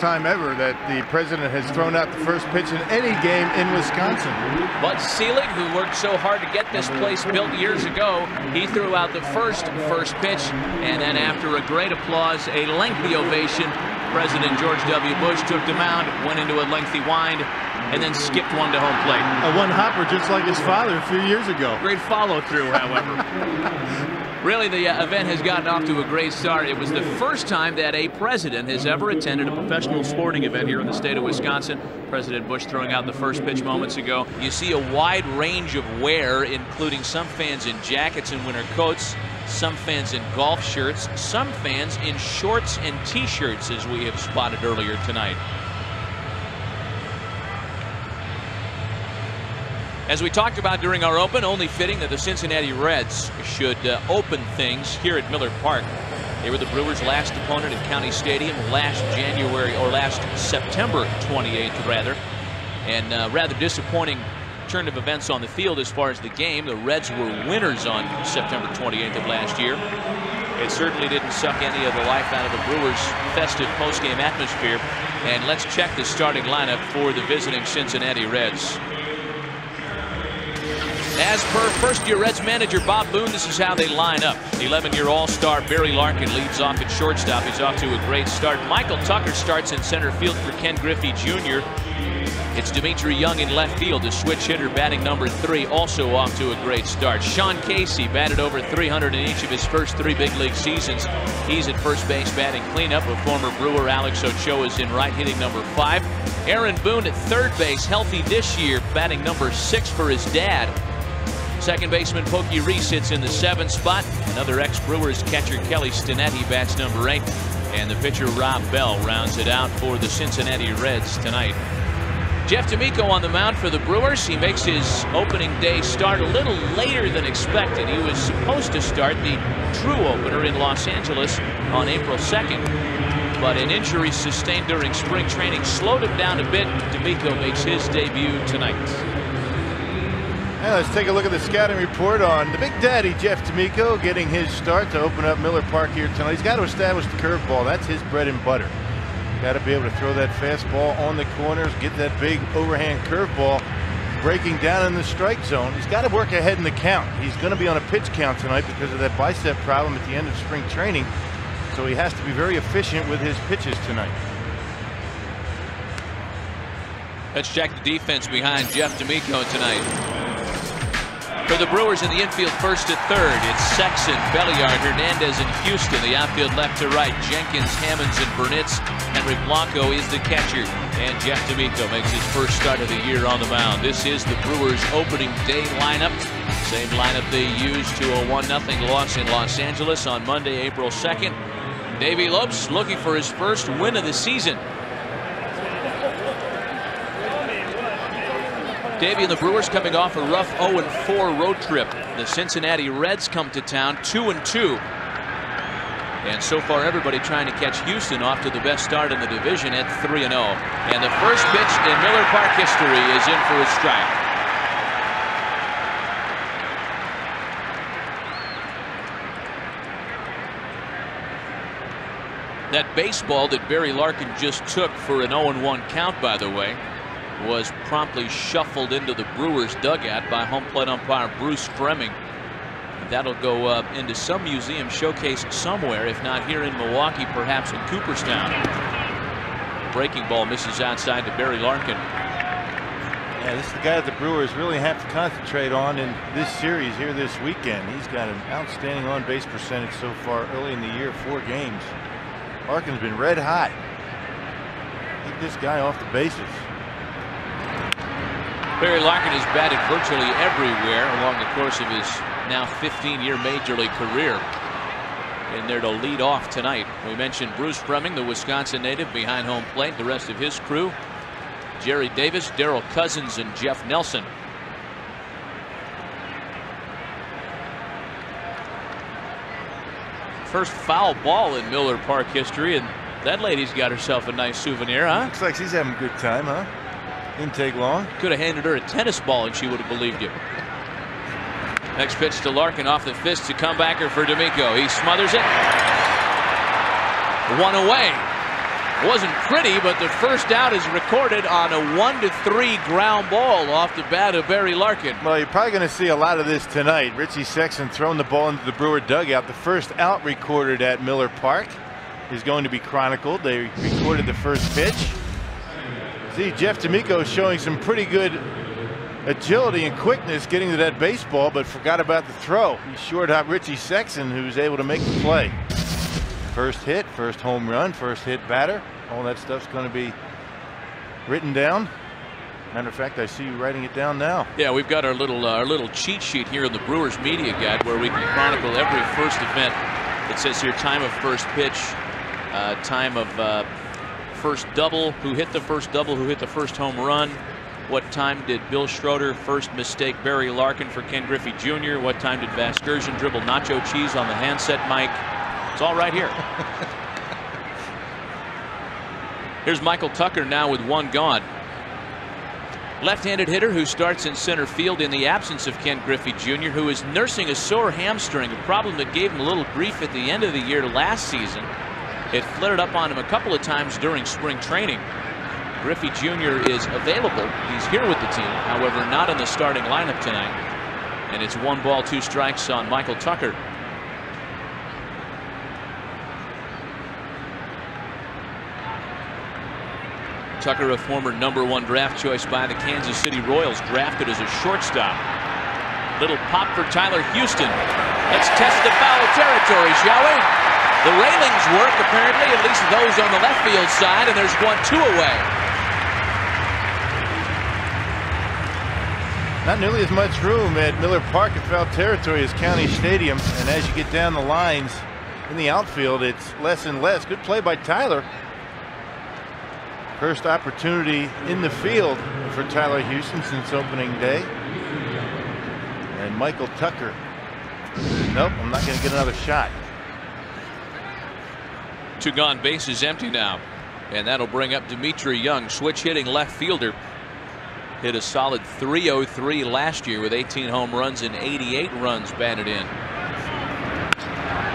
time ever that the president has thrown out the first pitch in any game in Wisconsin. Bud Selig, who worked so hard to get this place built years ago, he threw out the first pitch, and then after a great applause, a lengthy ovation, President George W. Bush took the mound, went into a lengthy wind, and then skipped one to home plate. A one-hopper just like his father a few years ago. Great follow-through, however. Really, the event has gotten off to a great start. It was the first time that a president has ever attended a professional sporting event here in the state of Wisconsin. President Bush throwing out the first pitch moments ago. You see a wide range of wear, including some fans in jackets and winter coats, some fans in golf shirts, some fans in shorts and T-shirts, as we have spotted earlier tonight. As we talked about during our open, only fitting that the Cincinnati Reds should open things here at Miller Park. They were the Brewers' last opponent at County Stadium last September 28th, rather. And rather disappointing turn of events on the field as far as the game. The Reds were winners on September 28th of last year. It certainly didn't suck any of the life out of the Brewers' festive postgame atmosphere. And let's check the starting lineup for the visiting Cincinnati Reds. As per first-year Reds manager Bob Boone, this is how they line up. 11-year All-Star Barry Larkin leads off at shortstop. He's off to a great start. Michael Tucker starts in center field for Ken Griffey Jr. It's Dimitri Young in left field, the switch hitter batting number 3, also off to a great start. Sean Casey batted over 300 in each of his first 3 big league seasons. He's at first base batting cleanup. A former Brewer, Alex Ochoa, is in right hitting number 5. Aaron Boone at third base, healthy this year, batting number 6 for his dad. Second baseman Pokey Reese sits in the 7th spot. Another ex-Brewers catcher Kelly Stinetti bats number 8. And the pitcher Rob Bell rounds it out for the Cincinnati Reds tonight. Jeff D'Amico on the mound for the Brewers. He makes his opening day start a little later than expected. He was supposed to start the true opener in Los Angeles on April 2nd. But an injury sustained during spring training slowed him down a bit. D'Amico makes his debut tonight. Now let's take a look at the scouting report on the Big Daddy, Jeff D'Amico, getting his start to open up Miller Park here tonight. He's got to establish the curveball. That's his bread and butter. Got to be able to throw that fastball on the corners, get that big overhand curveball breaking down in the strike zone. He's got to work ahead in the count. He's going to be on a pitch count tonight because of that bicep problem at the end of spring training. So he has to be very efficient with his pitches tonight. Let's check the defense behind Jeff D'Amico tonight. For the Brewers in the infield, first to third, it's Sexton, Belliard, Hernandez, and Houston. The outfield left to right, Jenkins, Hammonds, and Burnitz. Henry Blanco is the catcher. And Jeff D'Amico makes his first start of the year on the mound. This is the Brewers' opening day lineup. Same lineup they used to a 1-0 loss in Los Angeles on Monday, April 2nd. Davey Lopes looking for his first win of the season. Davey and the Brewers coming off a rough 0-4 road trip. The Cincinnati Reds come to town 2-2. And so far everybody trying to catch Houston off to the best start in the division at 3-0. And the first pitch in Miller Park history is in for a strike. That baseball that Barry Larkin just took for an 0-1 count, by the way, was promptly shuffled into the Brewers dugout by home plate umpire Bruce Fremming. That'll go into some museum showcase somewhere, if not here in Milwaukee, perhaps in Cooperstown. Breaking ball misses outside to Barry Larkin. Yeah, this is the guy that the Brewers really have to concentrate on in this series here this weekend. He's got an outstanding on-base percentage so far early in the year, 4 games. Larkin's been red hot. Keep this guy off the bases. Barry Larkin has batted virtually everywhere along the course of his now 15-year major league career. In there to lead off tonight. We mentioned Bruce Fremming, the Wisconsin native, behind home plate. The rest of his crew: Jerry Davis, Darrell Cousins, and Jeff Nelson. First foul ball in Miller Park history, and that lady's got herself a nice souvenir, huh? Looks like she's having a good time, huh? Didn't take long. Could have handed her a tennis ball and she would have believed you. Next pitch to Larkin off the fist, to comebacker for D'Amico. He smothers it. 1 away. Wasn't pretty, but the first out is recorded on a 1-3 ground ball off the bat of Barry Larkin. Well, you're probably going to see a lot of this tonight. Richie Sexson throwing the ball into the Brewer dugout. The first out recorded at Miller Park is going to be chronicled. They recorded the first pitch. See, Jeff D'Amico showing some pretty good agility and quickness getting to that baseball, but forgot about the throw. He shored out Richie Sexson, who was able to make the play. First hit, first home run, first hit batter. All that stuff's going to be written down. Matter of fact, I see you writing it down now. Yeah, we've got our little cheat sheet here in the Brewers media guide where we can chronicle every first event. It says here time of first pitch, time of first double, who hit the first double, who hit the first home run. What time did Bill Schroeder first mistake Barry Larkin for Ken Griffey Jr.? What time did Vasgersian dribble nacho cheese on the handset mic? It's all right here. Here's Michael Tucker now with one gone. Left-handed hitter who starts in center field in the absence of Ken Griffey Jr., who is nursing a sore hamstring, a problem that gave him a little grief at the end of the year last season. It flared up on him a couple of times during spring training. Griffey Jr. is available. He's here with the team, however, not in the starting lineup tonight. And it's 1 ball, 2 strikes on Michael Tucker. Tucker, a former #1 draft choice by the Kansas City Royals, drafted as a shortstop. Little pop for Tyler Houston. Let's test the foul territory, shall we? The railings work, apparently, at least those on the left field side, and there's 1-2 away. Not nearly as much room at Miller Park in foul territory as County Stadium, and as you get down the lines in the outfield, it's less and less. Good play by Tyler. First opportunity in the field for Tyler Houston since opening day. And Michael Tucker. Nope, I'm not going to get another shot. 2 gone, bases empty now. And that'll bring up Dimitri Young, switch hitting left fielder. Hit a solid .303 last year with 18 home runs and 88 runs batted in.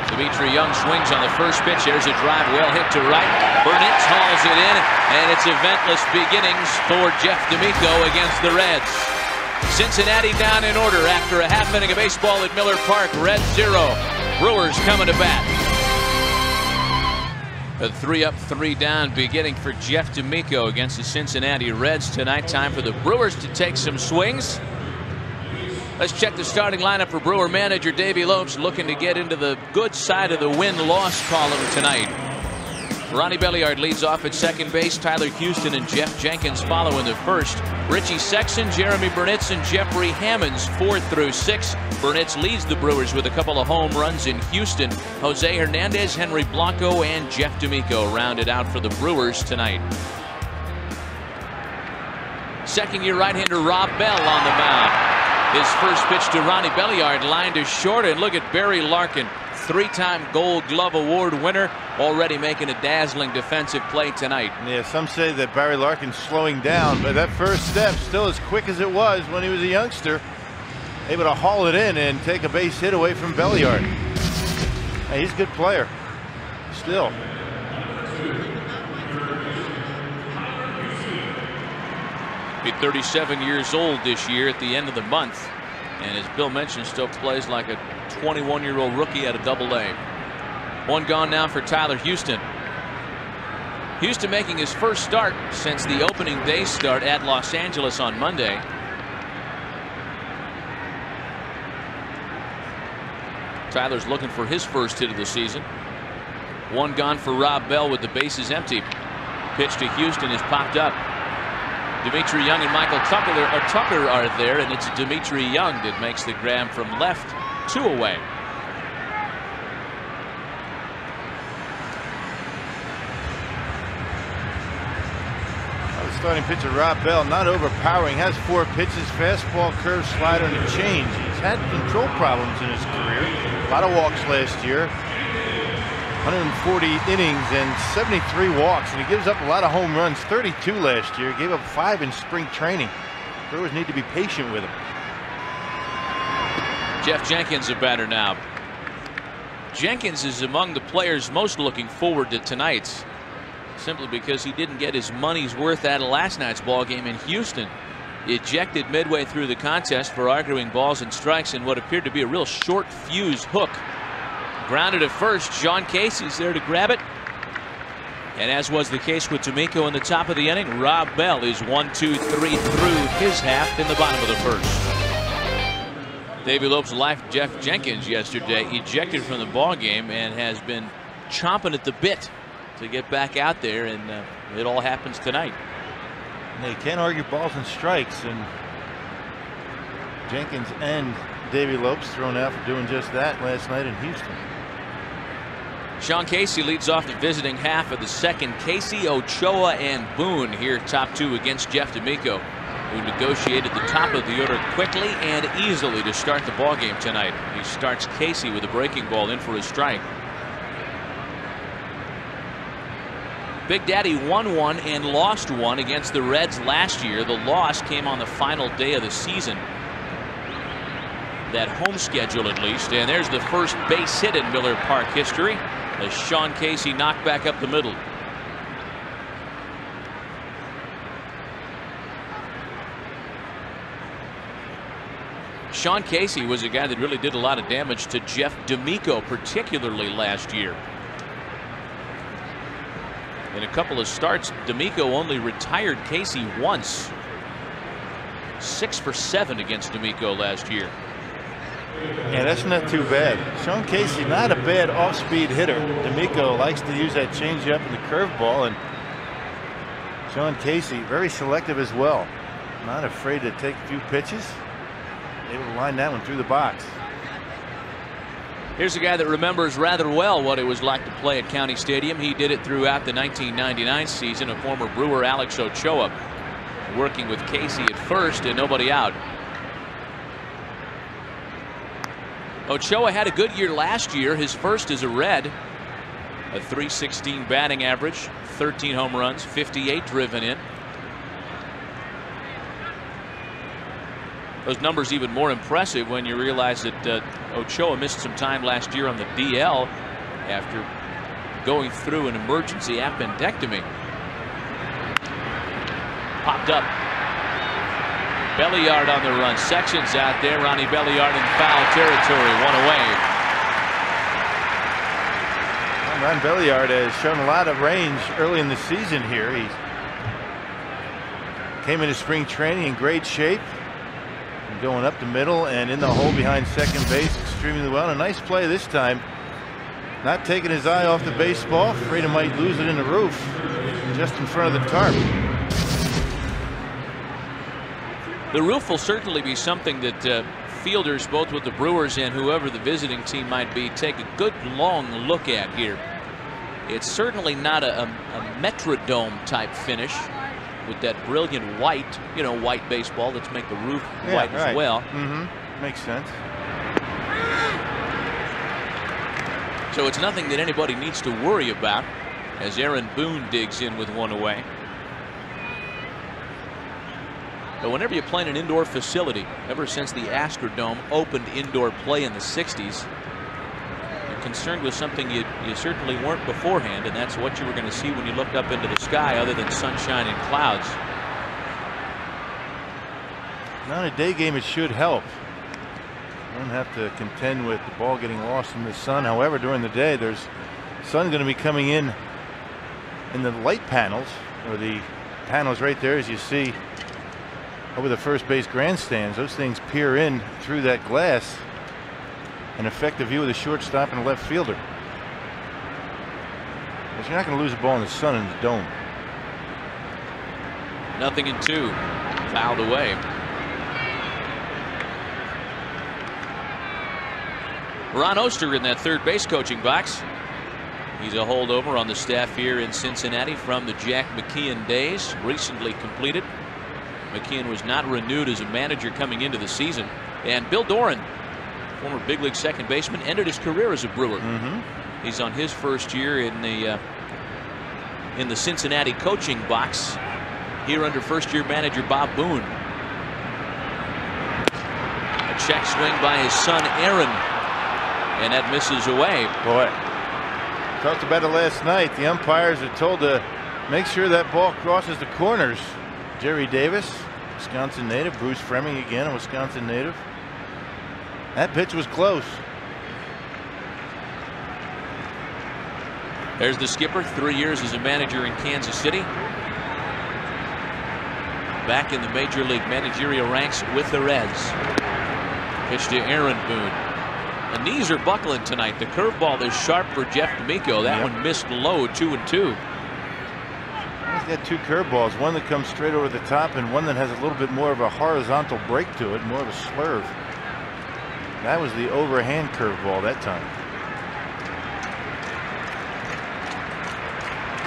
Dimitri Young swings on the first pitch. There's a drive well hit to right. Burnett hauls it in, and it's eventless beginnings for Jeff D'Amico against the Reds. Cincinnati down in order after a half inning of baseball at Miller Park. Reds 0. Brewers coming to bat. A 3 up, 3 down beginning for Jeff D'Amico against the Cincinnati Reds tonight. Time for the Brewers to take some swings. Let's check the starting lineup for Brewer manager Davey Lopes, looking to get into the good side of the win-loss column tonight. Ronnie Belliard leads off at second base. Tyler Houston and Jeff Jenkins follow in the first. Richie Sexson, Jeremy Burnitz, and Jeffrey Hammonds 4 through 6. Burnitz leads the Brewers with a couple of home runs in Houston. Jose Hernandez, Henry Blanco, and Jeff D'Amico rounded out for the Brewers tonight. Second-year right-hander Rob Bell on the mound. His first pitch to Ronnie Belliard, line to short, and look at Barry Larkin, 3-time Gold Glove Award winner, already making a dazzling defensive play tonight. Yeah, some say that Barry Larkin's slowing down, but that first step still as quick as it was when he was a youngster, able to haul it in and take a base hit away from Belliard. Hey, he's a good player still. He's 37 years old this year at the end of the month, and as Bill mentioned, still plays like a 21-year-old rookie at a Double-A. 1 gone now for Tyler Houston. Houston making his first start since the opening day start at Los Angeles on Monday. Tyler's looking for his first hit of the season. 1 gone for Rob Bell with the bases empty. Pitch to Houston is popped up. Dimitri Young and Michael Tucker are there, and it's Dimitri Young that makes the grab from left, 2 away. The starting pitcher Rob Bell, not overpowering, has 4 pitches, fastball, curve, slider, and a change. He's had control problems in his career. A lot of walks last year. 140 innings and 73 walks, and he gives up a lot of home runs. 32 last year, gave up 5 in spring training. Brewers need to be patient with him. Jeff Jenkins a batter now. Jenkins is among the players most looking forward to tonight's. simply because he didn't get his money's worth out of last night's ball game in Houston. Ejected midway through the contest for arguing balls and strikes in what appeared to be a real short fuse hook. Grounded at first. Sean Casey's there to grab it. And as was the case with D'Amico in the top of the inning, Rob Bell is 1-2-3 through his half in the bottom of the first. Davey Lopes life Jeff Jenkins yesterday ejected from the ball game and has been chomping at the bit to get back out there, and it all happens tonight. They can't argue balls and strikes, and Jenkins and Davey Lopes thrown out for doing just that last night in Houston. Sean Casey leads off the visiting half of the second. Casey, Ochoa, and Boone here top two against Jeff D'Amico, who negotiated the top of the order quickly and easily to start the ball game tonight. He starts Casey with a breaking ball in for a strike. Big Daddy won one and lost one against the Reds last year. The loss came on the final day of the season, that home schedule at least, and there's the first base hit in Miller Park history as Sean Casey knocked back up the middle. Sean Casey was a guy that really did a lot of damage to Jeff D'Amico, particularly last year. In a couple of starts, D'Amico only retired Casey once. 6 for 7 against D'Amico last year. Yeah, that's not too bad. Sean Casey, not a bad off-speed hitter. D'Amico likes to use that changeup and the curveball, and Sean Casey very selective as well. Not afraid to take a few pitches. Able to line that one through the box. Here's a guy that remembers rather well what it was like to play at County Stadium. He did it throughout the 1999 season. A former Brewer, Alex Ochoa, working with Casey at first and nobody out. Ochoa had a good year last year, his first as a Red. A .316 batting average, 13 home runs, 58 driven in. Those numbers even more impressive when you realize that Ochoa missed some time last year on the DL after going through an emergency appendectomy. Popped up. Belliard on the run. Section's out there. Ronnie Belliard in foul territory. One away. Well, Ron Belliard has shown a lot of range early in the season here. He came into spring training in great shape, going up the middle and in the hole behind second base extremely well. And a nice play this time. Not taking his eye off the baseball. Afraid he might lose it in the roof just in front of the tarp. The roof will certainly be something that fielders, both with the Brewers and whoever the visiting team might be, take a good long look at here. It's certainly not a Metrodome type finish with that brilliant white, white baseball. Let's make the roof white as well. Makes sense. So it's nothing that anybody needs to worry about as Aaron Boone digs in with one away. But whenever you play in an indoor facility, ever since the Astrodome opened indoor play in the 60s, you're concerned with something you certainly weren't beforehand, and that's what you were going to see when you looked up into the sky other than sunshine and clouds. Now in a day game, it should help. You don't have to contend with the ball getting lost in the sun. However, during the day, there's sun going to be coming in the light panels, or the panels right there as you see over the first base grandstands. Those things peer in through that glass and affect the view of the shortstop and left fielder. But you're not going to lose a ball in the sun in the dome. 0-2. Fouled away. Ron Oster in that third base coaching box. He's a holdover on the staff here in Cincinnati from the Jack McKeon days, recently completed. McKeon was not renewed as a manager coming into the season. And Bill Doran, former big league second baseman, ended his career as a Brewer. He's on his first year in the Cincinnati coaching box here under first year manager Bob Boone. A check swing by his son Aaron, and that misses away. Boy, talked about it last night. The umpires are told to Make sure that ball crosses the corners. Jerry Davis, Wisconsin native. Bruce Fremming again, a Wisconsin native. That pitch was close. There's the skipper, 3 years as a manager in Kansas City. Back in the major league managerial ranks with the Reds. Pitch to Aaron Boone. The knees are buckling tonight. The curveball is sharp for Jeff D'Amico. That one missed low, 2-2. He's got 2 curveballs, one that comes straight over the top and one that has a little bit more of a horizontal break to it, more of a swerve. That was the overhand curveball that time.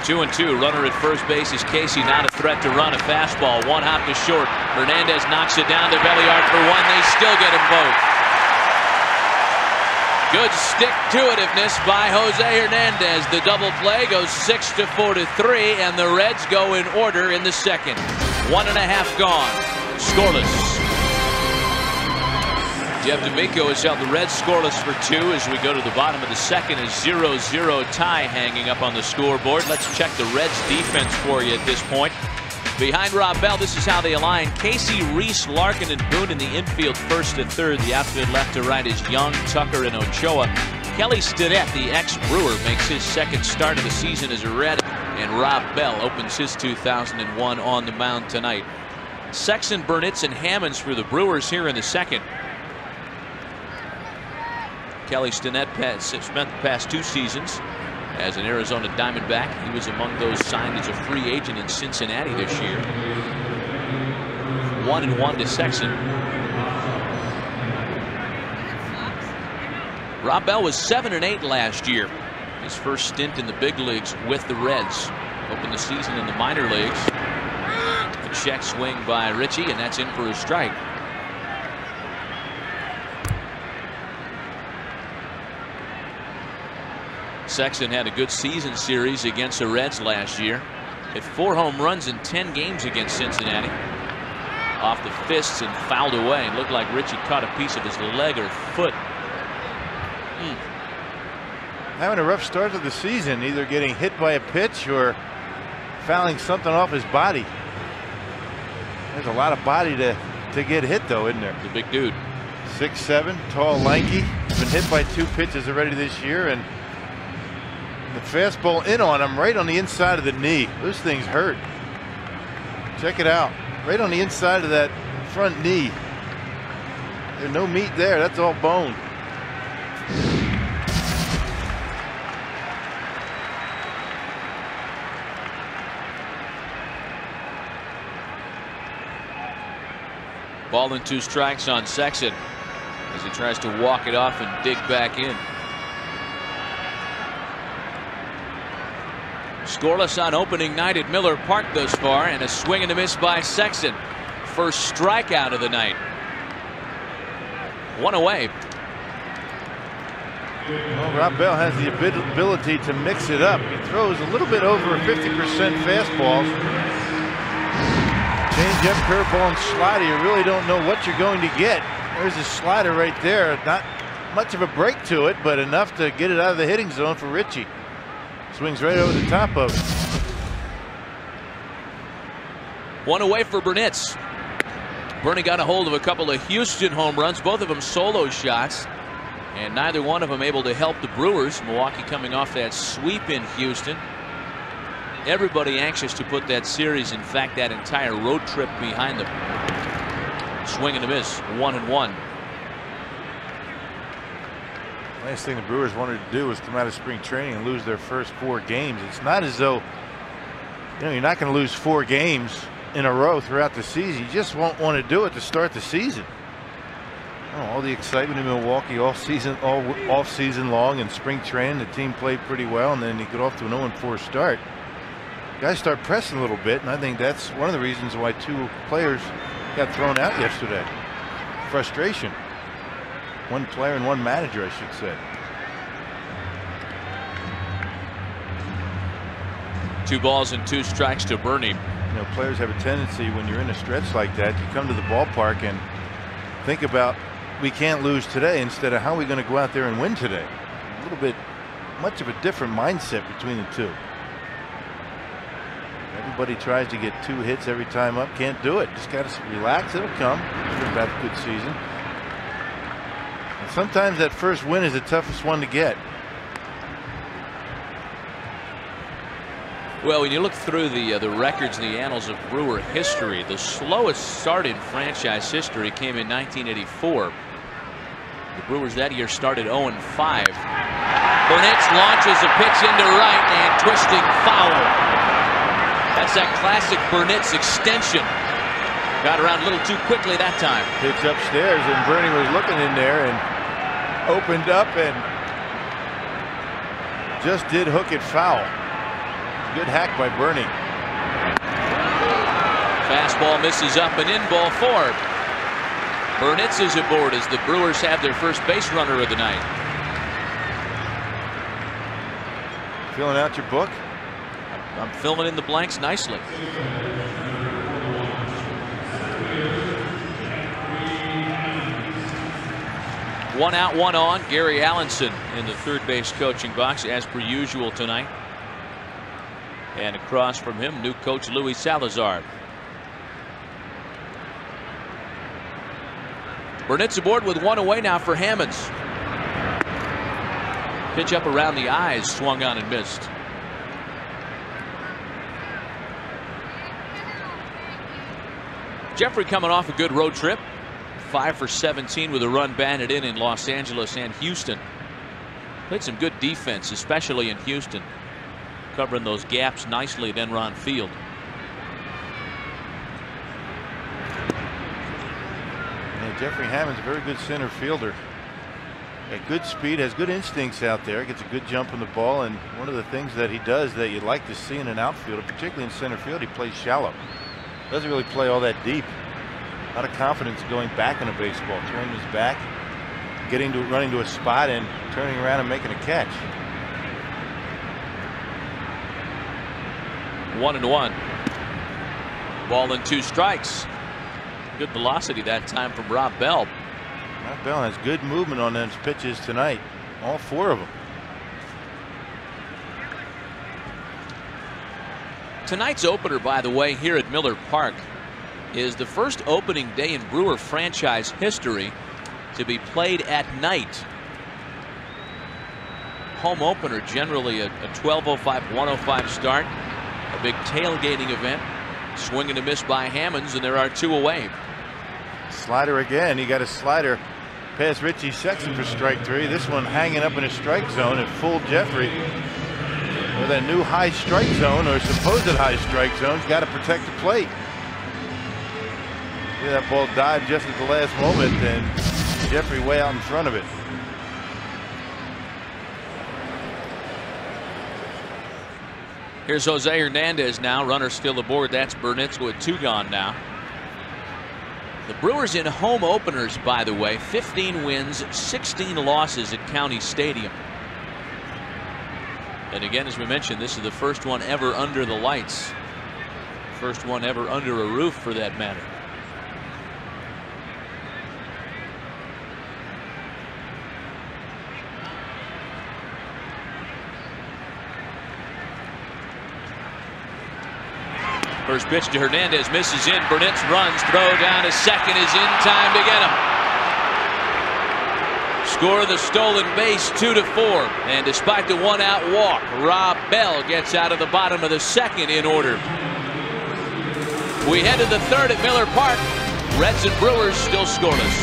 2-2. Runner at first base is Casey. Not a threat to run. A fastball. One hop to short. Hernandez knocks it down to belly arc for one. They still get him both. Good stick-to-itiveness by Jose Hernandez. The double play goes 6-4-3, and the Reds go in order in the second. 1.5 gone. Scoreless. Jeff D'Amico has held the Reds scoreless for 2 as we go to the bottom of the second. A 0-0 tie hanging up on the scoreboard. Let's check the Reds defense for you at this point. Behind Rob Bell, this is how they align. Casey, Reese, Larkin, and Boone in the infield, first to third. The outfield left to right is Young, Tucker, and Ochoa. Kelly Stinnett, the ex-Brewer, makes his second start of the season as a Red. And Rob Bell opens his 2001 on the mound tonight. Sexton, Burnitz, and Hammonds for the Brewers here in the second. Kelly Stinnett spent the past 2 seasons as an Arizona Diamondback. He was among those signed as a free agent in Cincinnati this year. 1-1 to Sexton. Rob Bell was 7-8 last year. His first stint in the big leagues with the Reds. Opened the season in the minor leagues. A check swing by Ritchie, and that's in for a strike. Sexton had a good season series against the Reds last year. Hit 4 home runs in 10 games against Cincinnati. Off the fists and fouled away. It looked like Ritchie caught a piece of his leg or foot. Having a rough start to the season, either getting hit by a pitch or fouling something off his body. There's a lot of body to get hit, though, isn't there? The big dude. 6'7", tall, lanky. Been hit by 2 pitches already this year, and the fastball in on him right on the inside of the knee. Those things hurt. Check it out. Right on the inside of that front knee. There's no meat there. That's all bone. Ball and 2 strikes on Sexton as he tries to walk it off and dig back in. Scoreless on opening night at Miller Park thus far, and a swing and a miss by Sexton. First strikeout of the night. 1 away. Well, Rob Bell has the ability to mix it up. He throws a little bit over 50% fastballs. Change up, curveball, and slider. You really don't know what you're going to get. There's a slider right there. Not much of a break to it, but enough to get it out of the hitting zone for Ritchie. Swings right over the top of it. 1 away for Burnitz. Bernie got a hold of a couple of Houston home runs, both of them solo shots, and neither one of them able to help the Brewers. Milwaukee coming off that sweep in Houston. Everybody anxious to put that series, in fact that entire road trip, behind them. Swing and a miss, 1-1. Last thing the Brewers wanted to do was come out of spring training and lose their first 4 games. It's not as though, you're not going to lose 4 games in a row throughout the season. You just won't want to do it to start the season. All the excitement in Milwaukee all off season long, and spring training, the team played pretty well, and then you get off to an 0-4 start. Guys start pressing a little bit, and I think that's one of the reasons why 2 players got thrown out yesterday. Frustration. 1 player and 1 manager, I should say. 2 balls and 2 strikes to Bernie. Players have a tendency, when you're in a stretch like that, you come to the ballpark and think about, we can't lose today, instead of how are we going to go out there and win today. A little bit much of a different mindset between the 2. Everybody tries to get 2 hits every time up. Can't do it. Just got to relax. It'll come. He's been about a good season. And sometimes that first win is the toughest one to get. Well, when you look through the records in the annals of Brewer history, the slowest start in franchise history came in 1984. The Brewers that year started 0-5. Burnitz launches a pitch into right and twisting foul. That's that classic Burnitz extension. Got around a little too quickly that time. Pitch upstairs, and Bernie was looking in there and opened up and just did hook it foul. Good hack by Bernie. Fastball misses up and in, ball 4. Burnitz is aboard as the Brewers have their first base runner of the night. Filling out your book? I'm filling in the blanks nicely. One out, one on. Gary Allenson in the third base coaching box as per usual tonight. And across from him, new coach Luis Salazar. Burnett's aboard with 1 away now for Hammonds. Pitch up around the eyes, swung on and missed. Jeffrey coming off a good road trip. 5 for 17 with a run batted in Los Angeles and Houston. Played some good defense, especially in Houston. Covering those gaps nicely at Enron Field. Yeah, Jeffrey Hammond's a very good center fielder. At good speed, has good instincts out there, gets a good jump on the ball, and one of the things that he does that you'd like to see in an outfielder, particularly in center field, he plays shallow. Doesn't really play all that deep. A lot of confidence going back in a baseball, turning his back, running to a spot and turning around and making a catch. 1-1. Ball and 2 strikes. Good velocity that time from Rob Bell. Rob Bell has good movement on those pitches tonight. All 4 of them. Tonight's opener, by the way, here at Miller Park is the first opening day in Brewer franchise history to be played at night. Home opener generally a 12:05, 1:05 start. A big tailgating event. Swing and a miss by Hammonds, and there are 2 away. Slider again. He got a slider past Richie Sexton for strike 3. This one hanging up in a strike zone and fooled Jeffrey with a new high strike zone, or supposed high strike zone. He's got to protect the plate. Yeah, that ball dived just at the last moment, and Jeffrey way out in front of it. Here's Jose Hernandez now. Runner still aboard. That's Burnitz with 2 gone now. The Brewers in home openers, by the way, 15 wins, 16 losses at County Stadium. And again, as we mentioned, this is the first one ever under the lights. First one ever under a roof, for that matter. First pitch to Hernandez, misses in. Burnitz runs, throw down to second is in time to get him. Score the stolen base, 2-4. And despite the 1-out walk, Rob Bell gets out of the bottom of the second in order. We head to the third at Miller Park. Reds and Brewers still scoreless.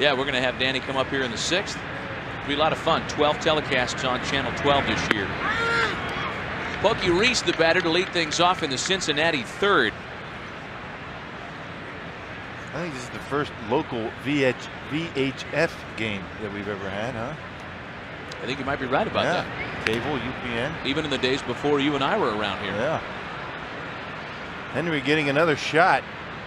Yeah, we're going to have Danny come up here in the 6th. It'll be a lot of fun. 12 telecasts on Channel 12 this year. Pokey Reese, the batter, to lead things off in the Cincinnati third. I think this is the first local VHF game that we've ever had, huh? I think you might be right about that. Cable, UPN. Even in the days before you and I were around here. Yeah. Henry getting another shot.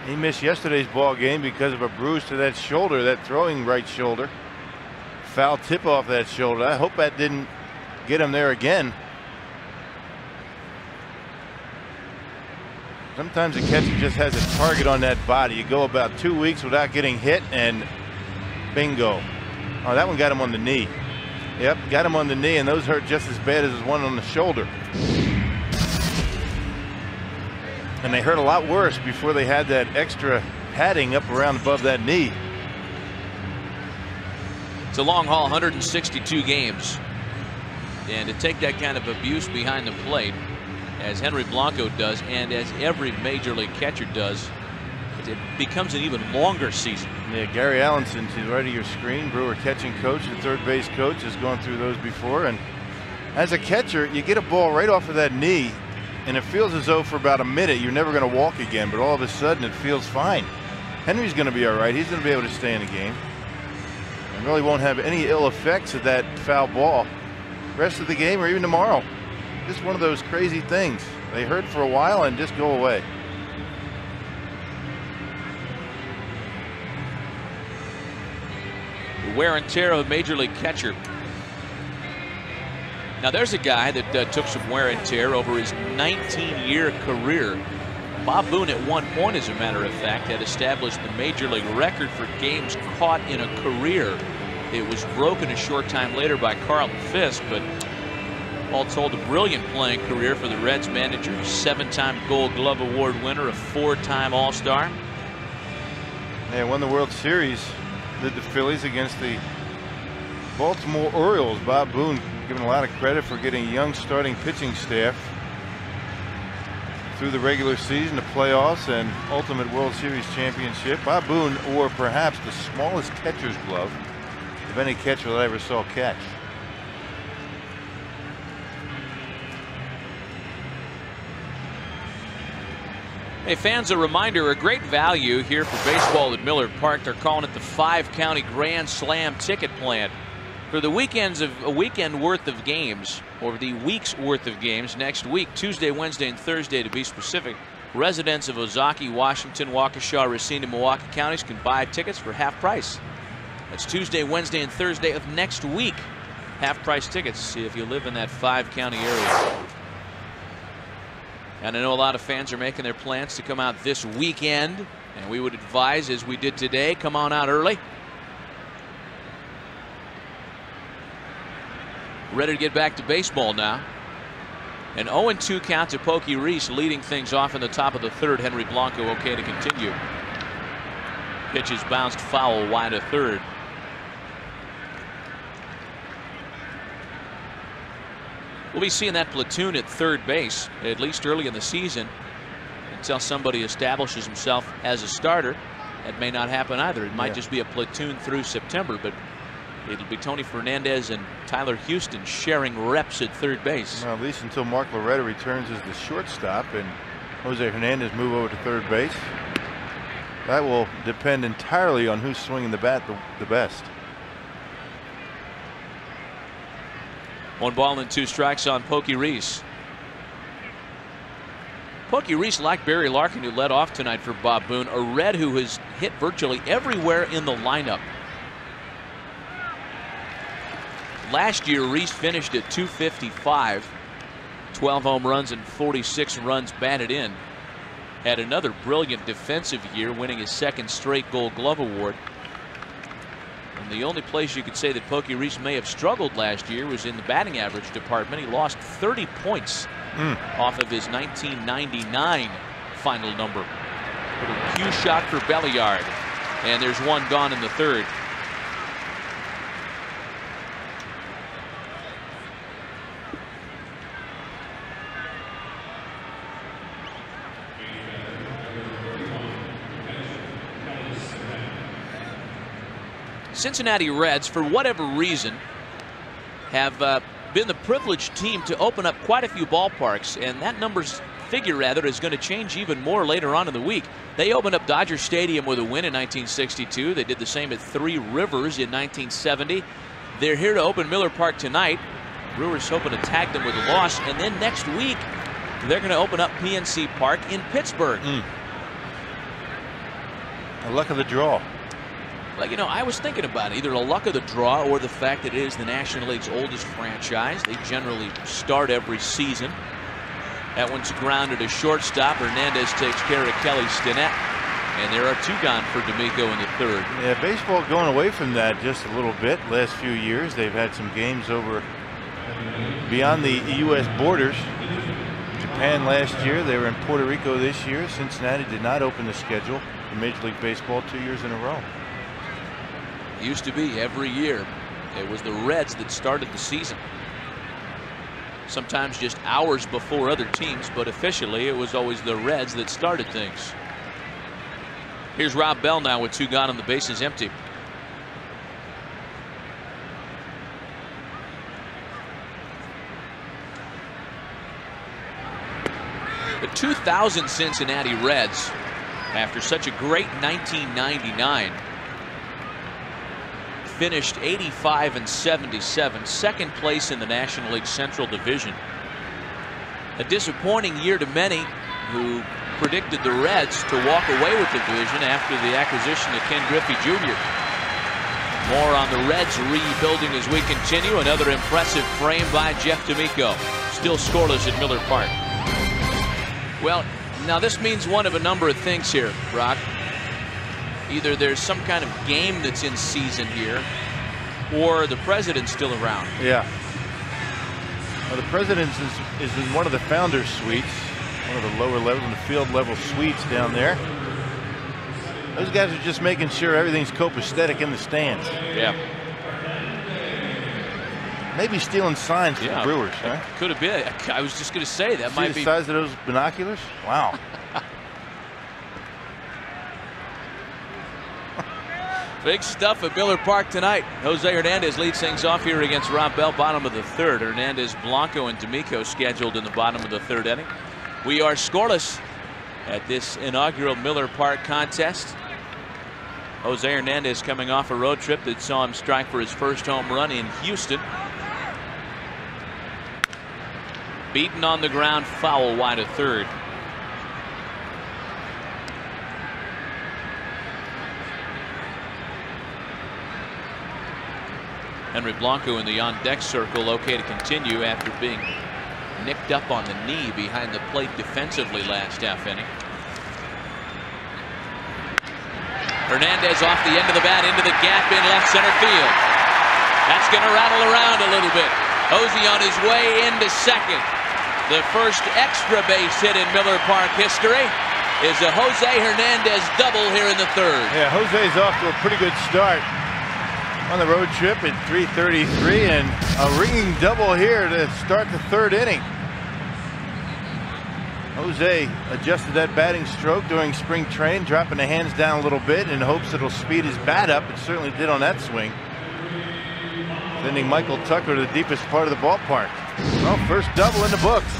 He missed yesterday's ball game because of a bruise to that shoulder, that throwing right shoulder. Foul tip off that shoulder. I hope that didn't get him there again. Sometimes a catcher just has a target on that body. You go about 2 weeks without getting hit, and bingo. Oh, that one got him on the knee. Yep, got him on the knee, and those hurt just as bad as the one on the shoulder. And they hurt a lot worse before they had that extra padding up around above that knee. It's a long haul, 162 games. And to take that kind of abuse behind the plate, as Henry Blanco does, and as every major league catcher does, it becomes an even longer season. Yeah, Gary Allenson to the right of your screen, Brewer catching coach, the third base coach, has gone through those before. And as a catcher, you get a ball right off of that knee, and it feels as though for about a minute you're never going to walk again, but all of a sudden it feels fine. Henry's going to be all right. He's going to be able to stay in the game and really won't have any ill effects of that foul ball rest of the game or even tomorrow. Just one of those crazy things. They hurt for a while and just go away. The wear and tear of a major league catcher. Now there's a guy that took some wear and tear over his 19-year career. Bob Boone at one point, as a matter of fact, had established the major league record for games caught in a career. It was broken a short time later by Carlton Fisk, but all told, a brilliant playing career for the Reds manager. 7-time Gold Glove Award winner, a 4-time All-Star. They won the World Series, did the Phillies against the Baltimore Orioles. Bob Boone given a lot of credit for getting a young starting pitching staff through the regular season, the playoffs, and ultimate World Series championship. Bob Boone wore perhaps the smallest catcher's glove of any catcher that I ever saw catch. Hey fans, a reminder, a great value here for baseball at Miller Park. They're calling it the 5-county Grand Slam ticket plan. For the weekends of a weekend worth of games, or the week's worth of games next week, Tuesday, Wednesday, and Thursday to be specific, residents of Ozaukee, Washington, Waukesha, Racine, and Milwaukee counties can buy tickets for half price. That's Tuesday, Wednesday, and Thursday of next week. Half price tickets. See if you live in that 5-county area. And I know a lot of fans are making their plans to come out this weekend, and we would advise, as we did today, come on out early. Ready to get back to baseball now. An 0-2 count to Pokey Reese, leading things off in the top of the third. Henry Blanco okay to continue. Pitch is bounced foul wide of third. We'll be seeing that platoon at third base, at least early in the season, until somebody establishes himself as a starter. That may not happen either. It might just be a platoon through September, but it'll be Tony Fernandez and Tyler Houston sharing reps at third base. Well, at least until Mark Loretta returns as the shortstop and Jose Hernandez move over to third base. That will depend entirely on who's swinging the bat the best. 1 ball and 2 strikes on Pokey Reese. Pokey Reese, like Barry Larkin, who led off tonight for Bob Boone, a Red who has hit virtually everywhere in the lineup. Last year, Reese finished at .255, 12 home runs and 46 runs batted in. Had another brilliant defensive year, winning his 2nd straight Gold Glove Award. And the only place you could say that Pokey Reese may have struggled last year was in the batting average department. He lost 30 points off of his 1999 final number. Little cue shot for Belliard, and there's one gone in the third. Cincinnati Reds, for whatever reason, have been the privileged team to open up quite a few ballparks, and that figure is going to change even more later on in the week. They opened up Dodger Stadium with a win in 1962. They did the same at Three Rivers in 1970. They're here to open Miller Park tonight. Brewers hoping to tag them with a loss, and then next week they're going to open up PNC Park in Pittsburgh. The luck of the draw. Well, you know, I was thinking about either the luck of the draw or the fact that it is the National League's oldest franchise. They generally start every season. That one's grounded to shortstop. Hernandez takes care of Kelly Stinnett. And there are 2 gone for D'Amico in the third. Yeah, baseball going away from that just a little bit. Last few years, they've had some games over beyond the U.S. borders. Japan last year. They were in Puerto Rico this year. Cincinnati did not open the schedule in Major League Baseball 2 years in a row. It used to be every year it was the Reds that started the season. Sometimes just hours before other teams, but officially it was always the Reds that started things. Here's Rob Bell now with 2 gone and the bases empty. The 2000 Cincinnati Reds, after such a great 1999, finished 85-77, second place in the National League Central Division. A disappointing year to many who predicted the Reds to walk away with the division after the acquisition of Ken Griffey Jr. More on the Reds rebuilding as we continue. Another impressive frame by Jeff D'Amico. Still scoreless at Miller Park. Well, now this means one of a number of things here, Brock. Either there's some kind of game that's in season here, or the president's still around. Yeah. Well, the president is in one of the founders' suites, one of the lower level, in the field level suites down there. Those guys are just making sure everything's copacetic in the stands. Yeah. Maybe stealing signs from the Brewers, huh? Could have been. I was just going to say that might be. The size of those binoculars? Wow. Big stuff at Miller Park tonight. Jose Hernandez leads things off here against Rob Bell, bottom of the 3rd. Hernandez, Blanco, and D'Amico scheduled in the bottom of the 3rd inning. We are scoreless at this inaugural Miller Park contest. Jose Hernandez coming off a road trip that saw him strike for his first home run in Houston. Beaten on the ground, foul wide of 3rd. Henry Blanco in the on-deck circle, okay to continue after being nicked up on the knee behind the plate defensively last half inning. Hernandez off the end of the bat into the gap in left center field. That's going to rattle around a little bit. Jose on his way into second. The first extra base hit in Miller Park history is a Jose Hernandez double here in the 3rd. Yeah, Jose's off to a pretty good start on the road trip at 3:33, and a ringing double here to start the 3rd inning. Jose adjusted that batting stroke during spring training, dropping the hands down a little bit in hopes it'll speed his bat up. It certainly did on that swing. Sending Michael Tucker to the deepest part of the ballpark. Well, first double in the books.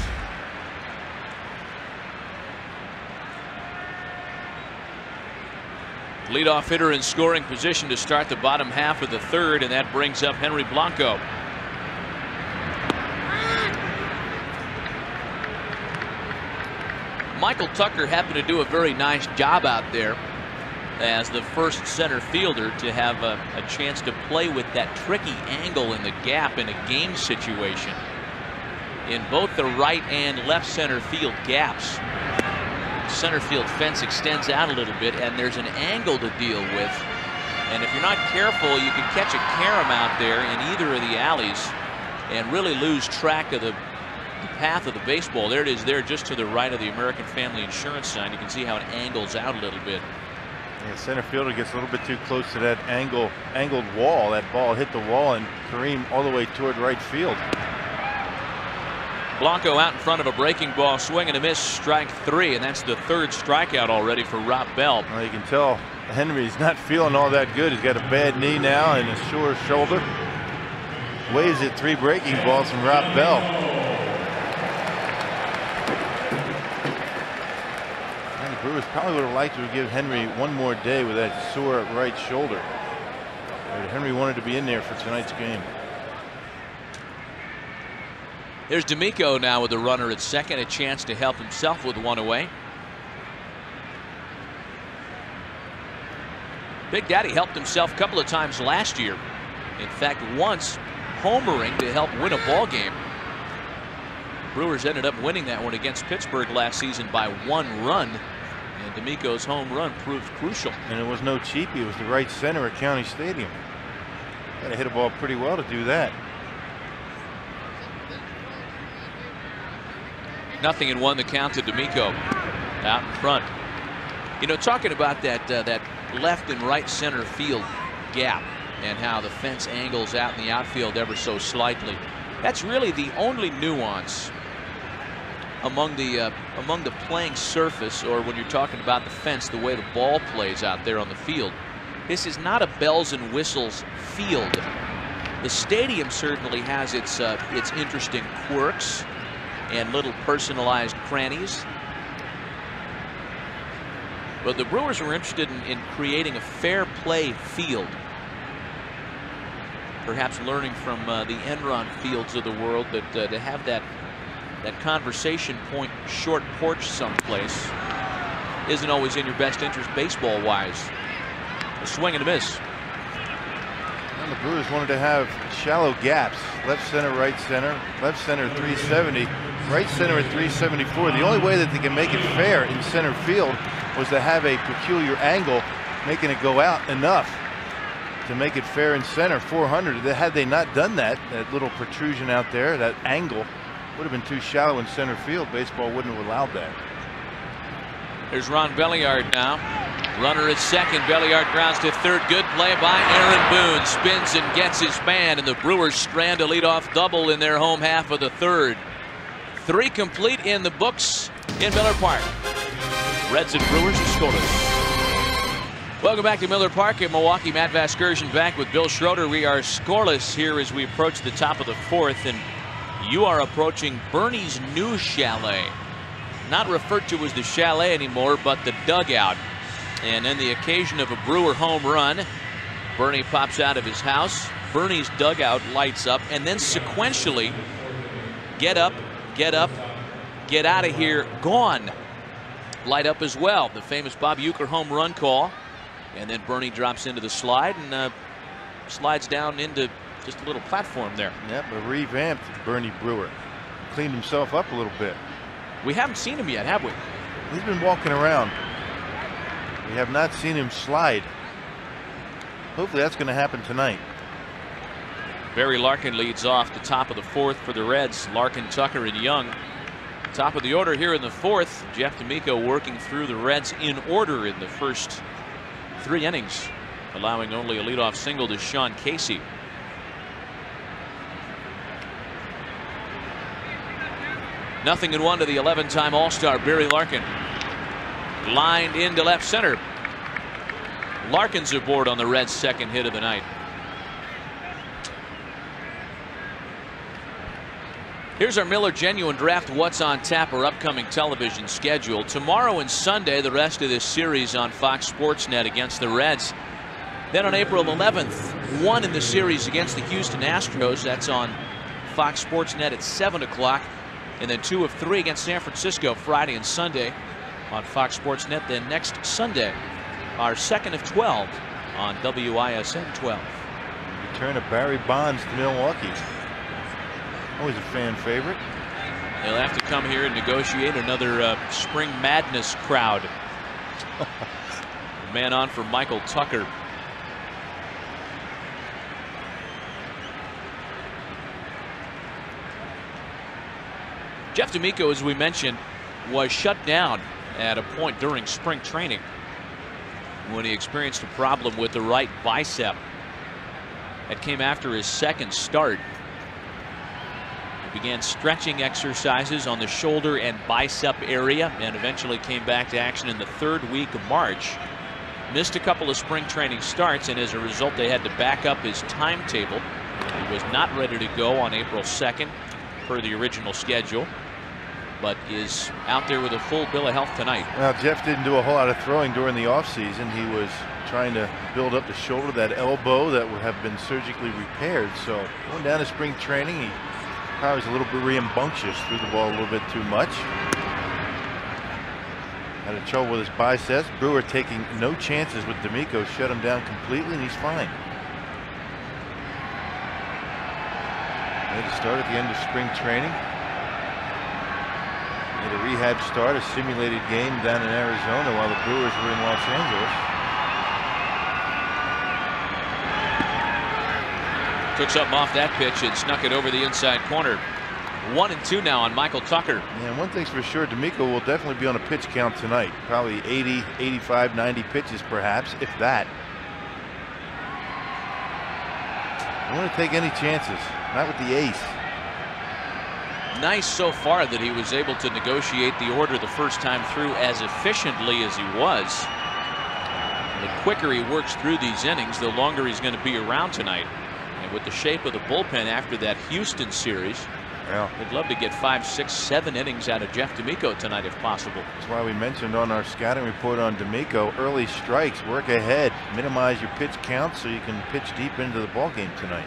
Leadoff hitter in scoring position to start the bottom half of the 3rd, and that brings up Henry Blanco. Michael Tucker happened to do a very nice job out there as the first center fielder to have a chance to play with that tricky angle in the gap in a game situation. In both the right and left center field gaps, center field fence extends out a little bit, and there's an angle to deal with. And if you're not careful, you can catch a carom out there in either of the alleys and really lose track of the path of the baseball. There it is there just to the right of the American Family Insurance sign. You can see how it angles out a little bit. Yeah, center fielder gets a little bit too close to that angled wall. That ball hit the wall and careened all the way toward right field. Blanco out in front of a breaking ball, swing and a miss, strike 3, and that's the 3rd strikeout already for Rob Bell. Well, you can tell Henry's not feeling all that good. He's got a bad knee now and a sore shoulder. Waves at 3 breaking balls from Rob Bell. And the Brewers probably would have liked to give Henry one more day with that sore right shoulder. But Henry wanted to be in there for tonight's game. There's D'Amico now with a runner at second, a chance to help himself with one away. Big Daddy helped himself a couple of times last year. In fact, once homering to help win a ball game. Brewers ended up winning that one against Pittsburgh last season by 1 run. And D'Amico's home run proved crucial. And it was no cheapie. It was the right center at County Stadium. Got to hit a ball pretty well to do that. 0-1 the count to D'Amico out in front. You know, talking about that that left and right center field gap and how the fence angles out in the outfield ever so slightly. That's really the only nuance among the playing surface, or when you're talking about the fence, the way the ball plays out there on the field. This is not a bells and whistles field. The stadium certainly has its interesting quirks and little personalized crannies. But the Brewers were interested in creating a fair play field. Perhaps learning from the Enron fields of the world that to have that conversation point short porch someplace isn't always in your best interest baseball wise. A swing and a miss. And the Brewers wanted to have shallow gaps. Left center, right center. Left center 370. Right center at 374. The only way that they can make it fair in center field was to have a peculiar angle, making it go out enough to make it fair in center. 400. Had they not done that, that little protrusion out there, that angle would have been too shallow in center field. Baseball wouldn't have allowed that. There's Ron Belliard now. Runner at second. Belliard grounds to third. Good play by Aaron Boone. Spins and gets his man, and the Brewers strand a leadoff double in their home half of the third. 3 complete in the books in Miller Park. Reds and Brewers are scoreless. Welcome back to Miller Park in Milwaukee. Matt Vasgersian back with Bill Schroeder. We are scoreless here as we approach the top of the fourth, and you are approaching Bernie's new chalet. Not referred to as the chalet anymore, but the dugout. And in the occasion of a Brewer home run, Bernie pops out of his house. Bernie's dugout lights up, and then sequentially, get up, get out of here, gone. Light up as well. The famous Bob Uecker home run call. And then Bernie drops into the slide and slides down into just a little platform there. Yep, a revamped Bernie Brewer. Cleaned himself up a little bit. We haven't seen him yet, have we? He's been walking around. We have not seen him slide. Hopefully that's going to happen tonight. Barry Larkin leads off the top of the fourth for the Reds. Larkin, Tucker, and Young. Top of the order here in the fourth. Jeff D'Amico working through the Reds in order in the first 3 innings, allowing only a leadoff single to Sean Casey. Nothing in 1 to the 11-time All-Star Barry Larkin. Lined into left center. Larkin's aboard on the Reds' second hit of the night. Here's our Miller Genuine Draft What's on Tap, or upcoming television schedule. Tomorrow and Sunday, the rest of this series on Fox Sportsnet against the Reds. Then on April 11th, 1 in the series against the Houston Astros. That's on Fox Sportsnet at 7 o'clock. And then 2 of 3 against San Francisco Friday and Sunday on Fox Sportsnet. Then next Sunday, our 2nd of 12 on WISN 12. Return of Barry Bonds to Milwaukee. Always a fan favorite. They'll have to come here and negotiate another Spring Madness crowd. Man on for Michael Tucker. Jeff D'Amico, as we mentioned, was shut down at a point during spring training when he experienced a problem with the right bicep. That came after his second start. He began stretching exercises on the shoulder and bicep area and eventually came back to action in the 3rd week of March. Missed a couple of spring training starts, and as a result they had to back up his timetable. He was not ready to go on April 2nd per the original schedule, but is out there with a full bill of health tonight. Well, Jeff didn't do a whole lot of throwing during the offseason. He was trying to build up the shoulder, that elbow that would have been surgically repaired. So going down to spring training, he probably was a little bit rambunctious, threw the ball a little bit too much. Had a trouble with his biceps. Brewer taking no chances with D'Amico, shut him down completely, and he's fine. Made a start at the end of spring training. Made a rehab start, a simulated game down in Arizona while the Brewers were in Los Angeles. Took something off that pitch and snuck it over the inside corner. 1-2 now on Michael Tucker. Yeah, one thing's for sure, D'Amico will definitely be on a pitch count tonight. Probably 80, 85, 90 pitches perhaps, if that. I don't want to take any chances, not with the ace. Nice so far that he was able to negotiate the order the first time through as efficiently as he was. The quicker he works through these innings, the longer he's going to be around tonight. And with the shape of the bullpen after that Houston series, they'd love to get 5, 6, 7 innings out of Jeff D'Amico tonight if possible. That's why we mentioned on our scouting report on D'Amico, early strikes, work ahead, minimize your pitch count so you can pitch deep into the ball game tonight.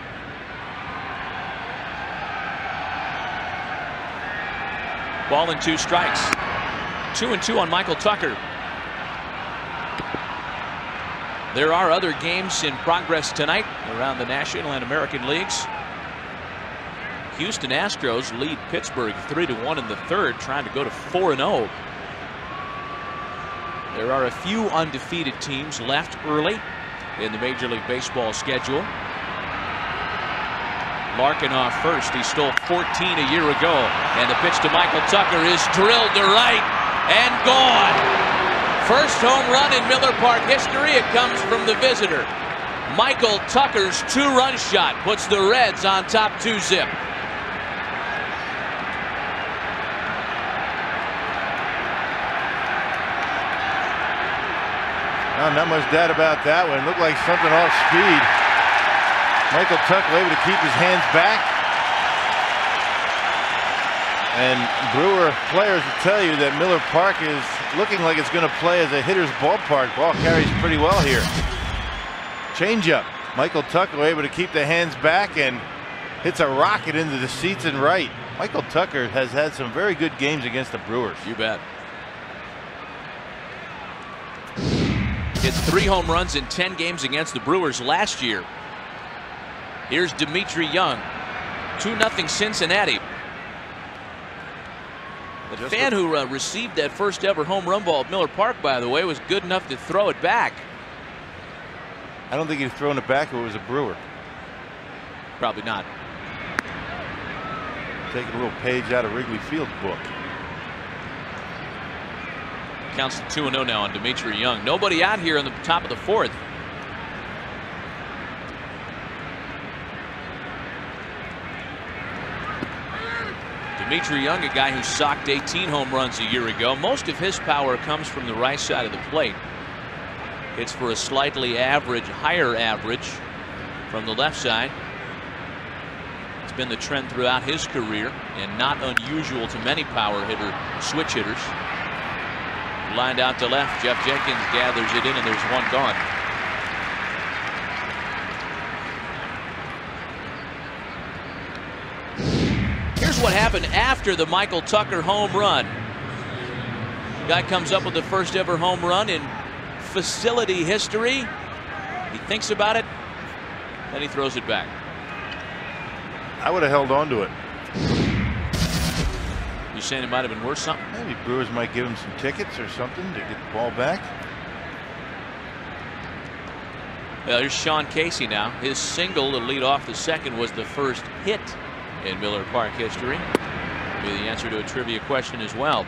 Ball and 2 strikes. 2-2 on Michael Tucker. There are other games in progress tonight around the National and American Leagues. Houston Astros lead Pittsburgh 3-1 in the third, trying to go to 4-0. There are a few undefeated teams left early in the Major League Baseball schedule. Larkin off first. He stole 14 a year ago, and the pitch to Michael Tucker is drilled to right and gone. First home run in Miller Park history. It comes from the visitor. Michael Tucker's 2-run shot puts the Reds on top 2-zip. Not much doubt about that one. It looked like something off speed. Michael Tucker able to keep his hands back. And Brewer players will tell you that Miller Park is looking like it's going to play as a hitter's ballpark. Ball carries pretty well here. Changeup. Michael Tucker able to keep the hands back and hits a rocket into the seats and right. Michael Tucker has had some very good games against the Brewers. You bet. Hit 3 home runs in 10 games against the Brewers last year. Here's Dmitri Young. 2-0 Cincinnati. The fan who received that first ever home run ball at Miller Park, by the way, was good enough to throw it back. I don't think he'd thrown it back if it was a Brewer. Probably not. Taking a little page out of Wrigley Field's book. Counts to 2-0 now on Dmitri Young. Nobody out here in the top of the fourth. Dmitri Young, a guy who socked 18 home runs a year ago. Most of his power comes from the right side of the plate. It's for a slightly higher average from the left side. It's been the trend throughout his career and not unusual to many power switch hitters. Lined out to left. Jeff Jenkins gathers it in, and there's one gone. Here's what happened after the Michael Tucker home run. Guy comes up with the first ever home run in facility history. He thinks about it, then he throws it back. I would have held on to it. You saying it might have been worth something? Maybe Brewers might give him some tickets or something to get the ball back. Well, here's Sean Casey now. His single to lead off the second was the first hit in Miller Park history. Be the answer to a trivia question as well.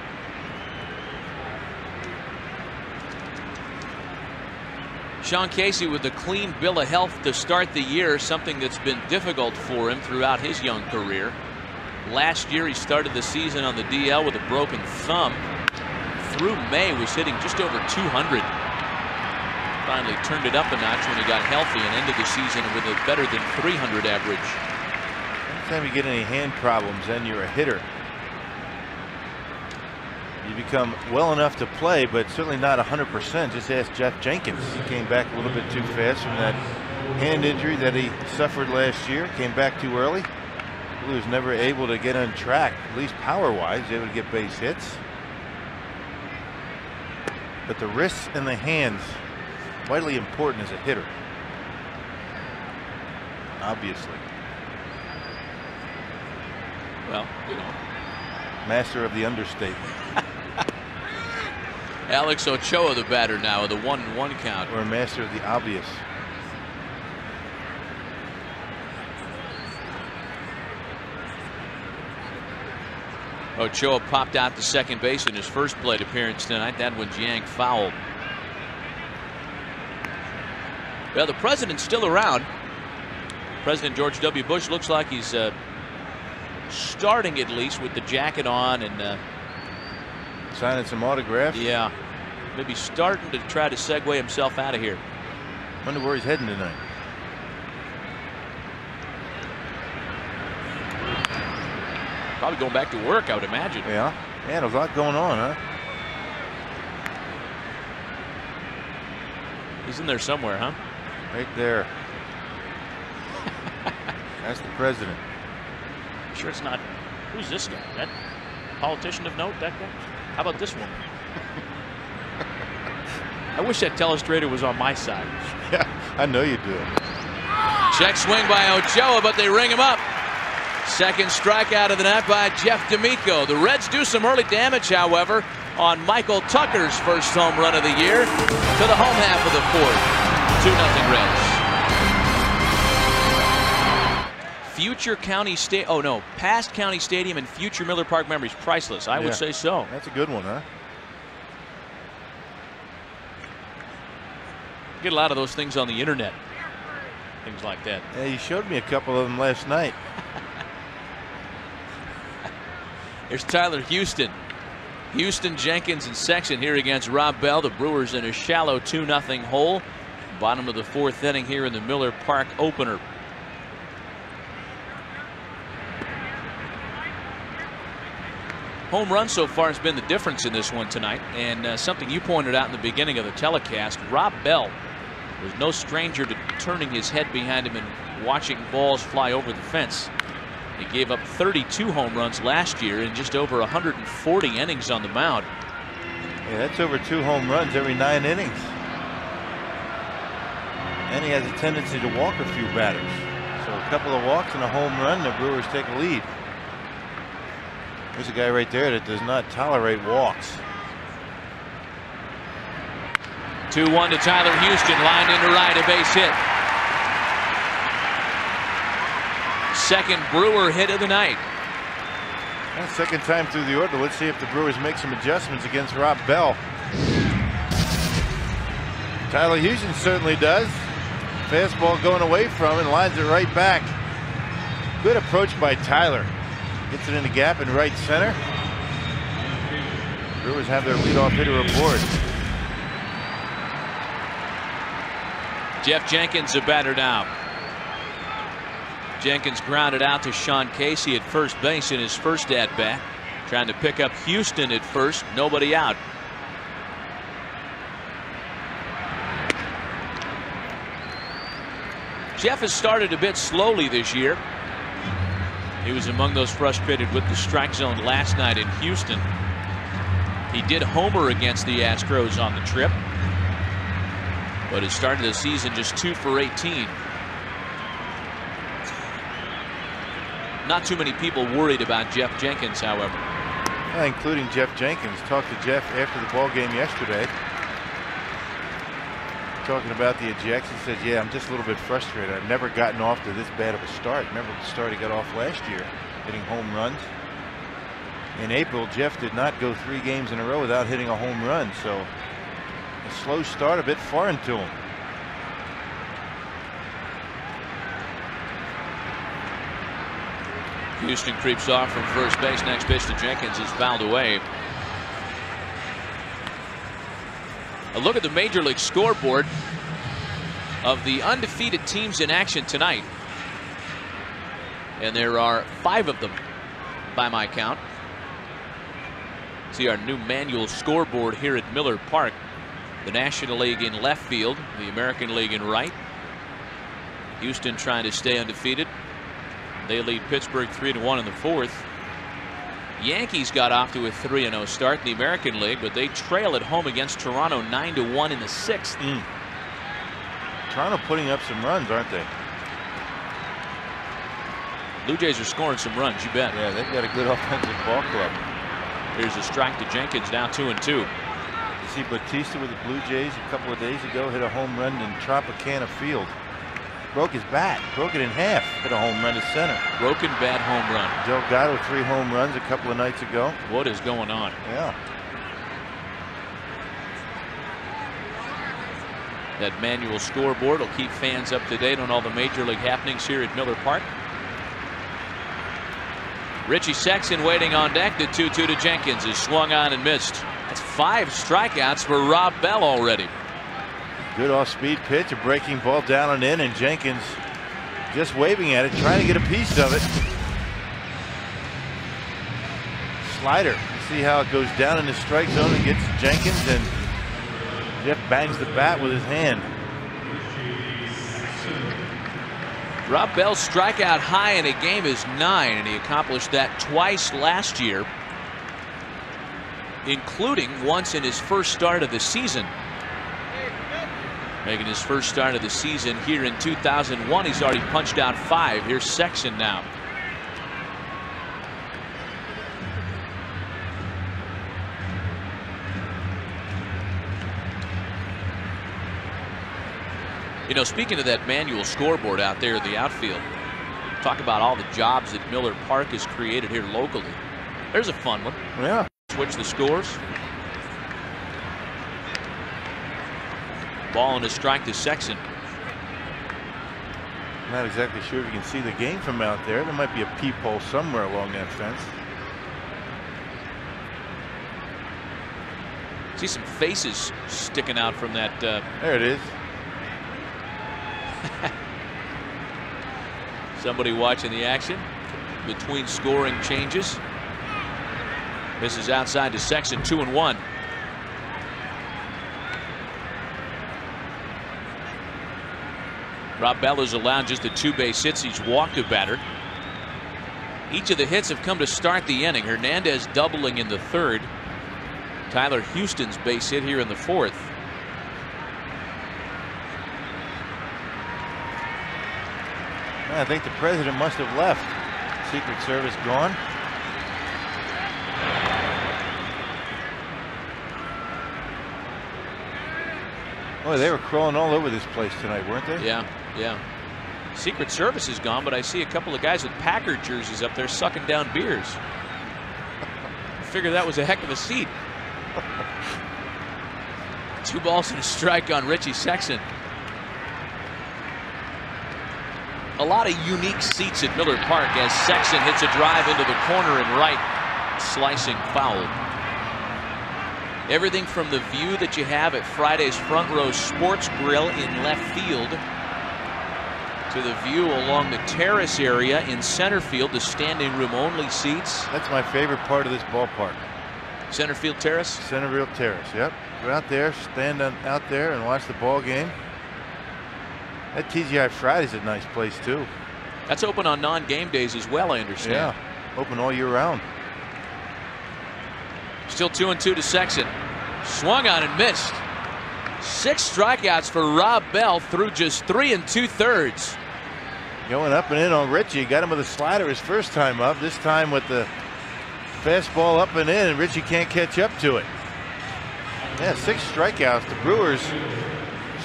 Sean Casey with a clean bill of health to start the year, something that's been difficult for him throughout his young career. Last year he started the season on the DL with a broken thumb. Through May was hitting just over 200. Finally turned it up a notch when he got healthy and ended the season with a better than 300 average. Anytime you get any hand problems and you're a hitter, you become well enough to play, but certainly not 100%. Just ask Jeff Jenkins. He came back a little bit too fast from that hand injury that he suffered last year. Came back too early. He was never able to get on track, at least power-wise, able to get base hits. But the wrists and the hands, vitally important as a hitter. Obviously. Well, you know. Master of the understatement. Alex Ochoa, the batter now, with a 1-1 count. Or a master of the obvious. Ochoa popped out to second base in his first plate appearance tonight. That one yanked foul. Well, the president's still around. President George W. Bush looks like he's starting at least with the jacket on and signing some autographs. Yeah, maybe starting to try to segue himself out of here. Wonder where he's heading tonight. Probably going back to work, I would imagine. Yeah, man, there's a lot going on, huh? He's in there somewhere, huh? Right there. That's the president. Sure it's not. Who's this guy? That politician of note? That guy? How about this one? I wish that telestrator was on my side. Yeah, I know you do. Check swing by Ochoa, but they ring him up. Second strikeout of the night by Jeff D'Amico. The Reds do some early damage, however, on Michael Tucker's first home run of the year to the home half of the fourth. 2-0 Reds. Future County State. Oh no, past County Stadium and future Miller Park memories priceless. I would say so. That's a good one, huh? Get a lot of those things on the internet. Things like that. Yeah, you showed me a couple of them last night. Here's Tyler Houston. Houston, Jenkins, and Sexton here against Rob Bell. The Brewers in a shallow 2-0 hole. Bottom of the fourth inning here in the Miller Park opener. Home run so far has been the difference in this one tonight, and something you pointed out in the beginning of the telecast. Rob Bell was no stranger to turning his head behind him and watching balls fly over the fence. He gave up 32 home runs last year in just over 140 innings on the mound. Yeah, that's over 2 home runs every 9 innings. And he has a tendency to walk a few batters. So a couple of walks and a home run, the Brewers take a lead. There's a guy right there that does not tolerate walks. 2-1 to Tyler Houston, lined into right, a base hit. Second Brewer hit of the night. And second time through the order. Let's see if the Brewers make some adjustments against Rob Bell. Tyler Houston certainly does. Fastball going away from and lines it right back. Good approach by Tyler. Gets it in the gap in right center. Brewers have their leadoff hitter aboard. Jeff Jenkins, a batter now. Jenkins grounded out to Sean Casey at first base in his first at-bat. Trying to pick up Houston at first. Nobody out. Jeff has started a bit slowly this year. He was among those frustrated with the strike zone last night in Houston. He did homer against the Astros on the trip, but has started the season just 2 for 18. Not too many people worried about Jeff Jenkins, however. Including Jeff Jenkins. Talked to Jeff after the ball game yesterday. Talking about the ejects. He says, yeah, I'm just a little bit frustrated. I've never gotten off to this bad of a start. Remember the start he got off last year, hitting home runs. In April, Jeff did not go 3 games in a row without hitting a home run. So a slow start, a bit foreign to him. Houston creeps off from first base. Next pitch to Jenkins is fouled away. A look at the Major League scoreboard of the undefeated teams in action tonight. And there are 5 of them by my count. See our new manual scoreboard here at Miller Park. The National League in left field, the American League in right. Houston trying to stay undefeated. They lead Pittsburgh 3-1 in the fourth. Yankees got off to a 3-0 start in the American League, but they trail at home against Toronto 9-1 in the sixth. Toronto putting up some runs, aren't they? Blue Jays are scoring some runs, you bet. Yeah, they've got a good offensive ball club. Here's a strike to Jenkins, now 2-2. You see Bautista with the Blue Jays a couple of days ago hit a home run in Tropicana Field. broke his bat, broke it in half, hit a home run to center. Broken bat home run. Delgado 3 home runs a couple of nights ago. What is going on? Yeah. That manual scoreboard will keep fans up to date on all the major league happenings here at Miller Park. Richie Sexson waiting on deck. The 2-2 to Jenkins is swung on and missed. That's 5 strikeouts for Rob Bell already. Good off-speed pitch, a breaking ball down and in, and Jenkins just waving at it, trying to get a piece of it. Slider. You see how it goes down in the strike zone and gets Jenkins, and Jeff bangs the bat with his hand. Rob Bell's strikeout high in a game is 9, and he accomplished that twice last year, including once in his first start of the season. Making his first start of the season here in 2001. He's already punched out 5. Here's Sexson now. You know, speaking of that manual scoreboard out there in the outfield, talk about all the jobs that Miller Park has created here locally. There's a fun one. Yeah. Switch the scores. Ball and a strike to Sexson. Not exactly sure if you can see the game from out there. There might be a peephole somewhere along that fence. See some faces sticking out from that. There it is. Somebody watching the action between scoring changes. This is outside to Sexson, 2-1. Rob Bell has allowed just the 2 base hits. He's walked a batter. Each of the hits have come to start the inning. Hernandez doubling in the 3rd. Tyler Houston's base hit here in the 4th. I think the president must have left. Secret Service gone. Boy, they were crawling all over this place tonight, weren't they? Yeah, yeah. Secret Service is gone, but I see a couple of guys with Packard jerseys up there sucking down beers. I figure that was a heck of a seat. 2 balls and a strike on Richie Sexson. A lot of unique seats at Miller Park as Sexson hits a drive into the corner and right, slicing foul. Everything from the view that you have at Friday's Front Row Sports Grill in left field to the view along the terrace area in center field, the standing room only seats. That's my favorite part of this ballpark. Center field terrace? Center field terrace, yep. Go out there, stand out there and watch the ball game. That TGI Friday's a nice place too. That's open on non-game days as well, I understand. Yeah, open all year round. Still 2-2 to Sexson. Swung on and missed. 6 strikeouts for Rob Bell through just 3 2/3. Going up and in on Richie. Got him with a slider his first time up. This time with the fastball up and in, and Richie can't catch up to it. Yeah, 6 strikeouts. The Brewers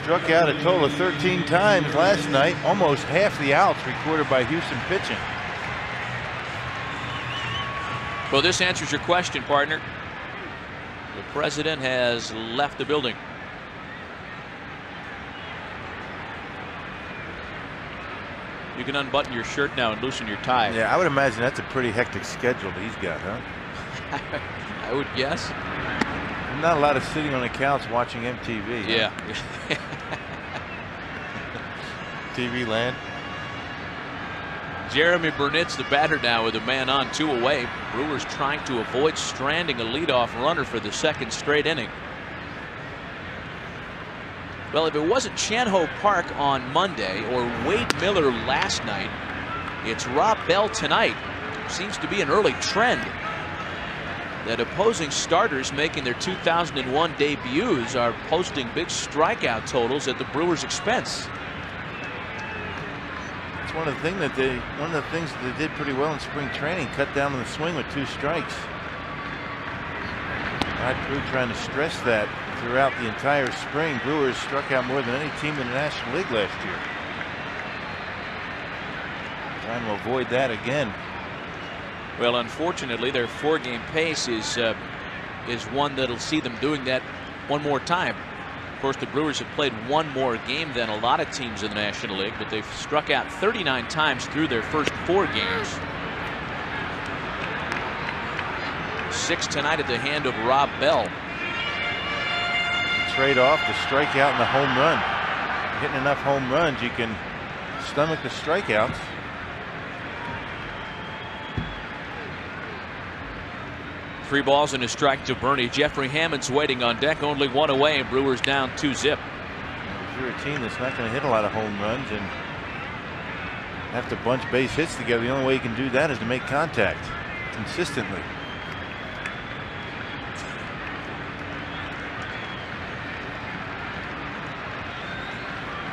struck out a total of 13 times last night. Almost half the outs recorded by Houston pitching. Well, this answers your question, partner. The president has left the building. You can unbutton your shirt now and loosen your tie. Yeah, I would imagine that's a pretty hectic schedule that he's got, huh? I would guess. Not a lot of sitting on the couch watching MTV. Yeah. Huh? TV land. Jeremy Burnett's the batter now with a man on, 2 away. Brewers trying to avoid stranding a leadoff runner for the 2nd straight inning. Well, if it wasn't Chan-Ho Park on Monday or Wade Miller last night, it's Rob Bell tonight. Seems to be an early trend that opposing starters making their 2001 debuts are posting big strikeout totals at the Brewers' expense. It's one of the things that they did pretty well in spring training. Cut down on the swing with 2 strikes. Rod Crew trying to stress that throughout the entire spring. Brewers struck out more than any team in the National League last year. Trying to avoid that again. Well, unfortunately, their 4-game pace is one that'll see them doing that one more time. Of course, the Brewers have played one more game than a lot of teams in the National League, but they've struck out 39 times through their first 4 games. 6 tonight at the hand of Rob Bell. Trade off the strikeout and the home run. Hitting enough home runs, you can stomach the strikeouts. Three balls and a strike to Bernie. Jeffrey Hammond's waiting on deck, only 1 away, and Brewers down 2-zip. If you're a team that's not going to hit a lot of home runs and have to bunch base hits together, the only way you can do that is to make contact consistently.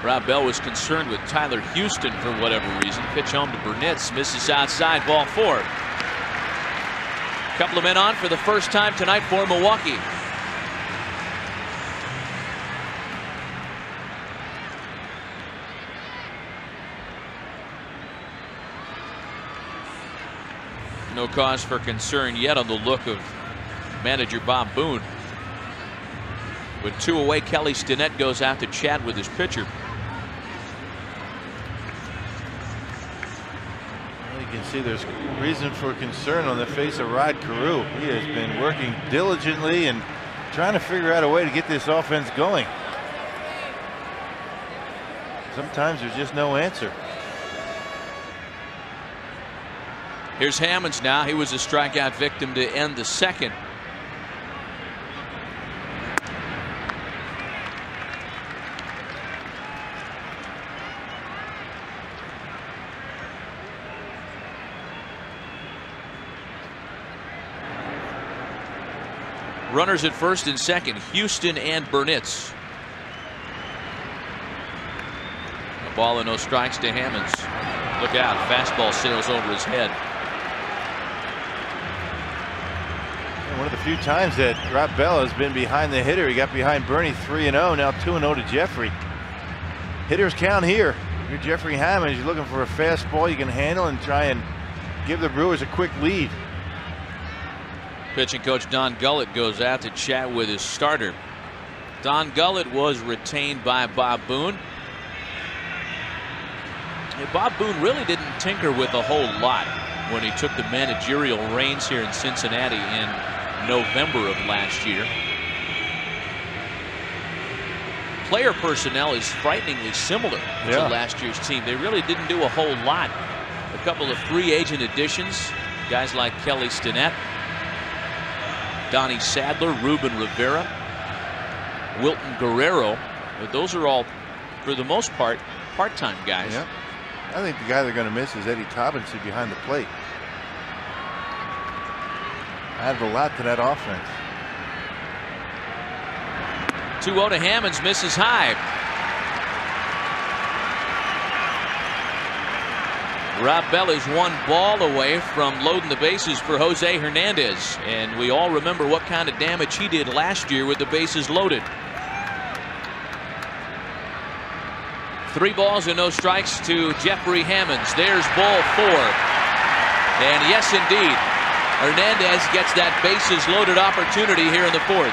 Rob Bell was concerned with Tyler Houston for whatever reason. Pitch home to Burnitz, misses outside, ball 4. Couple of men on for the first time tonight for Milwaukee. No cause for concern yet on the look of manager Bob Boone. With 2 away, Kelly Stinnett goes out to chat with his pitcher. You can see there's reason for concern on the face of Rod Carew. He has been working diligently and trying to figure out a way to get this offense going. Sometimes there's just no answer. Here's Hammonds now. He was a strikeout victim to end the 2nd. Runners at first and second, Houston and Burnitz. A ball and no strikes to Hammonds. Look out, fastball sails over his head. One of the few times that Rob Bell has been behind the hitter. He got behind Bernie 3-0, now 2-0 to Jeffrey. Hitters count here. You're Jeffrey Hammonds, you're looking for a fastball you can handle and try and give the Brewers a quick lead. Pitching coach Don Gullett goes out to chat with his starter. Don Gullett was retained by Bob Boone. And Bob Boone really didn't tinker with a whole lot when he took the managerial reins here in Cincinnati in November of last year. Player personnel is frighteningly similar to last year's team. They really didn't do a whole lot. A couple of free agent additions, guys like Kelly Stinnett, Donnie Sadler, Ruben Rivera, Wilton Guerrero. But those are all, for the most part, part-time guys. Yeah. I think the guy they're going to miss is Eddie Tobinson behind the plate. Added a lot to that offense. 2-0 to Hammonds, misses high. Rob Bell is 1 ball away from loading the bases for Jose Hernandez, and we all remember what kind of damage he did last year with the bases loaded. 3 balls and no strikes to Jeffrey Hammonds. There's ball 4. And yes, indeed, Hernandez gets that bases loaded opportunity here in the 4th.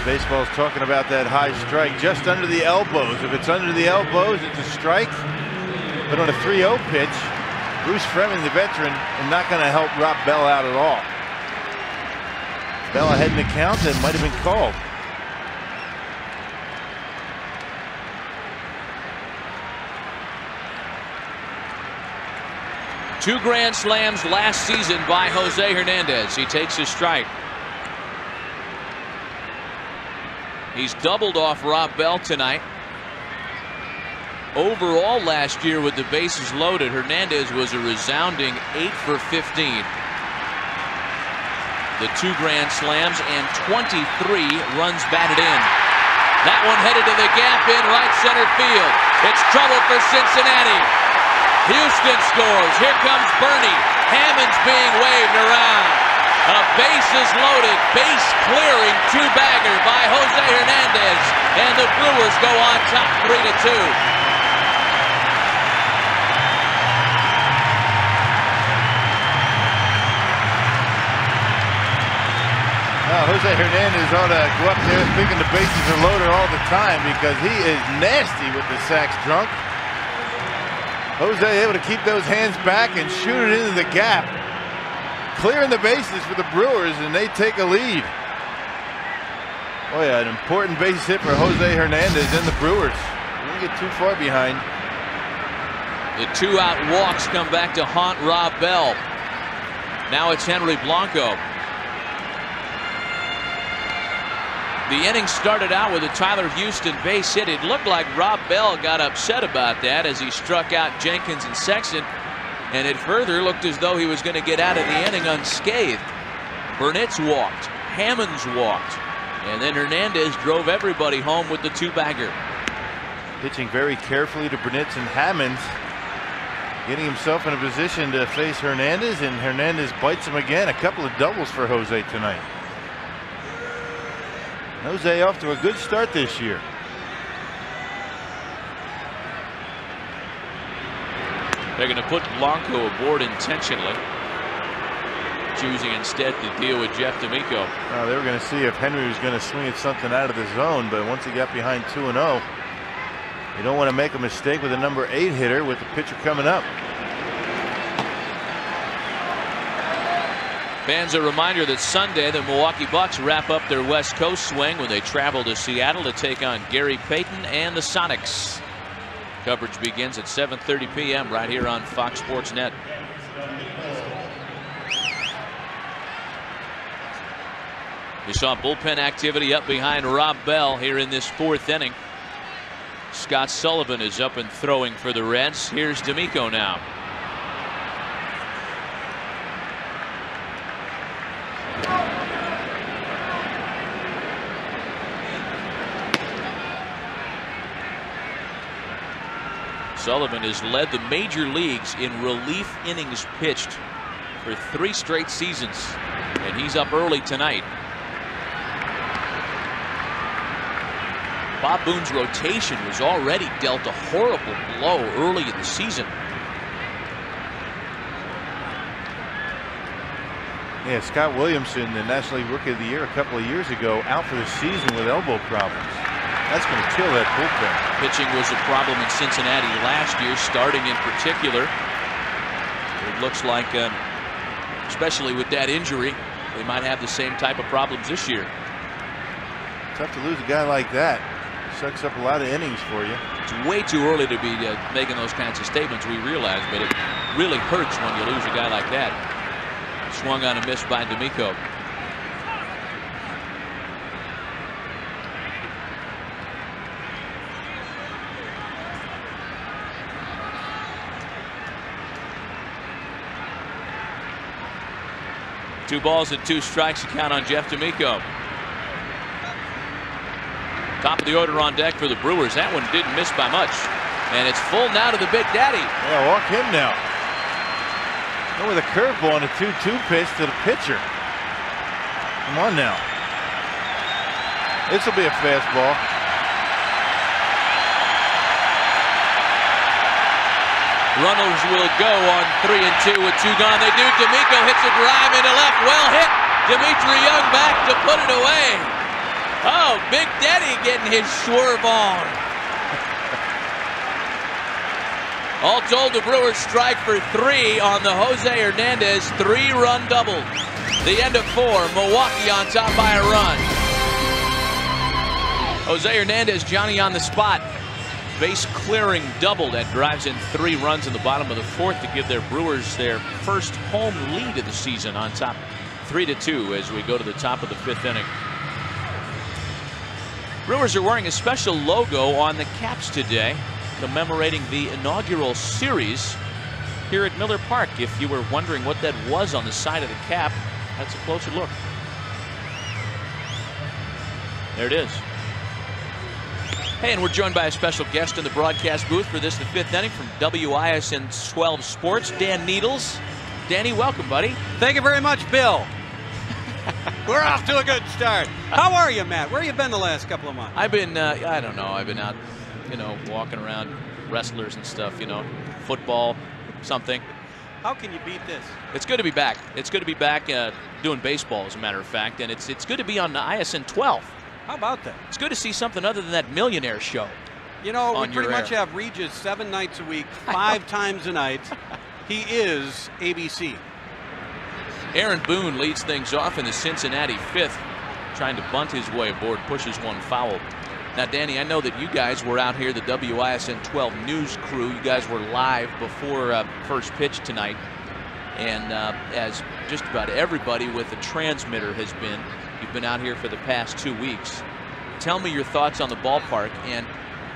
Baseball's talking about that high strike just under the elbows. If it's under the elbows, it's a strike. But on a 3-0 pitch, Bruce Fleming, the veteran, is not going to help Rob Bell out at all. Bell ahead in the count that might have been called. Two grand slams last season by Jose Hernandez. He takes his strike. He's doubled off Rob Bell tonight. Overall last year with the bases loaded, Hernandez was a resounding 8 for 15. The 2 grand slams and 23 runs batted in. That one headed to the gap in right center field. It's trouble for Cincinnati. Houston scores. Here comes Bernie. Hammonds being waved around. A bases loaded, base clearing 2-bagger by Jose Hernandez, and the Brewers go on top 3-2. Jose Hernandez ought to go up there thinking the bases are loaded all the time because he is nasty with the sacks drunk. Jose able to keep those hands back and shoot it into the gap. Clearing the bases for the Brewers, and they take a lead. Oh yeah, an important base hit for Jose Hernandez and the Brewers. Don't get too far behind. The 2-out walks come back to haunt Rob Bell. Now it's Henry Blanco. The inning started out with a Tyler Houston base hit. It looked like Rob Bell got upset about that as he struck out Jenkins and Sexton, and it further looked as though he was going to get out of the inning unscathed. Burnett's walked, Hammonds walked, and then Hernandez drove everybody home with the 2-bagger. Pitching very carefully to Burnett's and Hammonds, getting himself in a position to face Hernandez, and Hernandez bites him again. A couple of doubles for Jose tonight. Jose off to a good start this year. They're going to put Blanco aboard intentionally, choosing instead to deal with Jeff D'Amico. They were going to see if Henry was going to swing at something out of the zone, but once he got behind 2-0, you don't want to make a mistake with a number 8 hitter with the pitcher coming up. Fans, a reminder that Sunday the Milwaukee Bucks wrap up their West Coast swing when they travel to Seattle to take on Gary Payton and the Sonics. Coverage begins at 7:30 p.m. right here on Fox Sports Net. We saw bullpen activity up behind Rob Bell here in this 4th inning. Scott Sullivan is up and throwing for the Reds. Here's D'Amico now. Sullivan has led the major leagues in relief innings pitched for 3 straight seasons, and he's up early tonight. Bob Boone's rotation was already dealt a horrible blow early in the season. Yeah, Scott Williamson, the National League Rookie of the Year a couple of years ago, out for the season with elbow problems. That's going to kill that bullpen. Pitching was a problem in Cincinnati last year, starting in particular. It looks like, especially with that injury, they might have the same type of problems this year. Tough to lose a guy like that. Sucks up a lot of innings for you. It's way too early to be making those kinds of statements, we realize, but it really hurts when you lose a guy like that. Swung on a miss by D'Amico. Two balls and 2 strikes to count on Jeff D'Amico. Top of the order on deck for the Brewers. That one didn't miss by much. And it's full now to the Big Daddy. Yeah, walk him now. Go with a curveball and a 2-2 pitch to the pitcher. Come on now. This will be a fastball. Runnels will go on 3-2 with 2 gone. They do. D'Amico hits a drive into left. Well hit. Dimitri Young back to put it away. Oh, Big Daddy getting his swerve on. All told, the Brewers strike for 3 on the Jose Hernandez 3-run double. The end of 4. Milwaukee on top by a run. Jose Hernandez, Johnny on the spot. Base clearing double that drives in 3 runs in the bottom of the 4th to give their Brewers their first home lead of the season on top 3-2 as we go to the top of the 5th inning. Brewers are wearing a special logo on the caps today, commemorating the inaugural series here at Miller Park. If you were wondering what that was on the side of the cap, that's a closer look. There it is. Hey, and we're joined by a special guest in the broadcast booth for this, the 5th inning, from WISN 12 Sports, Dan Needles. Danny, welcome, buddy. Thank you very much, Bill. We're off to a good start. How are you, Matt? Where have you been the last couple of months? I've been, I don't know, I've been out, walking around, wrestlers and stuff, football, something. How can you beat this? It's good to be back. It's good to be back doing baseball, as a matter of fact, and it's good to be on the ISN 12. How about that? It's good to see something other than that millionaire show. You know, we on pretty your much air. have Regis 7 nights a week, 5 times a night. He is ABC. Aaron Boone leads things off in the Cincinnati 5th, trying to bunt his way aboard, pushes one foul. Now, Danny, I know that you guys were out here, the WISN 12 news crew. You guys were live before first pitch tonight. And as just about everybody with the transmitter has been, you've been out here for the past 2 weeks. Tell me your thoughts on the ballpark, and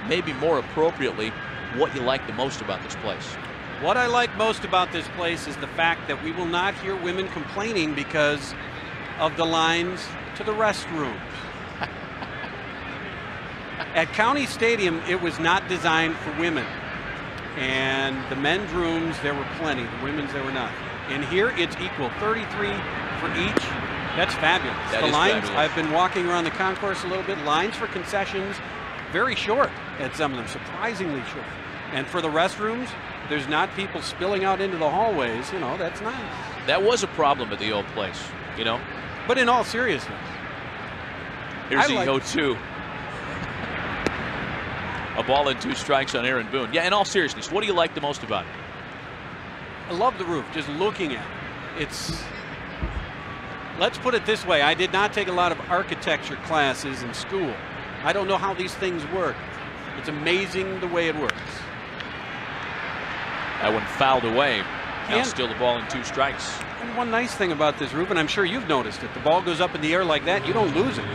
maybe more appropriately, what you like the most about this place. What I like most about this place is the fact that we will not hear women complaining because of the lines to the restrooms. At County Stadium, it was not designed for women. And the men's rooms, there were plenty. The women's, there were not. And here, it's equal, 33 for each. That's fabulous. That the is lines, fabulous. I've been walking around the concourse a little bit. Lines for concessions, very short at some of them, surprisingly short. And for the restrooms, there's not people spilling out into the hallways. You know, that's nice. That was a problem at the old place, you know. But in all seriousness, Here's the I like- 0-2. A ball and 2 strikes on Aaron Boone. Yeah, in all seriousness, what do you like the most about it? I love the roof, just looking at it. It's, let's put it this way, I did not take a lot of architecture classes in school. I don't know how these things work. It's amazing the way it works. That one fouled away. Now And- still the ball and 2 strikes. And one nice thing about this roof, and I'm sure you've noticed it, the ball goes up in the air like that, you don't lose it.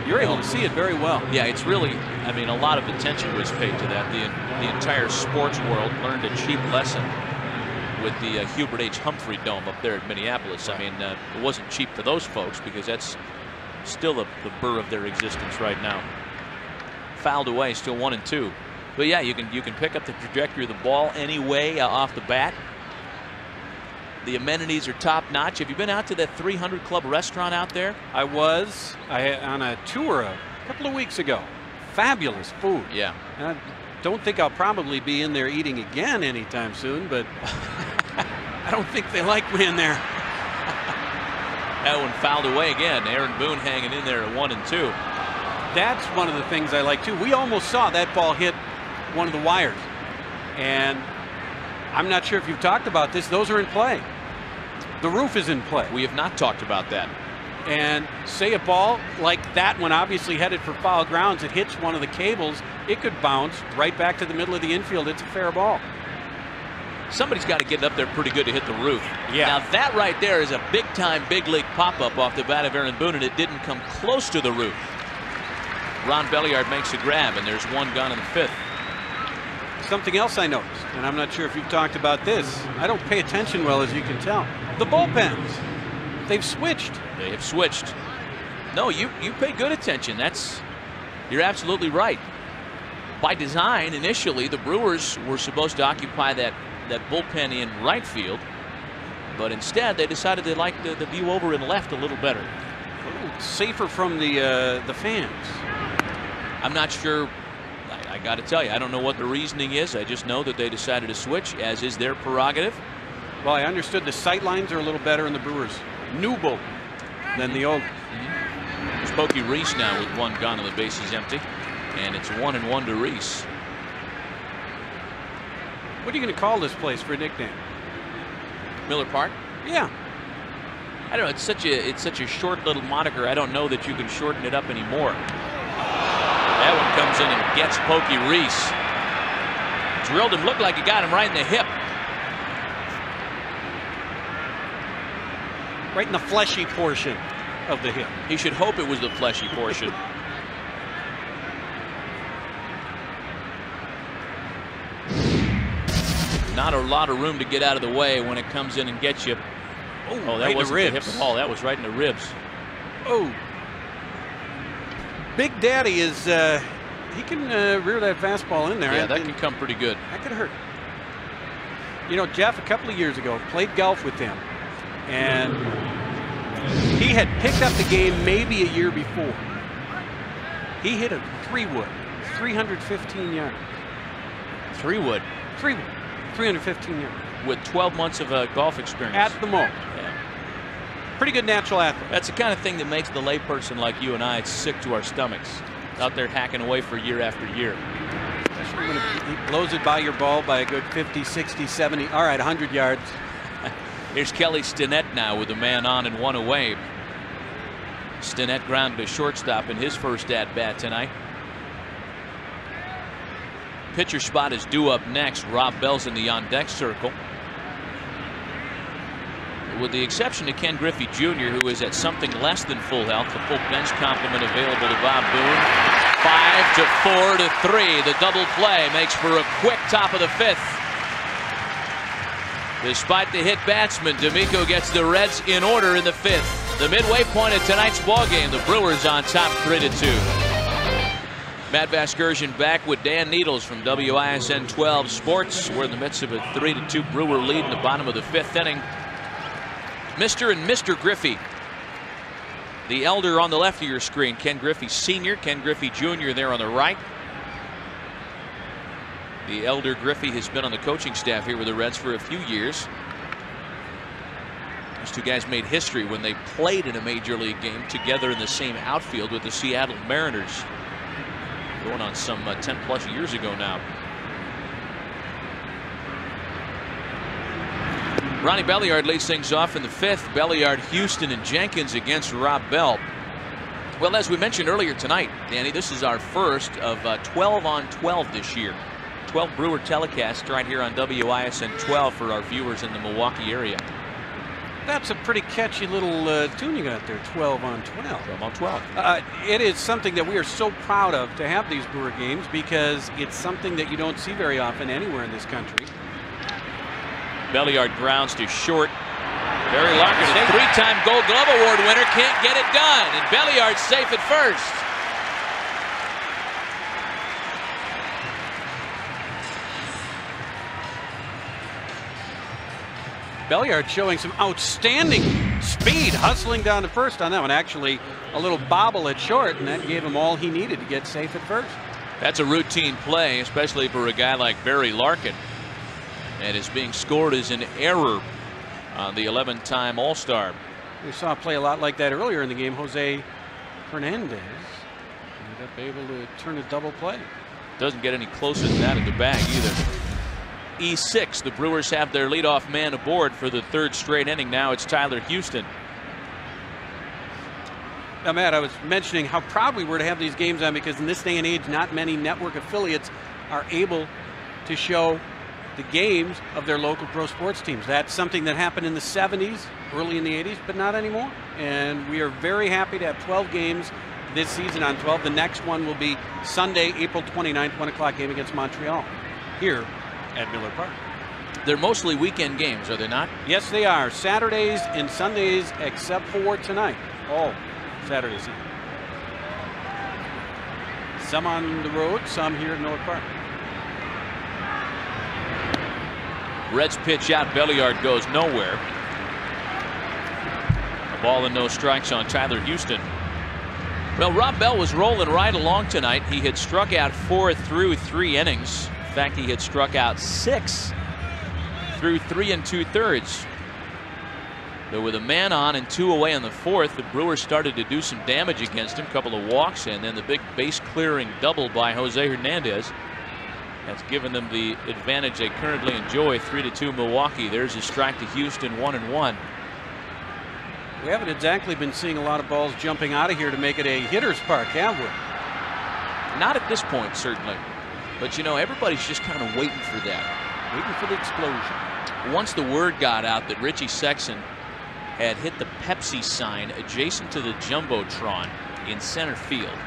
You're able to see it very well. Yeah, it's really, I mean, a lot of attention was paid to that. The entire sports world learned a cheap lesson with the Hubert H. Humphrey Dome up there at Minneapolis. I mean, it wasn't cheap for those folks because that's still the burr of their existence right now. Fouled away, still 1 and 2. But yeah, you can pick up the trajectory of the ball anyway off the bat. The amenities are top notch. Have you been out to that 300 Club restaurant out there? I was on a tour a couple of weeks ago. Fabulous food. Yeah. And I don't think I'll probably be in there eating again anytime soon, but I don't think they like me in there. That one fouled away again. Aaron Boone hanging in there at 1 and 2. That's one of the things I like too. We almost saw that ball hit one of the wires. And I'm not sure if you've talked about this. Those are in play. The roof is in play. We have not talked about that. And say a ball like that one, obviously headed for foul grounds, it hits one of the cables, it could bounce right back to the middle of the infield. It's a fair ball. Somebody's got to get up there pretty good to hit the roof. Yeah. Now that right there is a big-time big league pop-up off the bat of Aaron Boone, and it didn't come close to the roof. Ron Belliard makes a grab, and there's one gone in the 5th. Something else I noticed, and I'm not sure if you've talked about this. I don't pay attention well, as you can tell. The bullpens, they've switched. They have switched. No, you pay good attention. You're absolutely right. By design, initially, the Brewers were supposed to occupy that bullpen in right field, but instead they decided they liked the view over in left a little better. A little safer from the fans. I'm not sure. I got to tell you, I don't know what the reasoning is. I just know that they decided to switch, as is their prerogative. Well, I understood the sight lines are a little better in the Brewers' new bullpen than the old. It's Pokey Reese now with one gone and the bases empty, and it's 1 and 1 to Reese. What are you going to call this place for a nickname? Miller Park. Yeah. I don't know. It's such a short little moniker. I don't know that you can shorten it up anymore. That one comes in and gets Pokey Reese. Drilled him. Looked like he got him right in the hip. Right in the fleshy portion of the hip. He should hope it was the fleshy portion. Not a lot of room to get out of the way when it comes in and gets you. Oh, that right wasn't in the the hip ribs. at all. That was right in the ribs. Oh. Big Daddy is, he can rear that fastball in there. Yeah, that can come pretty good. That could hurt. You know, Jeff, a couple of years ago, played golf with him. And he had picked up the game maybe a year before. He hit a 3-wood, 315 yards. 3-wood. 3-wood, 315 yards. With 12 months of golf experience. At the moment. Yeah. Pretty good natural athlete. That's the kind of thing that makes the layperson like you and I sick to our stomachs. Out there hacking away for year after year. Especially when he blows it by your ball by a good 50, 60, 70. All right, 100 yards. Here's Kelly Stinnett now with a man on and one away. Stinnett grounded a shortstop in his first at-bat tonight. Pitcher spot is due up next. Rob Bell's in the on-deck circle. With the exception of Ken Griffey Jr., who is at something less than full health, the full bench complement available to Bob Boone. 5 to 4 to 3. The double play makes for a quick top of the 5th. Despite the hit batsman, D'Amico gets the Reds in order in the 5th. The midway point of tonight's ball game, the Brewers on top 3-2. Matt Vasgersian back with Dan Needles from WISN 12 Sports. We're in the midst of a 3-2 Brewer lead in the bottom of the 5th inning. Mr. and Mr. Griffey. The elder on the left of your screen, Ken Griffey Sr., Ken Griffey Jr. there on the right. The elder Griffey has been on the coaching staff here with the Reds for a few years. These two guys made history when they played in a major league game together in the same outfield with the Seattle Mariners. Going on some 10-plus years ago now. Ronnie Belliard leads things off in the 5th. Belliard, Houston, and Jenkins against Rob Bell. Well, as we mentioned earlier tonight, Danny, this is our first of 12 on 12 this year. 12 Brewer telecasts right here on WISN 12 for our viewers in the Milwaukee area. That's a pretty catchy little tune you got there, 12 on 12. 12 on 12. It is something that we are so proud of to have these Brewer games because it's something that you don't see very often anywhere in this country. Belliard grounds to short. Barry Larkin, a 3-time Gold Glove Award winner, can't get it done. And Belliard's safe at first. Belliard showing some outstanding speed, hustling down to first on that one. Actually, a little bobble at short, and that gave him all he needed to get safe at first. That's a routine play, especially for a guy like Barry Larkin. And is being scored as an error on the 11-time All-Star. We saw a play a lot like that earlier in the game. Jose Hernandez ended up able to turn a double play. Doesn't get any closer than that in the bag either. E6, the Brewers have their leadoff man aboard for the 3rd straight inning. Now it's Tyler Houston. Now, Matt, I was mentioning how proud we were to have these games on because in this day and age, not many network affiliates are able to show the games of their local pro sports teams. That's something that happened in the 70s, early in the 80s, but not anymore. And we are very happy to have 12 games this season on 12. The next one will be Sunday, April 29th, 1 o'clock game against Montreal here at Miller Park. They're mostly weekend games, are they not? Yes, they are. Saturdays and Sundays, except for tonight. All Saturdays. Some on the road, some here at Miller Park. Reds pitch out. Belliard goes nowhere. A ball and no strikes on Tyler Houston. Well, Rob Bell was rolling right along tonight. He had struck out 4 through 3 innings. In fact, he had struck out 6 through 3 2/3. But with a man on and 2 away in the 4th, the Brewers started to do some damage against him. A couple of walks and then the big base clearing double by Jose Hernandez. That's given them the advantage they currently enjoy. 3-2 Milwaukee. There's a strike to Houston, 1-1. We haven't exactly been seeing a lot of balls jumping out of here to make it a hitter's park, have we? Not at this point, certainly. But you know, everybody's just kind of waiting for that. Waiting for the explosion. Once the word got out that Richie Sexson had hit the Pepsi sign adjacent to the Jumbotron in center field,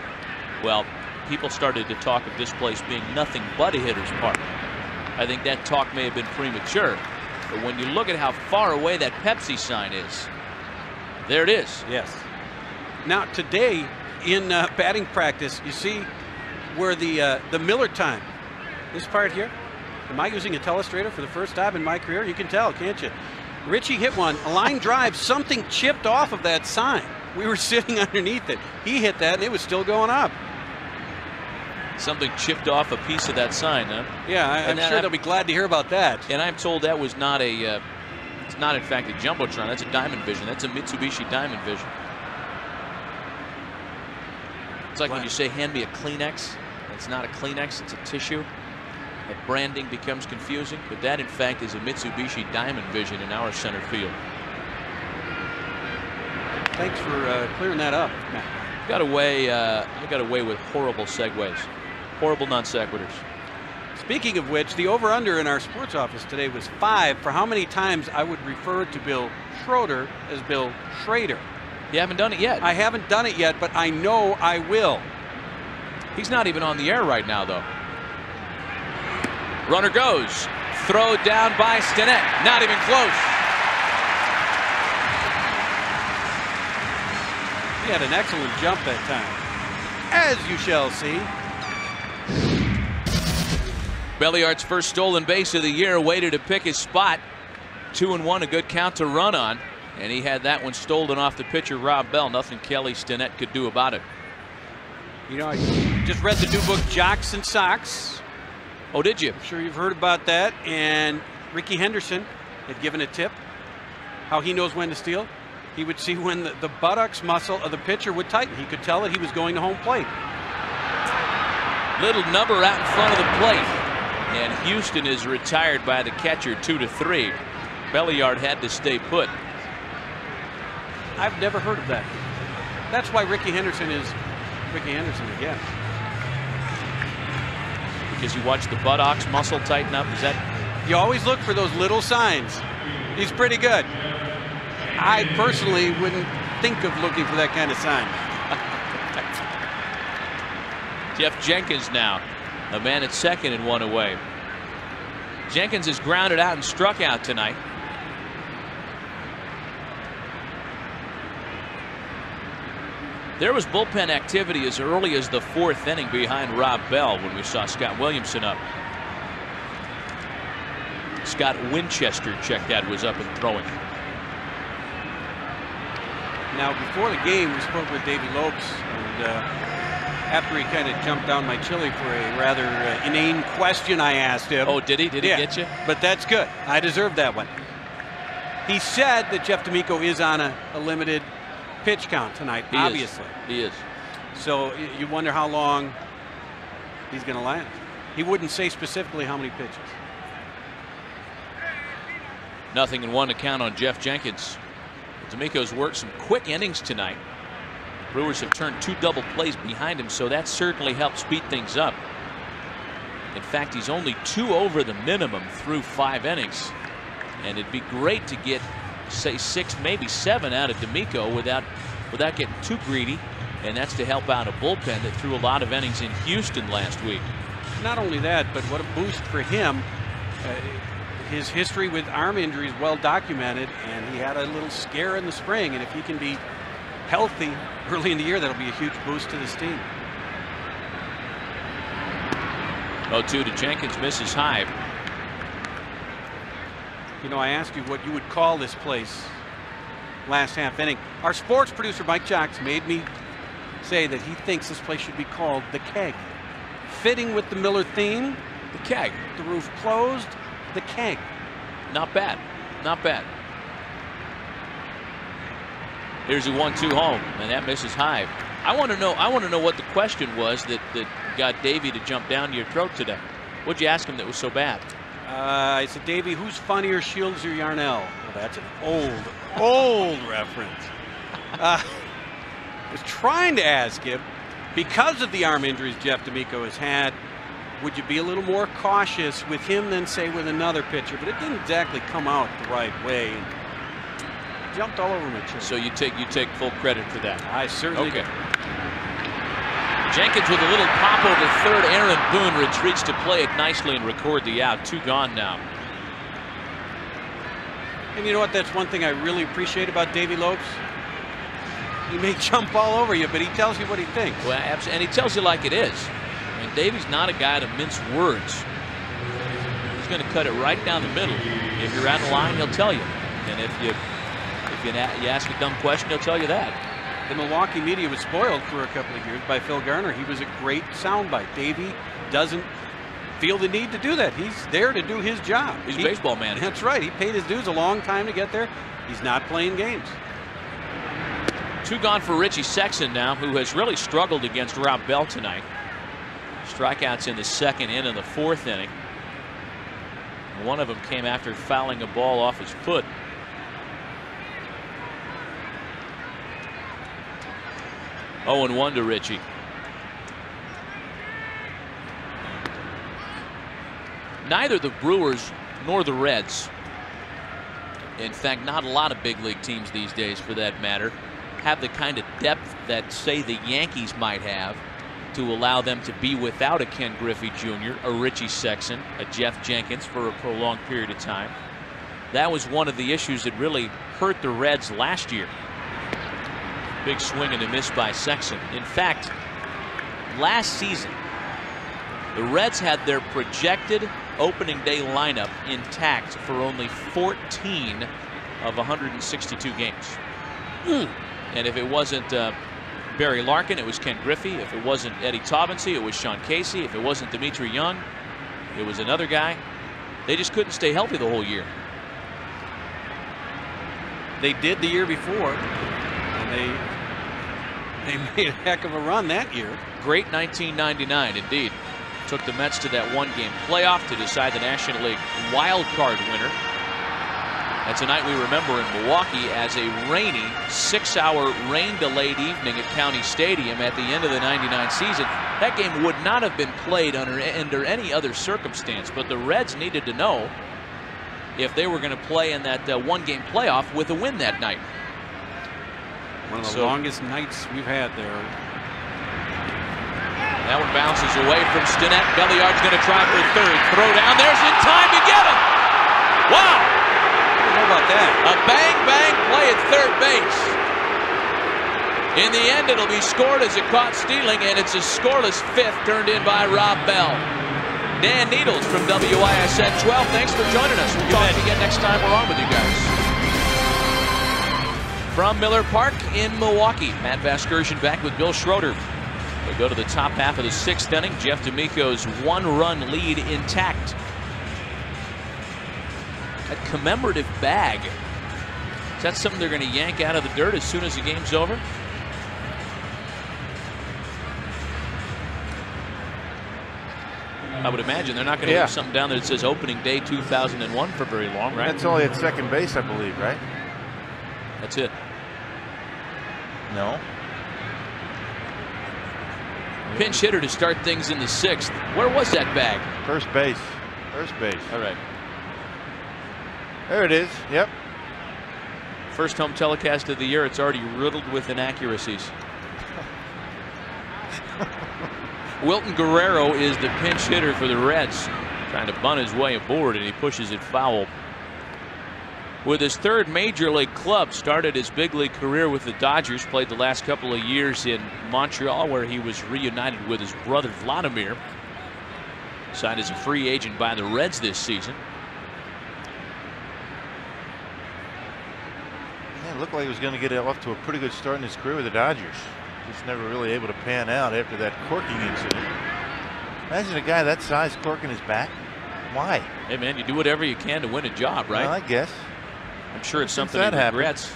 well, people started to talk of this place being nothing but a hitter's park. I think that talk may have been premature, but when you look at how far away that Pepsi sign is, there it is. Yes. Now today in batting practice, you see where the Miller time, this part here, am I using a telestrator for the first time in my career? You can tell, can't you? Richie hit one, a line drive, something chipped off of that sign. We were sitting underneath it. He hit that and it was still going up. Something chipped off a piece of that sign, huh? Yeah, I'm sure they'll be glad to hear about that. And I'm told that was not a It's not, in fact, a Jumbotron. That's a Diamond Vision. That's a Mitsubishi Diamond Vision. It's like when you say, hand me a Kleenex. It's not a Kleenex, it's a tissue. That branding becomes confusing, but that, in fact, is a Mitsubishi Diamond Vision in our center field. Thanks for clearing that up, Matt. I got away with horrible segues, horrible non sequiturs. Speaking of which, the over-under in our sports office today was 5 for how many times I would refer to Bill Schroeder as Bill Schrader. You haven't done it yet. I haven't done it yet, but I know I will. He's not even on the air right now, though. Runner goes. Throw down by Stinnett. Not even close. He had an excellent jump that time, as you shall see. Belliard's first stolen base of the year, waited to pick his spot. 2-1, a good count to run on, and he had that one stolen off the pitcher Rob Bell. Nothing Kelly Stinnett could do about it. You know, I just read the new book Jocks and Socks. Oh, did you? I'm sure you've heard about that. And Ricky Henderson had given a tip how he knows when to steal. He would see when the buttocks muscle of the pitcher would tighten. He could tell that he was going to home plate. Little number out in front of the plate. And Houston is retired by the catcher 2-3. Belliard had to stay put. I've never heard of that. That's why Ricky Henderson is Ricky Henderson again. Because you watch the buttocks muscle tighten up. Is that? You always look for those little signs. He's pretty good. I personally wouldn't think of looking for that kind of sign. Jeff Jenkins now, a man at second and one away. Jenkins is grounded out and struck out tonight. There was bullpen activity as early as the 4th inning behind Rob Bell when we saw Scott Williamson up. Scott Winchester checked out, was up and throwing. Now, before the game, we spoke with Davey Lopes, and after he kind of jumped down my chili for a rather inane question I asked him. Oh, did he? Did he get you? But that's good. I deserved that one. He said that Jeff D'Amico is on a limited pitch count tonight, obviously. He is. So you wonder how long he's going to last. He wouldn't say specifically how many pitches. 0-1 to count on Jeff Jenkins. D'Amico's worked some quick innings tonight. The Brewers have turned 2 double plays behind him, so that certainly helped speed things up. In fact, he's only 2 over the minimum through 5 innings. And it'd be great to get, say, 6, maybe 7 out of D'Amico without getting too greedy. And that's to help out a bullpen that threw a lot of innings in Houston last week. Not only that, but what a boost for him. His history with arm injuries well documented, and he had a little scare in the spring, and if he can be healthy early in the year, that'll be a huge boost to this team. 0-2 to Jenkins, misses high. You know, I asked you what you would call this place last half inning. Our sports producer Mike Jocks made me say that he thinks this place should be called the Keg, fitting with the Miller theme. The Keg, the roof closed. The Keg. Not bad. Not bad. Here's a 1-2 home, and that misses high. I want to know what the question was that got Davey to jump down your throat today. What'd you ask him that was so bad? I said, Davey, who's funnier, Shields or Yarnell? Well, that's an old reference. I was trying to ask him, because of the arm injuries Jeff D'Amico has had, would you be a little more cautious with him than, say, with another pitcher? But it didn't exactly come out the right way. And jumped all over my chin. So you take full credit for that. I certainly do. Jenkins with a little pop over third. Aaron Boone retreats to play it nicely and record the out. 2 gone now. And you know what? That's one thing I really appreciate about Davey Lopes. He may jump all over you, but he tells you what he thinks. Well, and he tells you like it is. And Davey's not a guy to mince words. He's going to cut it right down the middle. If you're out of line, he'll tell you. And if you ask a dumb question, he'll tell you that. The Milwaukee media was spoiled for a couple of years by Phil Garner. He was a great soundbite. Davey doesn't feel the need to do that. He's there to do his job. He's a baseball manager. That's right. He paid his dues a long time to get there. He's not playing games. 2 gone for Richie Sexson now, who has really struggled against Rob Bell tonight. Strikeouts in the 2nd and in the 4th inning. One of them came after fouling a ball off his foot. Oh, 0-1 to Richie. Neither the Brewers nor the Reds, in fact, not a lot of big league teams these days for that matter, have the kind of depth that, say, the Yankees might have to allow them to be without a Ken Griffey Jr., a Richie Sexson, a Jeff Jenkins for a prolonged period of time. That was one of the issues that really hurt the Reds last year. Big swing and a miss by Sexson. In fact, last season, the Reds had their projected opening day lineup intact for only 14 of 162 games. And if it wasn't Barry Larkin, it was Ken Griffey. If it wasn't Eddie Taubensee, it was Sean Casey. If it wasn't Dimitri Young, it was another guy. They just couldn't stay healthy the whole year. They did the year before, and they made a heck of a run that year. Great 1999 indeed. Took the Mets to that 1-game playoff to decide the National League wild card winner. That's a night we remember in Milwaukee as a rainy 6-hour rain-delayed evening at County Stadium at the end of the '99 season. That game would not have been played under any other circumstance, but the Reds needed to know if they were going to play in that 1-game playoff with a win that night. One of the longest nights we've had there. That one bounces away from Stinnett. Belliard's going to try for third. Throw down. There's in time to get him. Wow. How about that? A bang-bang play at third base. In the end, it'll be scored as a caught stealing, and it's a scoreless 5th turned in by Rob Bell. Dan Needles from WISN 12. Thanks for joining us. We'll talk again next time we're on with you guys. From Miller Park in Milwaukee, Matt Vasgersian back with Bill Schroeder. We go to the top half of the 6th inning. Jeff D'Amico's 1-run lead intact. That commemorative bag. Is that something they're going to yank out of the dirt as soon as the game's over? I would imagine they're not going to leave something down there that says opening day 2001 for very long, right? That's only at second base, I believe, right? That's it. No. Pinch hitter to start things in the 6th. Where was that bag? First base. First base. All right. There it is. Yep. First home telecast of the year. It's already riddled with inaccuracies. Wilton Guerrero is the pinch hitter for the Reds, trying to bunt his way aboard, and he pushes it foul. With his 3rd major league club, started his big league career with the Dodgers, played the last couple of years in Montreal where he was reunited with his brother Vladimir. Signed as a free agent by the Reds this season. Yeah, it looked like he was going to get off to a pretty good start in his career with the Dodgers. Just never really able to pan out after that corking incident. Imagine a guy that size corking his back. Why? Hey man, you do whatever you can to win a job, right? Well, I guess. I'm sure it's something he regrets.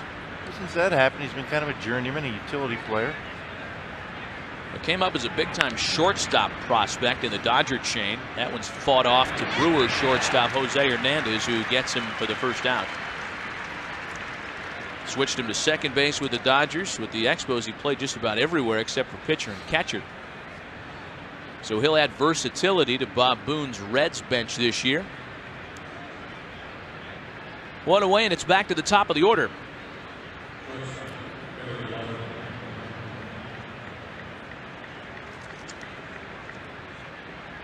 Since that happened, he's been kind of a journeyman, a utility player. It came up as a big-time shortstop prospect in the Dodger chain. That one's fought off to Brewers shortstop Jose Hernandez, who gets him for the first out. Switched him to second base with the Dodgers. With the Expos, he played just about everywhere except for pitcher and catcher. So he'll add versatility to Bob Boone's Reds bench this year. 1 away, and it's back to the top of the order.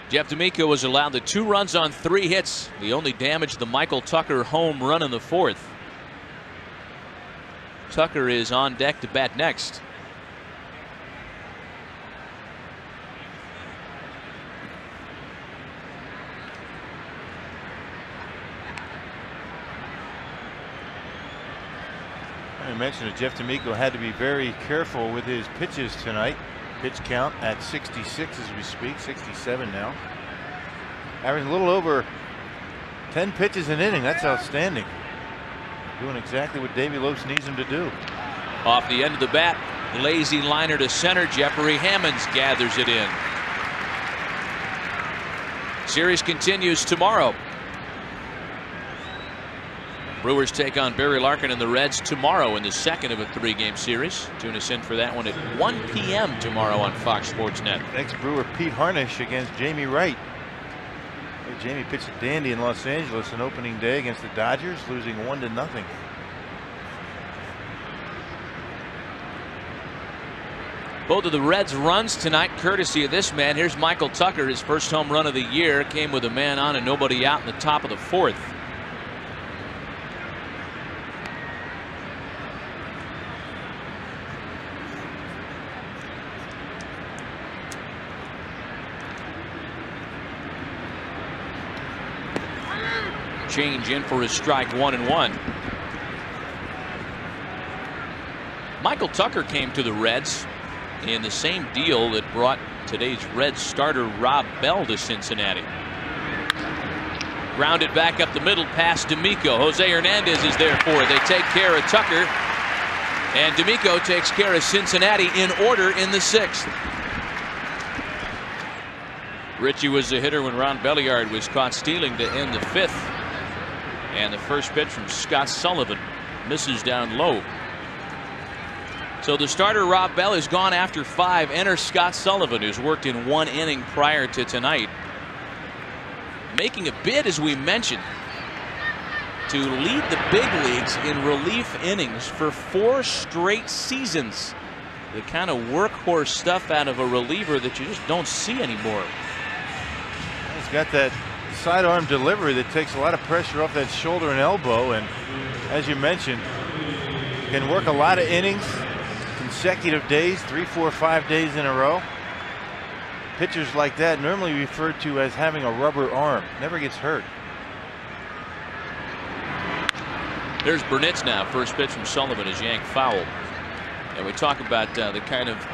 Jeff D'Amico was allowed the 2 runs on 3 hits. He only damaged the Michael Tucker home run in the 4th. Tucker is on deck to bat next. I mentioned that Jeff D'Amico had to be very careful with his pitches tonight. Pitch count at 66 as we speak, 67 now. Averaging a little over 10 pitches an inning. That's outstanding. Doing exactly what Davey Lopes needs him to do. Off the end of the bat, lazy liner to center. Jeffrey Hammonds gathers it in. Series continues tomorrow. Brewers take on Barry Larkin and the Reds tomorrow in the second of a 3-game series. Tune us in for that one at 1 p.m. tomorrow on Fox Sports Net. Ex-Brewer Pete Harnish against Jamie Wright. Jamie pitched a dandy in Los Angeles on opening day against the Dodgers, losing 1-0. Both of the Reds' runs tonight courtesy of this man. Here's Michael Tucker. His first home run of the year came with a man on and nobody out in the top of the 4th. Change in for his strike, 1-1. Michael Tucker came to the Reds in the same deal that brought today's Reds starter Rob Bell to Cincinnati. Grounded back up the middle past D'Amico. Jose Hernandez is there for it. They take care of Tucker, and D'Amico takes care of Cincinnati in order in the 6th. Richie was the hitter when Ron Belliard was caught stealing to end the 5th. And the first pitch from Scott Sullivan misses down low. So the starter Rob Bell is gone after 5. Enter Scott Sullivan, who's worked in 1 inning prior to tonight. Making a bid, as we mentioned, to lead the big leagues in relief innings for 4 straight seasons. The kind of workhorse stuff out of a reliever that you just don't see anymore. He's got that sidearm delivery that takes a lot of pressure off that shoulder and elbow, and as you mentioned, can work a lot of innings, consecutive days, 3, 4, 5 days in a row. Pitchers like that normally referred to as having a rubber arm. Never gets hurt. There's Burnett's now. First pitch from Sullivan is yanked foul. And we talk about the kind of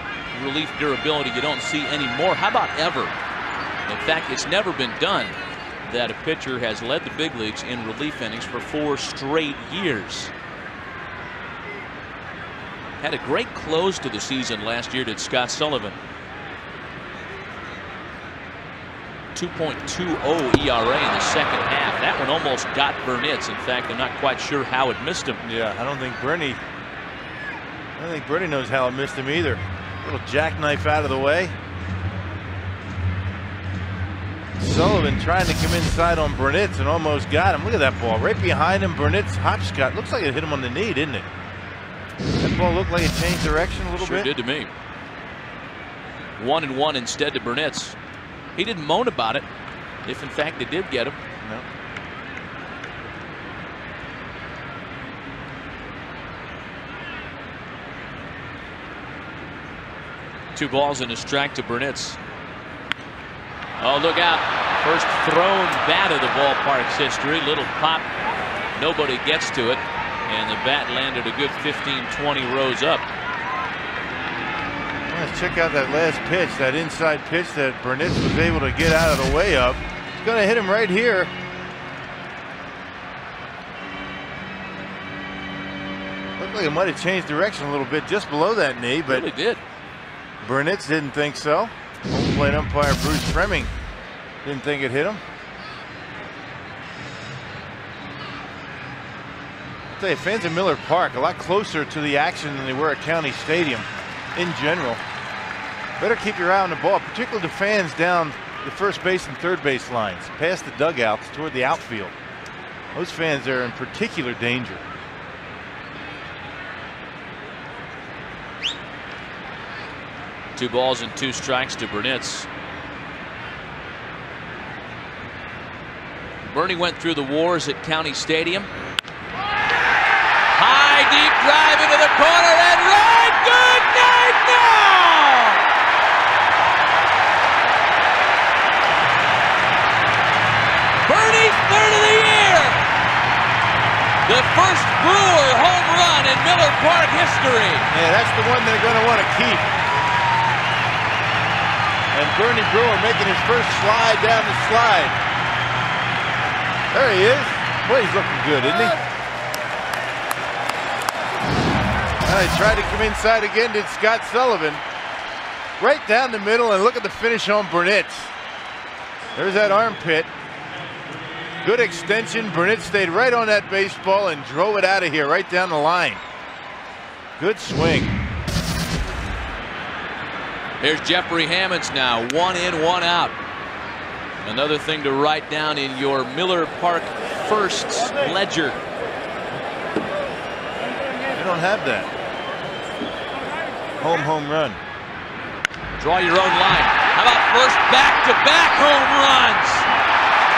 relief durability you don't see anymore. How about ever? In fact, it's never been done that a pitcher has led the big leagues in relief innings for 4 straight years. Had a great close to the season last year, did Scott Sullivan. 2.20 ERA in the second half. That one almost got Burnett's. In fact, I'm not quite sure how it missed him. Yeah, I don't think Bernie knows how it missed him either. Little jackknife out of the way. Sullivan trying to come inside on Burnett's and almost got him. Look at that ball right behind him. Burnett's hopscotch. Looks like it hit him on the knee, didn't it? That ball looked like it changed direction a little bit. Sure did to me. 1-1 instead to Burnett's. He didn't moan about it, if in fact they did get him. No. Two balls and a strike to Burnett's. Oh, look out. First thrown bat of the ballpark's history. Little pop. Nobody gets to it. And the bat landed a good 15-20 rows up. Let's check out that last pitch, that inside pitch that Burnett's was able to get out of the way of. It's going to hit him right here. Looked like it might have changed direction a little bit just below that knee, but it really did. Burnett's didn't think so. Home plate umpire Bruce Fremming didn't think it hit him. I'll tell you, fans of Miller Park a lot closer to the action than they were at County Stadium in general. Better keep your eye on the ball, particularly the fans down the first base and third base lines, past the dugouts toward the outfield. Those fans are in particular danger. Two balls and 2 strikes to Burnett's. Bernie went through the wars at County Stadium. High, deep drive into the corner and right. Good night now. Bernie's third of the year. The first Brewer home run in Miller Park history. Yeah, that's the one they're going to want to keep. And Bernie Brewer making his first slide down the slide. There he is. Boy, he's looking good, isn't he? He tried to come inside again, did Scott Sullivan. Right down the middle, and look at the finish on Burnett. There's that armpit. Good extension. Burnett stayed right on that baseball and drove it out of here, right down the line. Good swing. Here's Jeffrey Hammonds now. 1 in, 1 out. Another thing to write down in your Miller Park firsts ledger. You don't have that. Home run. Draw your own line. How about first back-to-back home runs?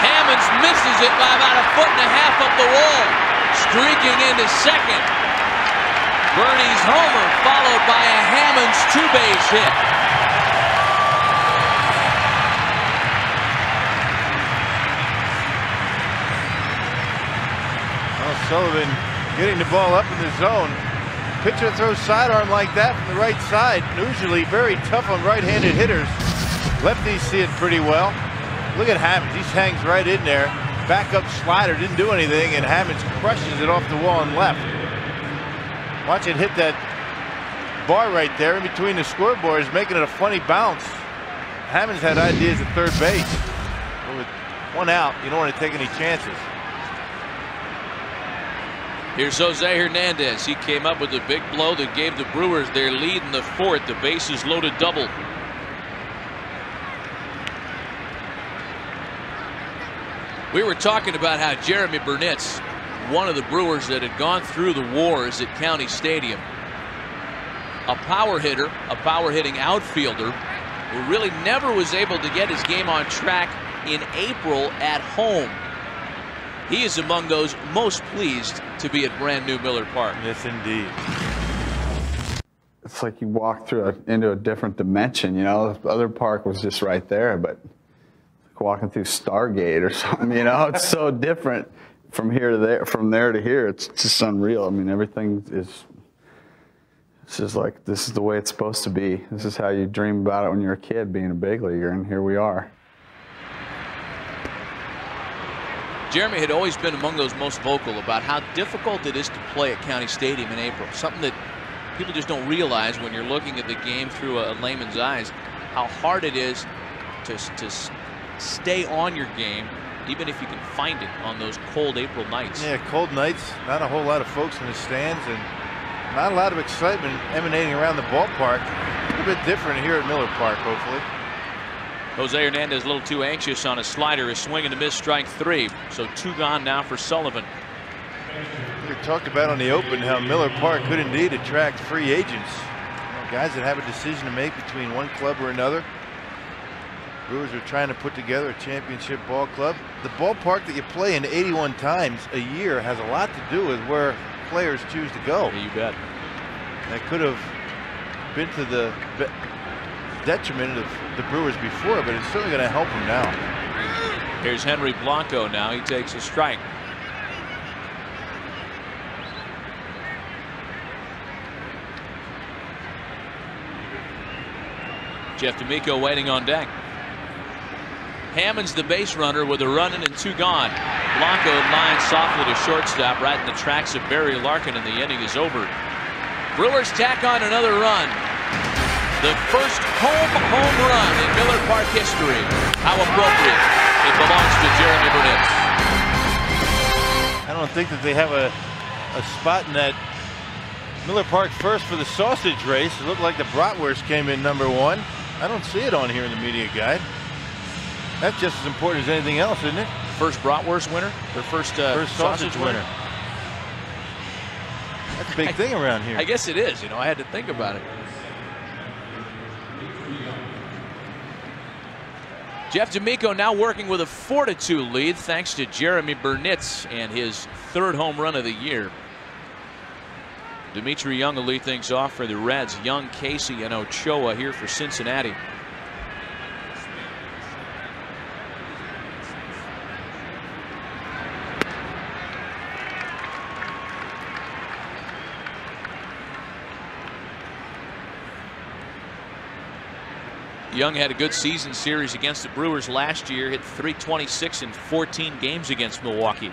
Hammonds misses it by about 1.5 feet up the wall. Streaking into second. Bernie's homer followed by a Hammonds 2-base hit. Well, Sullivan getting the ball up in the zone. Pitcher throws sidearm like that from the right side. Usually very tough on right-handed hitters. Lefties see it pretty well. Look at Hammonds. He hangs right in there. Back up slider, didn't do anything, and Hammonds crushes it off the wall and left. Watch it hit that bar right there in between the scoreboards, making it a funny bounce. Hammonds had ideas at third base. But with 1 out, you don't want to take any chances. Here's Jose Hernandez. He came up with a big blow that gave the Brewers their lead in the 4th. The bases loaded double. We were talking about how Jeremy Burnett's one of the Brewers that had gone through the wars at County Stadium. A power hitter, a power hitting outfielder who really never was able to get his game on track in April at home. He is among those most pleased to be at brand new Miller Park. Yes, indeed. It's like you walk into a different dimension, you know. The other park was just right there, but like walking through Stargate or something, you know. It's so different from here to there, from there to here. It's just unreal. I mean, everything is. It's just like this is the way it's supposed to be. This is how you dream about it when you're a kid, being a big leaguer, and here we are. Jeremy had always been among those most vocal about how difficult it is to play at County Stadium in April. Something that people just don't realize when you're looking at the game through a layman's eyes, how hard it is to stay on your game, even if you can find it on those cold April nights. Yeah, cold nights, not a whole lot of folks in the stands, and not a lot of excitement emanating around the ballpark. A little bit different here at Miller Park, hopefully. Jose Hernandez a little too anxious on a slider. A swing and a miss, strike 3. So 2 gone now for Sullivan. We talked about on the open how Miller Park could indeed attract free agents. You know, guys that have a decision to make between one club or another. Brewers are trying to put together a championship ball club. The ballpark that you play in 81 times a year has a lot to do with where players choose to go. Yeah, you bet. That could have been to the detriment of the Brewers before, but it's certainly going to help them now. Here's Henry Blanco now. He takes a strike. Jeff D'Amico waiting on deck. Hammonds the base runner with a run in and 2 gone. Blanco lines softly to shortstop right in the tracks of Barry Larkin, and the inning is over. Brewers tack on another run. The first home run in Miller Park history. How appropriate. It belongs to Jeremy Burnett. I don't think that they have a spot in that Miller Park first for the sausage race. It looked like the bratwurst came in #1. I don't see it on here in the media guide. That's just as important as anything else, isn't it? First bratwurst winner? Or first sausage winner? That's a big thing around here. I guess it is. You know, I had to think about it. Jeff D'Amico now working with a 4-2 lead thanks to Jeremy Burnett and his 3rd home run of the year. Dimitri Young will lead things off for the Reds. Young, Casey, and Ochoa here for Cincinnati. Young had a good season series against the Brewers last year, hit .326 in 14 games against Milwaukee.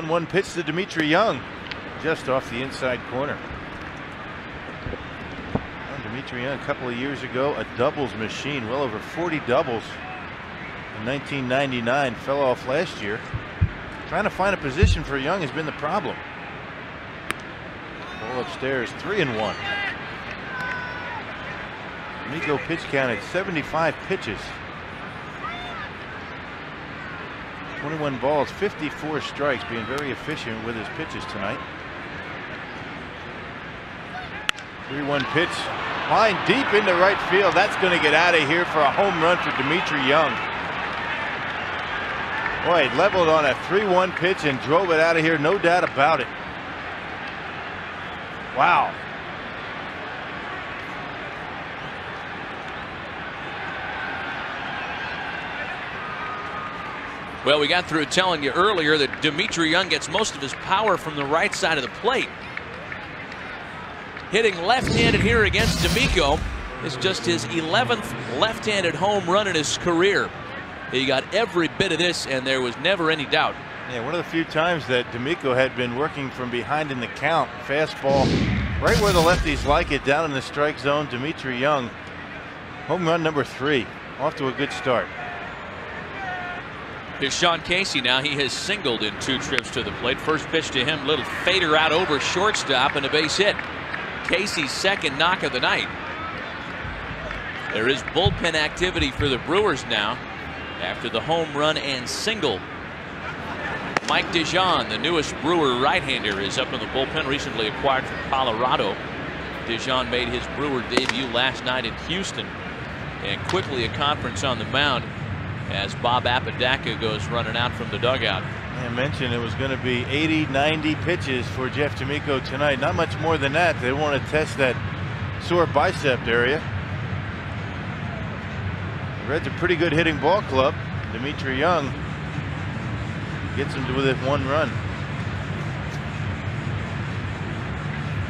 One pitch to Dimitri Young, just off the inside corner. Dimitri Young, a couple of years ago, a doubles machine, well over 40 doubles in 1999. Fell off last year. Trying to find a position for Young has been the problem. Ball upstairs, 3-1. D'Amico pitch counted 75 pitches. 21 balls, 54 strikes, being very efficient with his pitches tonight. 3-1 pitch, line deep into right field. That's going to get out of here for a home run for Dimitri Young. Boy, he leveled on a 3-1 pitch and drove it out of here, no doubt about it. Wow. Well, we got through telling you earlier that Dimitri Young gets most of his power from the right side of the plate. Hitting left-handed here against D'Amico is just his 11th left-handed home run in his career. He got every bit of this, and there was never any doubt. Yeah, one of the few times that D'Amico had been working from behind in the count. Fastball right where the lefties like it, down in the strike zone. Dimitri Young, home run number 3, off to a good start. Here's Sean Casey now. He has singled in 2 trips to the plate. First pitch to him, little fader out over shortstop and a base hit. Casey's second knock of the night. There is bullpen activity for the Brewers now after the home run and single. Mike DeJean, the newest Brewer right-hander, is up in the bullpen, recently acquired from Colorado. DeJean made his Brewer debut last night in Houston, and quickly a conference on the mound as Bob Apodaca goes running out from the dugout. I mentioned it was going to be 80-90 pitches for Jeff D'Amico tonight. Not much more than that. They want to test that sore bicep area. The Reds a pretty good hitting ball club. Dimitri Young gets him with it 1 run.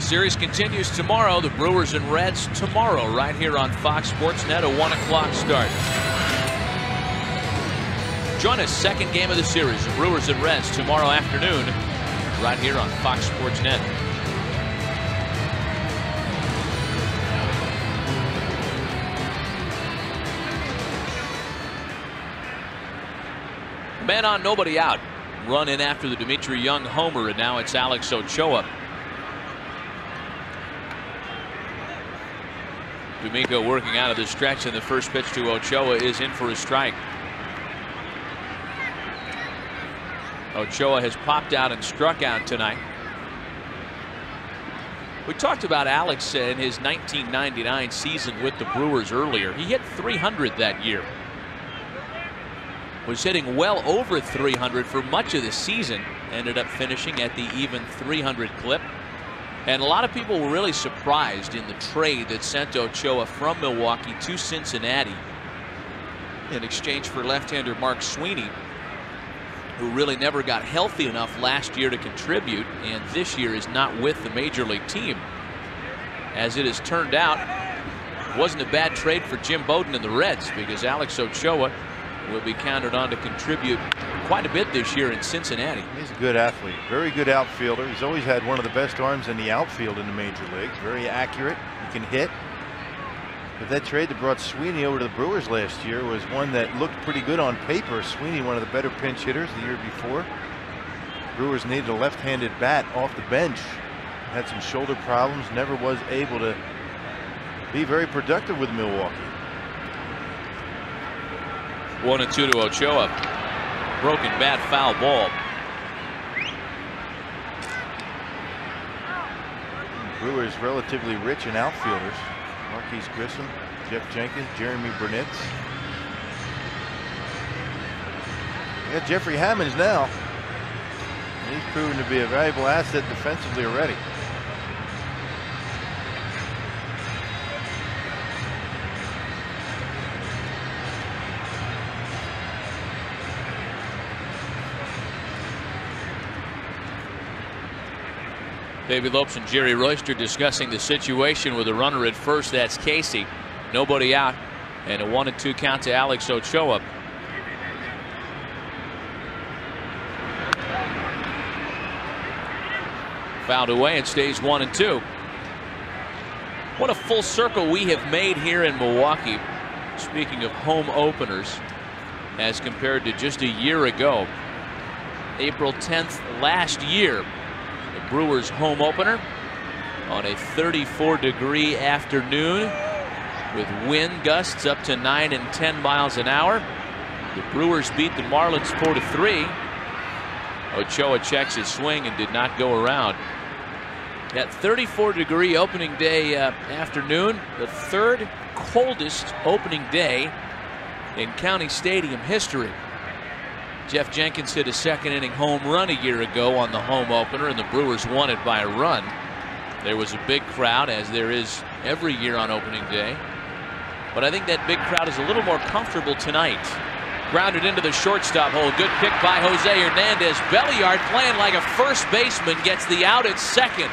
Series continues tomorrow. The Brewers and Reds tomorrow right here on Fox Sports Net, a 1 o'clock start. Join us, second game of the series, the Brewers and Reds tomorrow afternoon right here on Fox Sports Net. Man on, nobody out. Run in after the Dimitri Young homer, and now it's Alex Ochoa. D'Amico working out of the stretch, and the first pitch to Ochoa is in for a strike. Ochoa has popped out and struck out tonight. We talked about Alex in his 1999 season with the Brewers earlier. He hit .300 that year. Was hitting well over .300 for much of the season. Ended up finishing at the even .300 clip. And a lot of people were really surprised in the trade that sent Ochoa from Milwaukee to Cincinnati in exchange for left-hander Mark Sweeney, who really never got healthy enough last year to contribute, and this year is not with the major league team. As it has turned out, it wasn't a bad trade for Jim Bowden and the Reds, because Alex Ochoa will be counted on to contribute quite a bit this year in Cincinnati. He's a good athlete, very good outfielder. He's always had one of the best arms in the outfield in the major leagues. Very accurate, he can hit. But that trade that brought Sweeney over to the Brewers last year was one that looked pretty good on paper. Sweeney, one of the better pinch hitters the year before. Brewers needed a left-handed bat off the bench. Had some shoulder problems, never was able to be very productive with Milwaukee. 1-2 to Ochoa. Broken bat, foul ball. Brewers relatively rich in outfielders. Marquise Grissom, Jeff Jenkins, Jeremy Burnitz. We got Jeffrey Hammonds now. He's proven to be a valuable asset defensively already. Davey Lopes and Jerry Royster discussing the situation with a runner at first. That's Casey. Nobody out, and a 1-2 count to Alex Ochoa. Fouled away. It stays 1-2. What a full circle we have made here in Milwaukee. Speaking of home openers, as compared to just a year ago, April 10th last year, the Brewers home opener on a 34-degree afternoon with wind gusts up to 9 and 10 miles an hour. The Brewers beat the Marlins 4-3. Ochoa checks his swing and did not go around. That 34-degree opening day afternoon, the third coldest opening day in County Stadium history. Jeff Jenkins hit a second-inning home run a year ago on the home opener, and the Brewers won it by a run. There was a big crowd, as there is every year on opening day. But I think that big crowd is a little more comfortable tonight. Grounded into the shortstop hole. Good pick by Jose Hernandez. Belliard playing like a first baseman gets the out at second.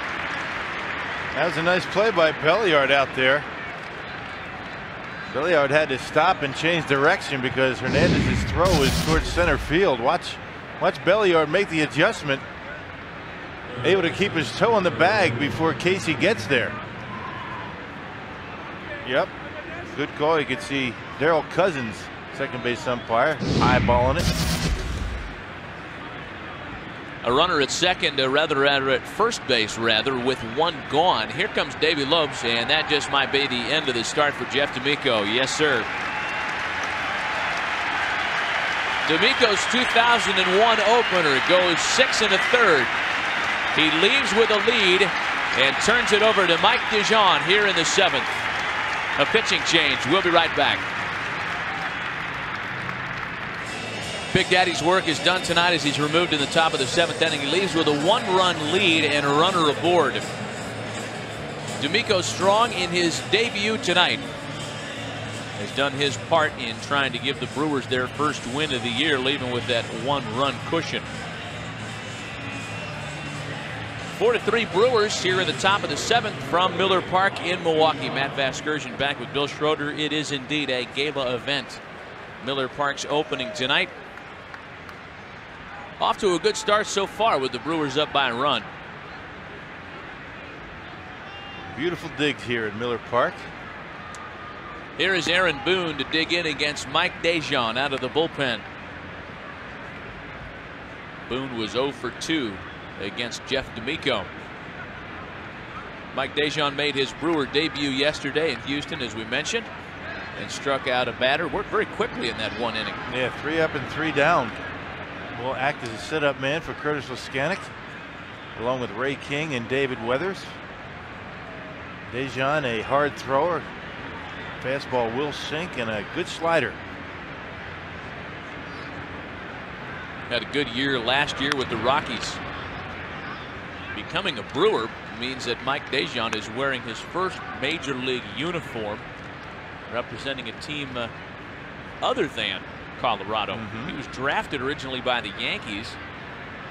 That was a nice play by Belliard out there. Belliard had to stop and change direction because Hernandez's throw was towards center field. Watch Belliard make the adjustment. Able to keep his toe in the bag before Casey gets there. Yep. Good call. You could see Darryl Cousins, second base umpire, eyeballing it. A runner at second, rather at first base, with one gone. Here comes Davey Lopes, and that just might be the end of the start for Jeff D'Amico. Yes, sir. D'Amico's 2001 opener goes 6 1/3. He leaves with a lead and turns it over to Mike DeJean here in the 7th. A pitching change. We'll be right back. Big Daddy's work is done tonight as he's removed in the top of the 7th inning. He leaves with a 1-run lead and a runner aboard. D'Amico strong in his debut tonight. Has done his part in trying to give the Brewers their first win of the year, leaving with that 1-run cushion. 4-3 Brewers here in the top of the 7th from Miller Park in Milwaukee. Matt Vasgersian back with Bill Schroeder. It is indeed a gala event. Miller Park's opening tonight. Off to a good start so far with the Brewers up by a run. Beautiful digs here at Miller Park. Here is Aaron Boone to dig in against Mike DeJean out of the bullpen. Boone was 0 for 2 against Jeff D'Amico. Mike DeJean made his Brewer debut yesterday in Houston, as we mentioned, and struck out a batter. Worked very quickly in that 1 inning. Yeah, 3 up and 3 down. Will act as a setup man for Curtis Laskanik, along with Ray King and David Weathers. DeJean, a hard thrower. Fastball will sink, and a good slider. Had a good year last year with the Rockies. Becoming a Brewer means that Mike DeJean is wearing his first major league uniform, representing a team other than Colorado. He was drafted originally by the Yankees,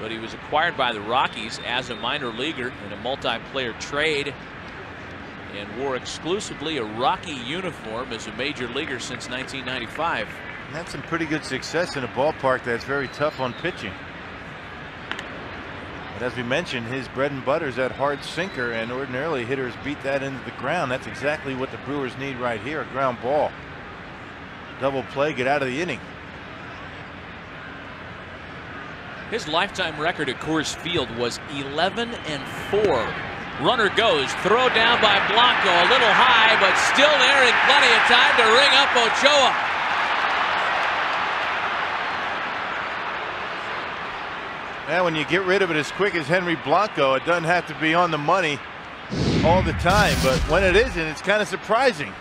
but he was acquired by the Rockies as a minor leaguer in a multiplayer trade and wore exclusively a Rocky uniform as a major leaguer since 1995. And that's some pretty good success in a ballpark that's very tough on pitching. But as we mentioned, his bread and butter is that hard sinker, and ordinarily hitters beat that into the ground. That's exactly what the Brewers need right here, a ground ball. Double play, get out of the inning. His lifetime record at Coors Field was 11 and 4. Runner goes, throw down by Blanco, a little high, but still there and plenty of time to ring up Ochoa. Now, when you get rid of it as quick as Henry Blanco, it doesn't have to be on the money all the time, but when it isn't, it's kind of surprising.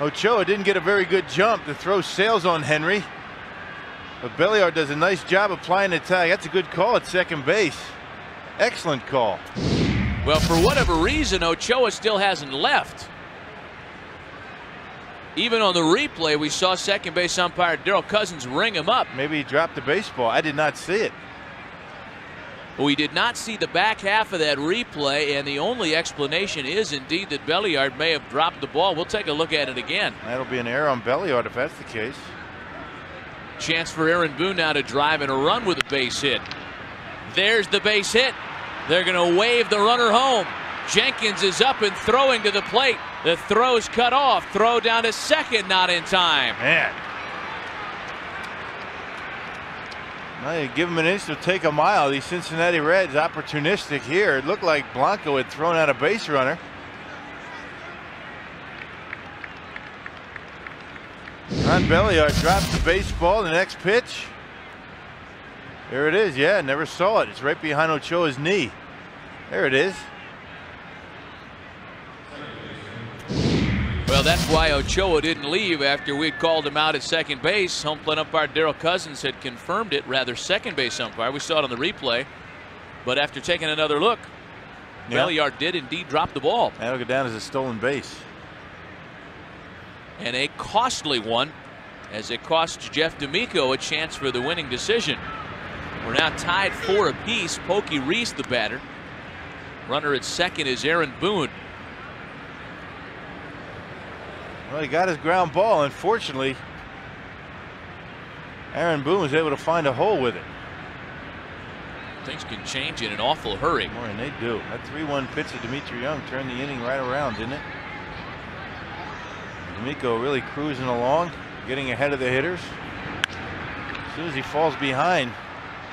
Ochoa didn't get a very good jump to throw sails on Henry, but Belliard does a nice job applying the tag. That's a good call at second base. Excellent call. Well, for whatever reason, Ochoa still hasn't left. Even on the replay, we saw second base umpire Darryl Cousins ring him up. Maybe he dropped the baseball. I did not see it. We did not see the back half of that replay, and the only explanation is indeed that Belliard may have dropped the ball. We'll take a look at it again. That'll be an error on Belliard if that's the case. Chance for Aaron Boone now to drive and a run with a base hit. There's the base hit. They're going to wave the runner home. Jenkins is up and throwing to the plate. The throw's cut off. Throw down to second, not in time. Man. Well, you give them an inch to take a mile. These Cincinnati Reds opportunistic here. It looked like Blanco had thrown out a base runner. Ron Belliard drops the baseball. The next pitch. There it is. Yeah, never saw it. It's right behind Ochoa's knee. There it is. Well, that's why Ochoa didn't leave after we'd called him out at second base. Home plate umpire Daryl Cousins had confirmed it, rather second base umpire. We saw it on the replay. But after taking another look, Belliard did indeed drop the ball. That'll go down as a stolen base. And a costly one, as it cost Jeff D'Amico a chance for the winning decision. We're now tied 4 apiece. Pokey Reese the batter. Runner at second is Aaron Boone. Well, he got his ground ball. Unfortunately, Aaron Boone was able to find a hole with it. Things can change in an awful hurry. Boy, and they do. That 3-1 pitch to Dimitri Young turned the inning right around, didn't it? D'Amico really cruising along, getting ahead of the hitters. As soon as he falls behind,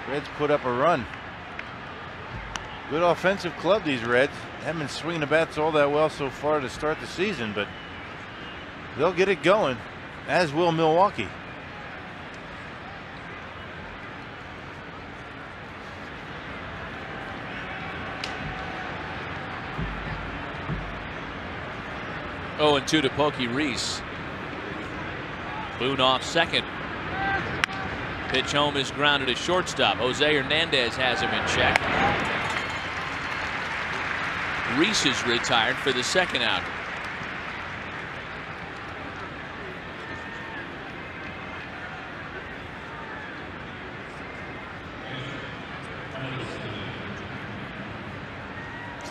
Reds put up a run. Good offensive club, these Reds. Haven't been swinging the bats all that well so far to start the season, but they'll get it going, as will Milwaukee. Oh, and 2 to Pokey Reese. Boone off second. Pitch home is grounded to shortstop. Jose Hernandez has him in check. Reese is retired for the second out.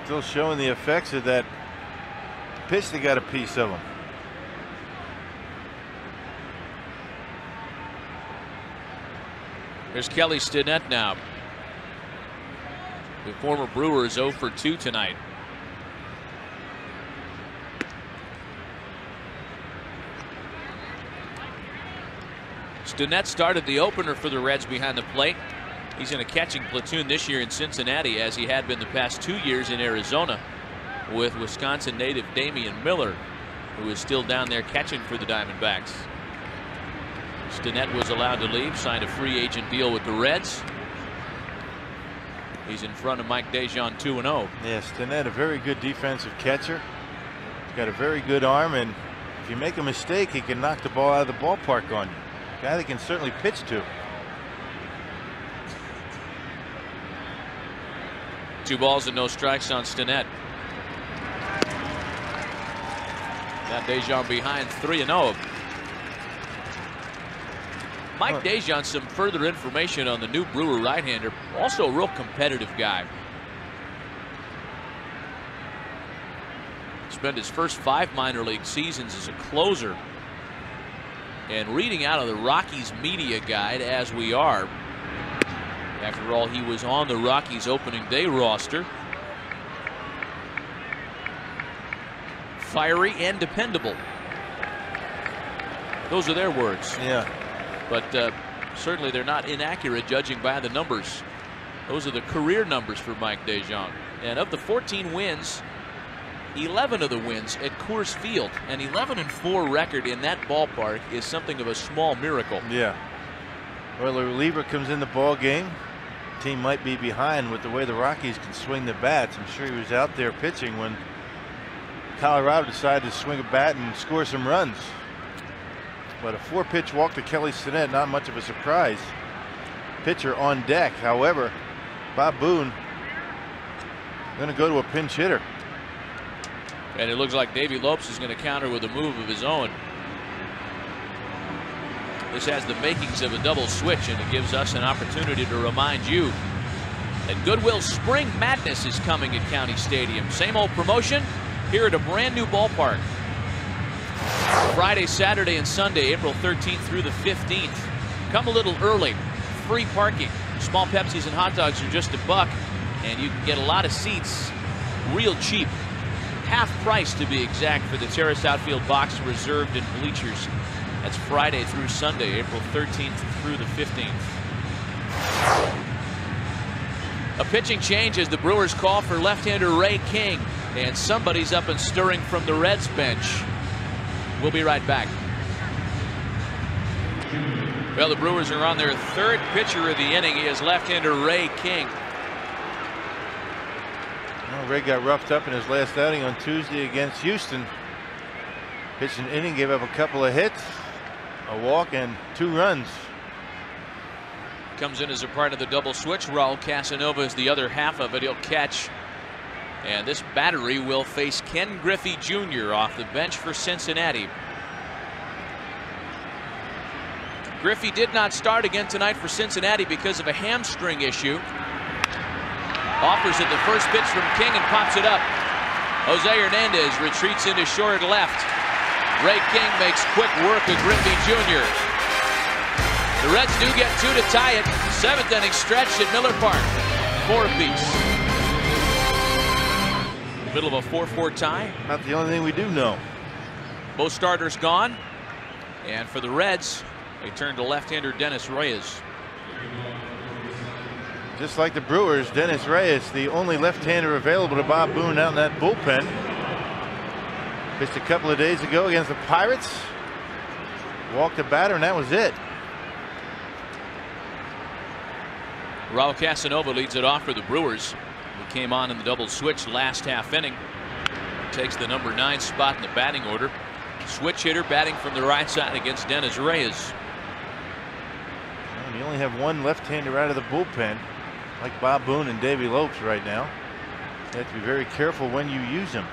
Still showing the effects of that pitch that got a piece of him. There's Kelly Stinnett now. The former Brewer is 0 for 2 tonight. Stinnett started the opener for the Reds behind the plate. He's in a catching platoon this year in Cincinnati, as he had been the past 2 years in Arizona with Wisconsin native Damian Miller, who is still down there catching for the Diamondbacks. Stinnett was allowed to leave, signed a free agent deal with the Reds. He's in front of Mike Dejean 2-0. Yes, Stinnett, a very good defensive catcher. He's got a very good arm, and if you make a mistake, he can knock the ball out of the ballpark on you. A guy that can certainly pitch to. 2 balls and no strikes on Stinnett. Now Dejean behind 3-0. Mike Dejean, some further information on the new Brewer right-hander. Also a real competitive guy. Spent his first 5 minor league seasons as a closer. And reading out of the Rockies media guide, as we are, after all, he was on the Rockies opening day roster. Fiery and dependable. Those are their words. Yeah. But certainly they're not inaccurate, judging by the numbers. Those are the career numbers for Mike Dejean. And of the 14 wins, 11 of the wins at Coors Field. An 11-4 record in that ballpark is something of a small miracle. Yeah. Well, the reliever comes in the ball game. Team might be behind with the way the Rockies can swing the bats. I'm sure he was out there pitching when Colorado decided to swing a bat and score some runs. But a 4-pitch walk to Kelly Stinnett, not much of a surprise. Pitcher on deck. However, Bob Boone going to go to a pinch hitter. And it looks like Davey Lopes is going to counter with a move of his own. This has the makings of a double switch, and it gives us an opportunity to remind you And Goodwill Spring Madness is coming at County Stadium. Same old promotion here at a brand new ballpark. Friday, Saturday, and Sunday, April 13th through the 15th. Come a little early. Free parking. Small Pepsis and hot dogs are just $1, and you can get a lot of seats real cheap. Half price to be exact for the terrace outfield box, reserved, and bleachers. That's Friday through Sunday, April 13th through the 15th. A pitching change as the Brewers call for left-hander Ray King, and somebody's up and stirring from the Reds bench. We'll be right back. Well, the Brewers are on their third pitcher of the inning. He is left-hander Ray King. Well, Ray got roughed up in his last outing on Tuesday against Houston. Pitched an inning, gave up a couple of hits, a walk, and 2 runs. Comes in as a part of the double switch. Raul Casanova is the other half of it. He'll catch. And this battery will face Ken Griffey Jr. off the bench for Cincinnati. Griffey did not start again tonight for Cincinnati because of a hamstring issue. Offers it the first pitch from King and pops it up. Jose Hernandez retreats into short left. Ray King makes quick work of Griffey Jr. The Reds do get 2 to tie it. 7th inning stretch at Miller Park. 4 apiece. Middle of a 4-4 tie. Not the only thing we do know. Both starters gone. And for the Reds, they turn to left-hander Dennis Reyes. Just like the Brewers, Dennis Reyes, the only left-hander available to Bob Boone out in that bullpen. Pitched a couple of days ago against the Pirates. Walked a batter, and that was it. Raul Casanova leads it off for the Brewers. He came on in the double switch last half inning. Takes the number 9 spot in the batting order. Switch hitter batting from the right side against Dennis Reyes. And you only have one left-hander out of the bullpen, like Bob Boone and Davey Lopes right now. You have to be very careful when you use them.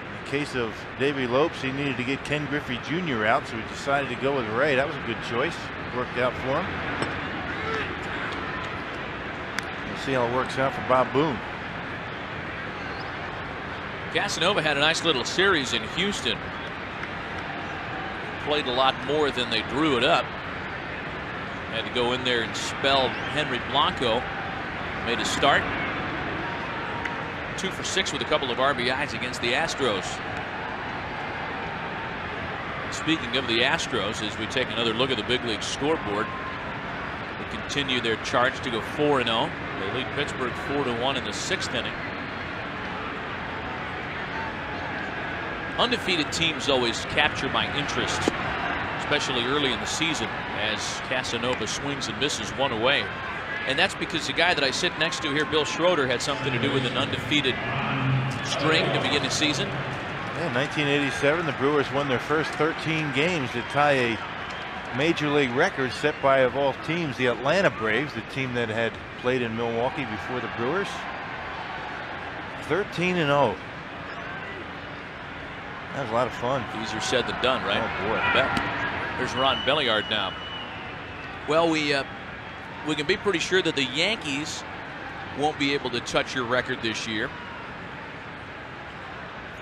In the case of Davey Lopes, he needed to get Ken Griffey Jr. out, so he decided to go with Ray. That was a good choice. Worked out for him. We'll see how it works out for Bob Boone. Casanova had a nice little series in Houston. Played a lot more than they drew it up. Had to go in there and spell Henry Blanco. Made a start. 2 for 6 with a couple of RBIs against the Astros. Speaking of the Astros, as we take another look at the big league scoreboard, they continue their charge to go 4-0. They lead Pittsburgh 4-1 in the 6th inning. Undefeated teams always capture my interest, especially early in the season, as Casanova swings and misses one away. And that's because the guy that I sit next to here, Bill Schroeder, had something to do with an undefeated string to begin the season. Yeah, 1987, the Brewers won their first 13 games to tie a major league record set by, of all teams, the Atlanta Braves, the team that had played in Milwaukee before the Brewers. 13-0. That was a lot of fun. Easier said than done, right? Oh boy, I bet. There's Ron Belliard now. Well, we can be pretty sure that the Yankees won't be able to touch your record this year.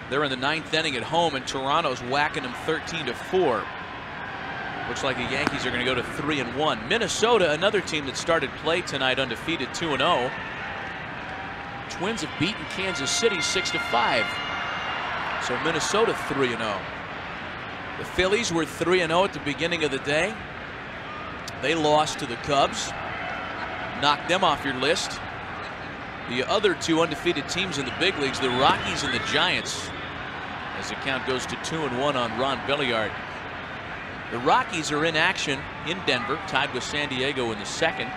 They're in the 9th inning at home, and Toronto's whacking them 13-4. Looks like the Yankees are going to go to 3-1. Minnesota, another team that started play tonight undefeated 2-0. Twins have beaten Kansas City 6-5. So Minnesota 3-0. The Phillies were 3-0 at the beginning of the day. They lost to the Cubs. Knocked them off your list. The other 2 undefeated teams in the big leagues, the Rockies and the Giants, as the count goes to 2-1 on Ron Belliard. The Rockies are in action in Denver, tied with San Diego in the 2nd.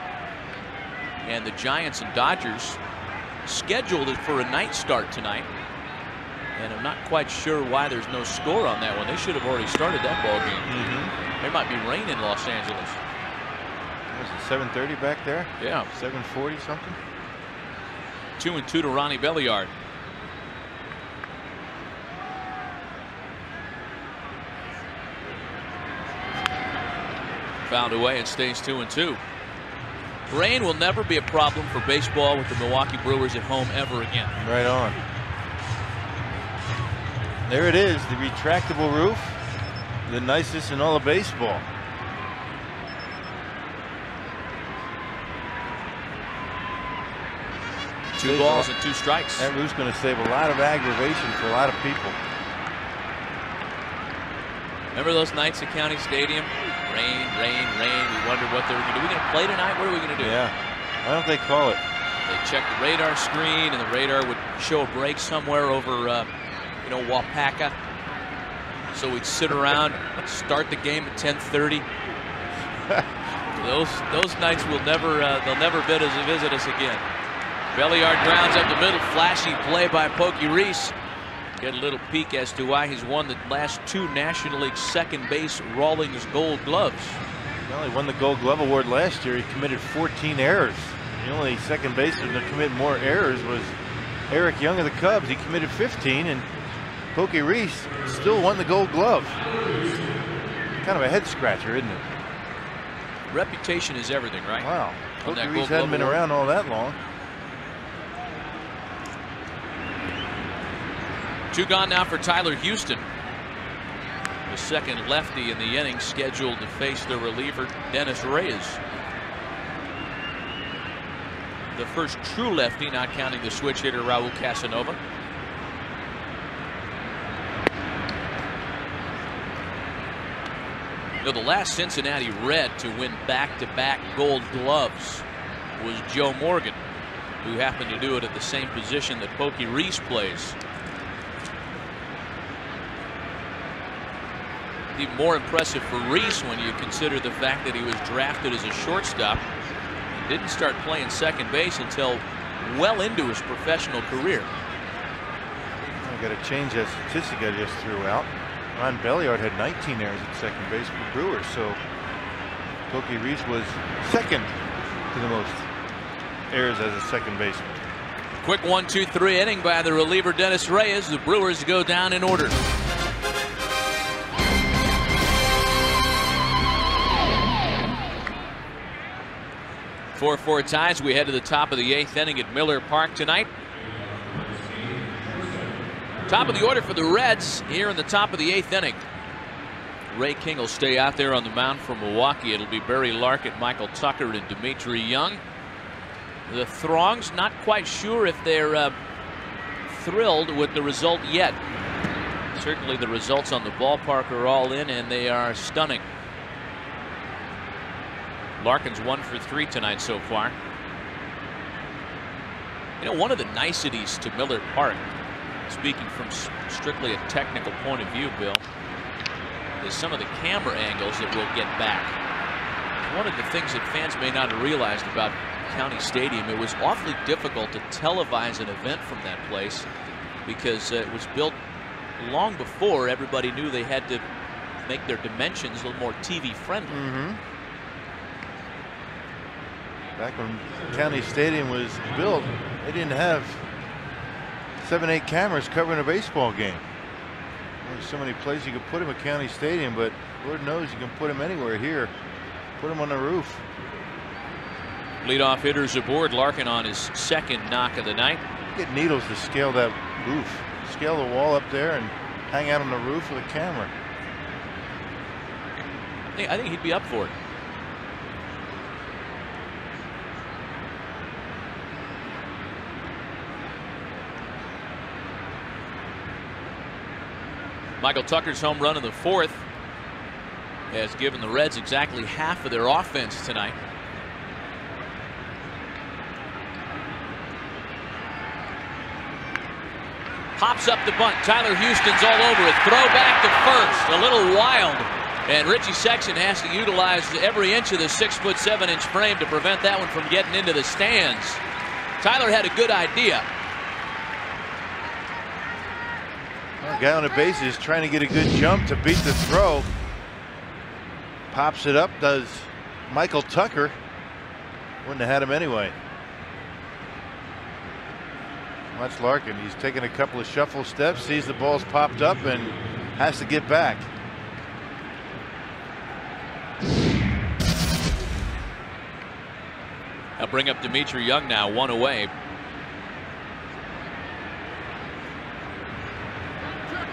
And the Giants and Dodgers scheduled for a night start tonight. And I'm not quite sure why there's no score on that one. They should have already started that ball game. There might be rain in Los Angeles. Was it 7:30 back there? Yeah. 7:40 something. 2-2 to Ronnie Belliard. Fouled away. It stays 2-2. Rain will never be a problem for baseball with the Milwaukee Brewers at home ever again. Right on. There it is, the retractable roof. The nicest in all of baseball. Two balls and 2 strikes. That roof's going to save a lot of aggravation for a lot of people. Remember those nights at County Stadium? Rain, rain, rain. We wondered what they were going to do. Are we going to play tonight? What are we going to do? Yeah. Why don't they call it? They checked the radar screen, and the radar would show a break somewhere over, Wapaka. So we'd sit around, start the game at 10:30. Those nights will never, they'll never visit us again. Belliard grounds up the middle, flashy play by Pokey Reese. Get a little peek as to why he's won the last 2 National League second base Rawlings Gold Gloves. Well, he won the Gold Glove Award last year. He committed 14 errors. The only second baseman to commit more errors was Eric Young of the Cubs. He committed 15, and Pokey Reese still won the Gold Glove. Kind of a head scratcher, isn't it? Reputation is everything, right? Wow. On Pokey that Reese Gold hadn't Glove been Award. around all that long. 2 gone now for Tyler Houston. The second lefty in the inning, scheduled to face the reliever Dennis Reyes. The first true lefty, not counting the switch hitter Raul Casanova. The last Cincinnati Red to win back-to-back Gold Gloves was Joe Morgan, who happened to do it at the same position that Pokey Reese plays. Even more impressive for Reese when you consider the fact that he was drafted as a shortstop. He didn't start playing second base until well into his professional career. I got to change that statistic I just threw out. Ron Belliard had 19 errors at second base for the Brewers, so Pokey Reese was second to the most errors as a second baseman. Quick 1-2-3 inning by the reliever Dennis Reyes. The Brewers go down in order. Four ties. We head to the top of the 8th inning at Miller Park tonight. Top of the order for the Reds here in the top of the 8th inning. Ray King will stay out there on the mound for Milwaukee. It'll be Barry Larkin, Michael Tucker, and Dimitri Young. The Throngs not quite sure if they're thrilled with the result yet. Certainly the results on the ballpark are all in, and they are stunning. Larkin's 1 for 3 tonight so far. One of the niceties to Miller Park, speaking from strictly a technical point of view, Bill, is some of the camera angles that we'll get back. One of the things that fans may not have realized about County Stadium, it was awfully difficult to televise an event from that place because it was built long before everybody knew they had to make their dimensions a little more TV friendly. Back when County Stadium was built, they didn't have 7-8 cameras covering a baseball game. There's so many places you could put him at County Stadium, but Lord knows you can put him anywhere here. Put him on the roof. Leadoff hitters aboard. Larkin on his second knock of the night. Get needles to scale that roof. Scale the wall up there and hang out on the roof with a camera. I think he'd be up for it. Michael Tucker's home run in the 4th has given the Reds exactly half of their offense tonight. Pops up the bunt. Tyler Houston's all over it. Throw back to first. A little wild. And Richie Sexton has to utilize every inch of the 6'7" frame to prevent that one from getting into the stands. Tyler had a good idea. Well, guy on the bases trying to get a good jump to beat the throw. Pops it up, does Michael Tucker. Wouldn't have had him anyway. Watch Larkin. He's taking a couple of shuffle steps, sees the ball's popped up, and has to get back. bring up Dimitri Young now, 1 away.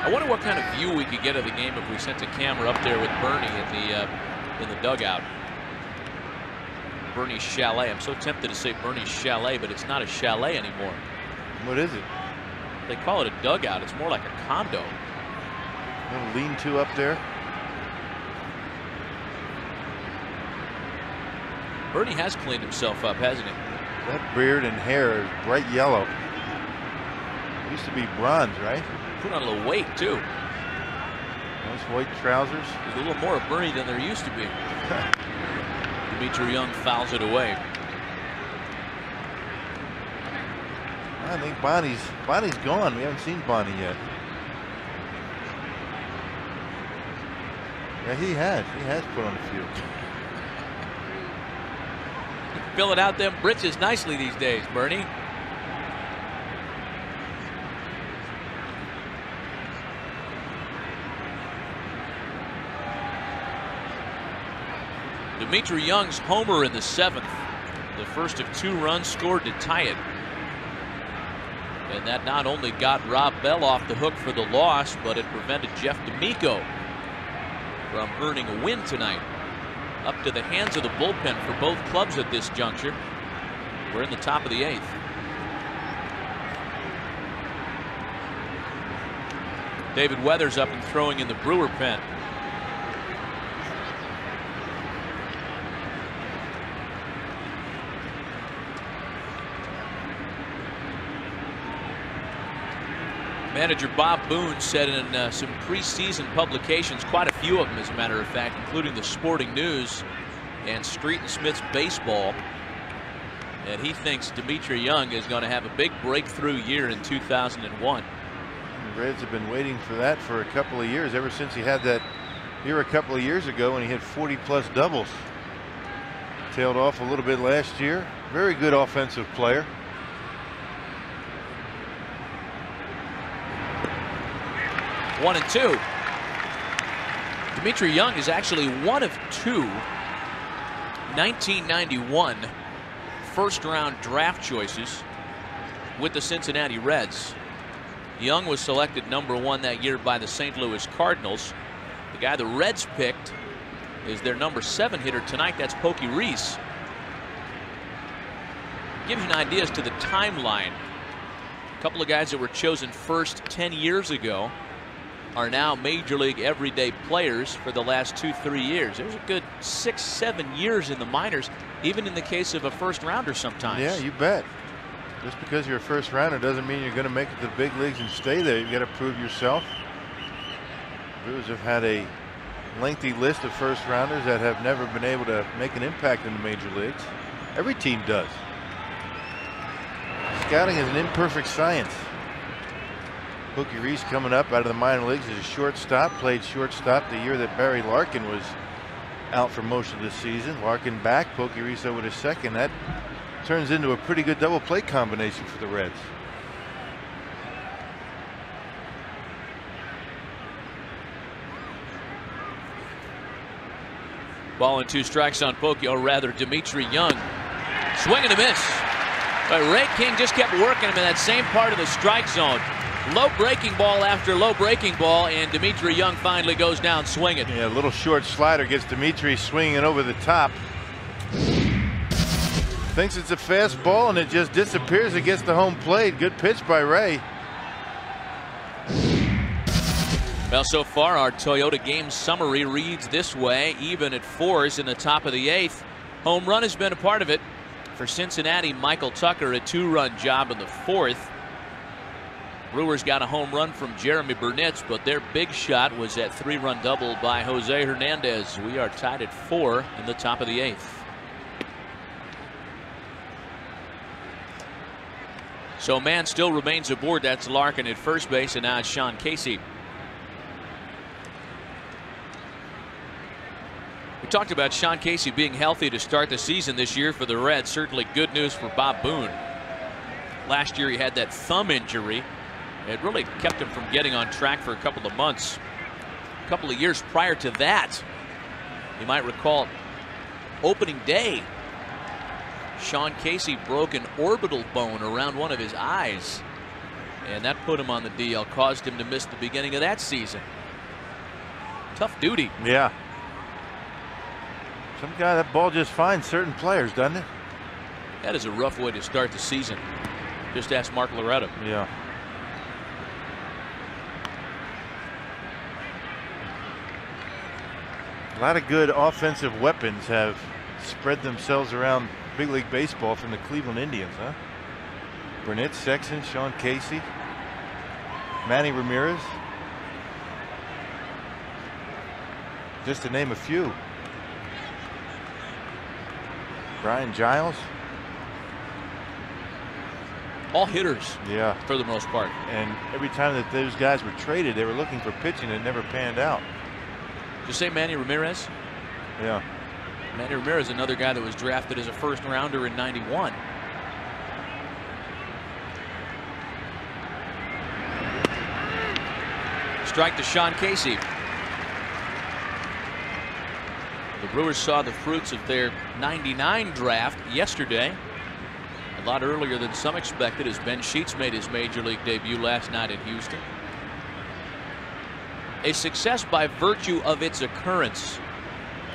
I wonder what kind of view we could get of the game if we sent a camera up there with Bernie in the dugout. Bernie's Chalet. I'm so tempted to say Bernie's Chalet, but it's not a chalet anymore. What is it? They call it a dugout. It's more like a condo. A little lean-to up there. Bernie has cleaned himself up, hasn't he? That beard and hair is bright yellow. It used to be bronze, right? Put on a little weight, too. Those white trousers. There's a little more of Bernie than there used to be. Dimitri Young fouls it away. I think Bonnie's gone. We haven't seen Bonnie yet. Yeah, he has put on a few. Filling out them britches nicely these days, Bernie. Dimitri Young's homer in the 7th, the first of 2 runs scored to tie it. And that not only got Rob Bell off the hook for the loss, but it prevented Jeff D'Amico from earning a win tonight. Up to the hands of the bullpen for both clubs at this juncture. We're in the top of the 8th. David Weathers up and throwing in the Brewer pen. Manager Bob Boone said in some preseason publications, quite a few of them as a matter of fact, including the Sporting News and Street and Smith's Baseball, that he thinks Dimitri Young is going to have a big breakthrough year in 2001. The Reds have been waiting for that for a couple of years, ever since he had that year a couple of years ago when he hit 40+ doubles. Tailed off a little bit last year. Very good offensive player. One and two. Dimitri Young is actually one of 2 1991 first-round draft choices with the Cincinnati Reds. Young was selected #1 that year by the St. Louis Cardinals. The guy the Reds picked is their #7 hitter tonight. That's Pokey Reese. Gives you an idea as to the timeline. A couple of guys that were chosen first 10 years ago are now major league everyday players for the last 2-3 years. There's a good 6-7 years in the minors, even in the case of a first rounder sometimes. Yeah, you bet. Just because you're a first rounder doesn't mean you're going to make it to the big leagues and stay there. You've got to prove yourself. Brewers have had a lengthy list of first rounders that have never been able to make an impact in the major leagues. Every team does. Scouting is an imperfect science. Pokey Reese coming up out of the minor leagues as a shortstop. Played shortstop the year that Barry Larkin was out for most of the season. Larkin back, Pokey Reese over to second. That turns into a pretty good double play combination for the Reds. Ball and 2 strikes on Pokey, or rather Dimitri Young. Swing and a miss. But Ray King just kept working him in that same part of the strike zone. Low breaking ball after low breaking ball, and Dimitri Young finally goes down swinging. Yeah, a little short slider gets Dimitri swinging over the top. Thinks it's a fastball and it just disappears against the home plate. Good pitch by Ray. Well, so far our Toyota game summary reads this way: even at 4s in the top of the 8th. Home run has been a part of it. For Cincinnati, Michael Tucker, a 2-run job in the 4th. Brewers got a home run from Jeremy Burnitz, but their big shot was that 3-run double by Jose Hernandez. We are tied at 4 in the top of the 8th. So man still remains aboard. That's Larkin at first base, and now it's Sean Casey. We talked about Sean Casey being healthy to start the season this year for the Reds. Certainly good news for Bob Boone. Last year he had that thumb injury. It really kept him from getting on track for a couple of months. A couple of years prior to that, you might recall, opening day, Sean Casey broke an orbital bone around one of his eyes, and that put him on the DL, caused him to miss the beginning of that season. Tough duty. Yeah. Some guy, that ball just finds certain players, doesn't it? That is a rough way to start the season. Just ask Mark Loretta. Yeah. A lot of good offensive weapons have spread themselves around big league baseball from the Cleveland Indians, huh? Burnett, Sexton, Sean Casey, Manny Ramirez, just to name a few. Brian Giles. All hitters. Yeah. For the most part. And every time that those guys were traded, they were looking for pitching that never panned out. Did you say Manny Ramirez? Yeah. Manny Ramirez, another guy that was drafted as a first rounder in '91. Strike to Sean Casey. The Brewers saw the fruits of their '99 draft yesterday, a lot earlier than some expected, as Ben Sheets made his major league debut last night in Houston. A success by virtue of its occurrence.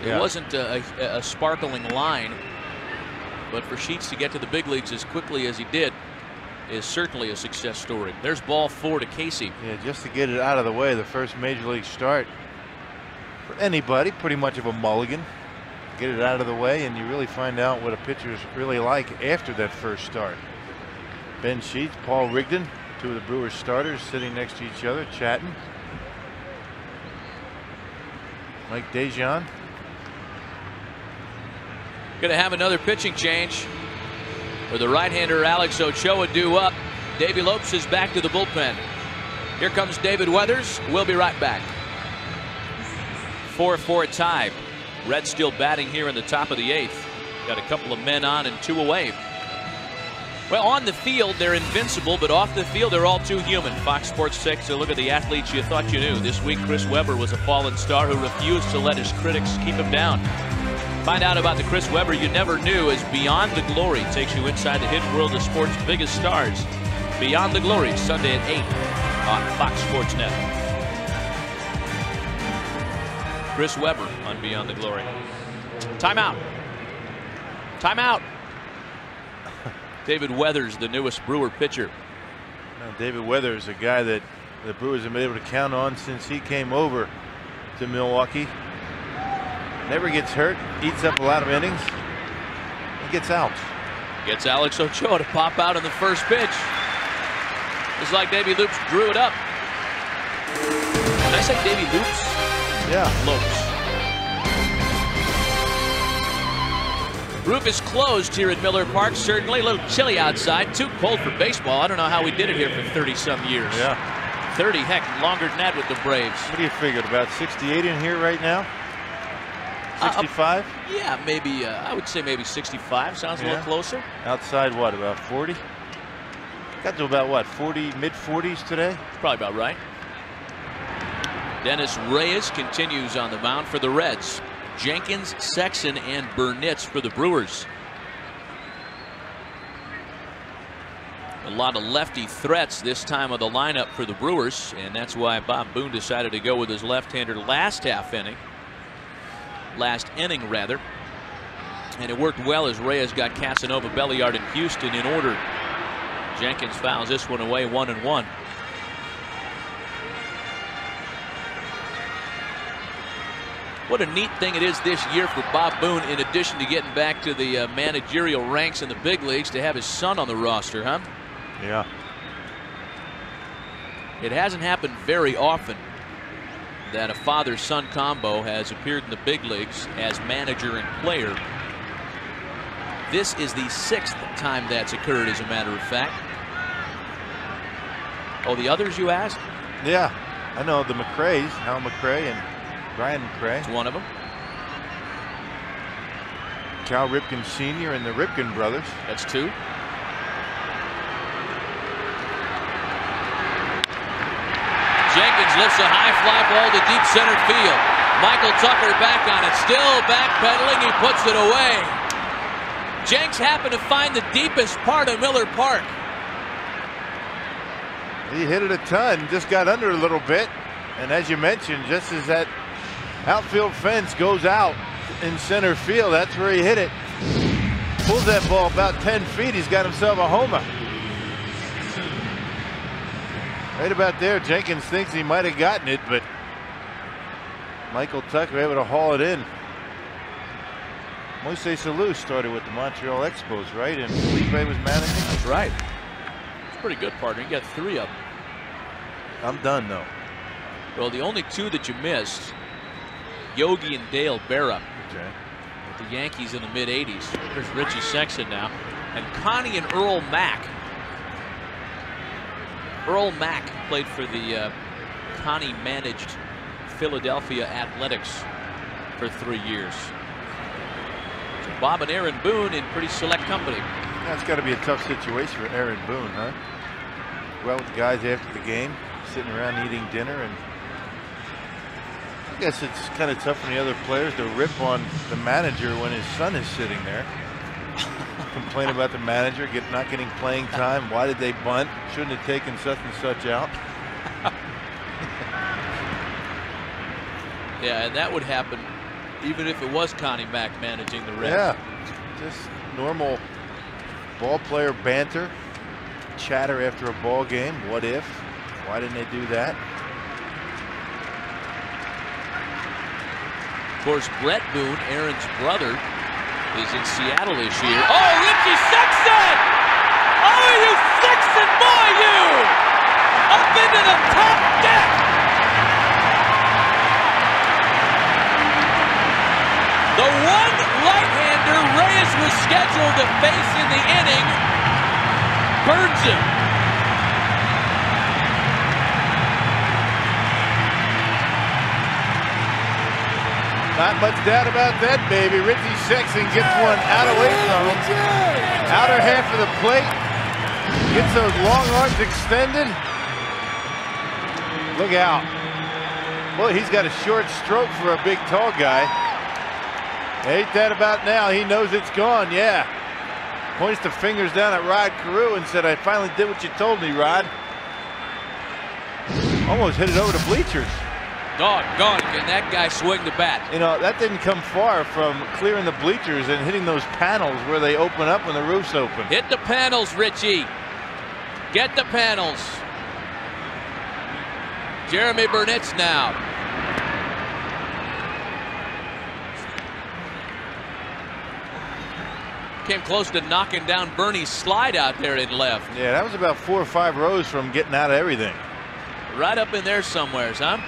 It wasn't a sparkling line, but for Sheets to get to the big leagues as quickly as he did is certainly a success story. There's ball 4 to Casey. Yeah, just to get it out of the way, the first major league start for anybody, pretty much of a mulligan. Get it out of the way, and you really find out what a pitcher's really like after that first start. Ben Sheets, Paul Rigdon, two of the Brewers starters, sitting next to each other, chatting. Mike Dejan. Going to have another pitching change for the right-hander Alex Ochoa due up. Davey Lopes is back to the bullpen. Here comes David Weathers. We'll be right back. 4-4 tie. Reds still batting here in the top of the 8th. Got a couple of men on and 2 away. Well, on the field they're invincible, but off the field they're all too human. Fox Sports takes a look at the athletes you thought you knew. This week Chris Webber was a fallen star who refused to let his critics keep him down. Find out about the Chris Webber you never knew as Beyond the Glory takes you inside the hidden world of sports' biggest stars. Beyond the Glory, Sunday at 8 on Fox Sports Net. Chris Webber on Beyond the Glory. Timeout. Timeout. David Weathers, the newest Brewer pitcher. David Weathers, a guy that the Brewers have been able to count on since he came over to Milwaukee. Never gets hurt, eats up a lot of innings, and gets outs. Gets Alex Ochoa to pop out on the first pitch. It's like Davey Lopes drew it up. Did I say Davey Lopes? Yeah. Lopes. Roof is closed here at Miller Park. Certainly a little chilly outside. Too cold for baseball. I don't know how we did it here for 30-some years. Yeah. 30, heck, longer than that with the Braves. What do you figure? About 68 in here right now? 65? Yeah, maybe. I would say maybe 65. Sounds a little closer. Outside, what, about 40? Got to about, what, 40, mid-40s today? Probably about right. Dennis Reyes continues on the mound for the Reds. Jenkins, Sexton, and Burnett for the Brewers. A lot of lefty threats this time of the lineup for the Brewers, and that's why Bob Boone decided to go with his left-hander last inning rather, and it worked well as Reyes got Casanova, Belliard, and Houston in order. Jenkins fouls this one away, 1-1. What a neat thing it is this year for Bob Boone, in addition to getting back to the managerial ranks in the big leagues, to have his son on the roster, huh? Yeah. It hasn't happened very often that a father-son combo has appeared in the big leagues as manager and player. This is the 6th time that's occurred, as a matter of fact. Oh, the others you asked? Yeah, I know the McRae's, Hal McRae and Brian McRae. It's one of them. Cal Ripken Sr. and the Ripken brothers. That's 2. Jenkins lifts a high fly ball to deep center field. Michael Tucker back on it, still backpedaling. He puts it away. Jenks happened to find the deepest part of Miller Park. He hit it a ton, just got under a little bit. And as you mentioned, just as that outfield fence goes out in center field, that's where he hit it. Pulls that ball about 10 feet. He's got himself a homer. Right about there, Jenkins thinks he might have gotten it, but Michael Tucker able to haul it in. Moises Alou started with the Montreal Expos, right? And Felipe was managing. That's right. It's pretty good, partner. You got 3 of them. I'm done, though. Well, the only 2 that you missed, Yogi and Dale Berra. Okay. With the Yankees in the mid-'80s. There's Richie Sexton now. And Connie and Earl Mack. Earl Mack played for the Connie-managed Philadelphia Athletics for 3 years. So Bob and Aaron Boone in pretty select company. That's got to be a tough situation for Aaron Boone, huh? Go out with the guys after the game, sitting around eating dinner, and I guess it's kind of tough for the other players to rip on the manager when his son is sitting there. Complain about the manager not getting playing time. Why did they bunt? Shouldn't have taken such and such out. Yeah, and that would happen even if it was Connie Mack managing the Reds. Yeah, just normal ball player banter, chatter after a ball game. What if? Why didn't they do that? Of course, Brett Boone, Aaron's brother, is in Seattle this year. Oh, Richie Sexton! Oh, you Sexton boy, you! Up into the top deck! The one right-hander Reyes was scheduled to face in the inning burns him. Not much doubt about that, baby. Richie Sexton gets one out away from him. Outer half of the plate. Gets those long arms extended. Look out. Boy, he's got a short stroke for a big, tall guy. Ain't that about now? He knows it's gone, yeah. Points the fingers down at Rod Carew and said, I finally did what you told me, Rod. Almost hit it over the bleachers. Doggone, can that guy swing the bat? You know, that didn't come far from clearing the bleachers and hitting those panels where they open up when the roof's open. Hit the panels, Richie. Get the panels. Jeremy Burnett's now. Came close to knocking down Bernie's slide out there in left. Yeah, that was about 4 or 5 rows from getting out of everything. Right up in there somewheres, huh?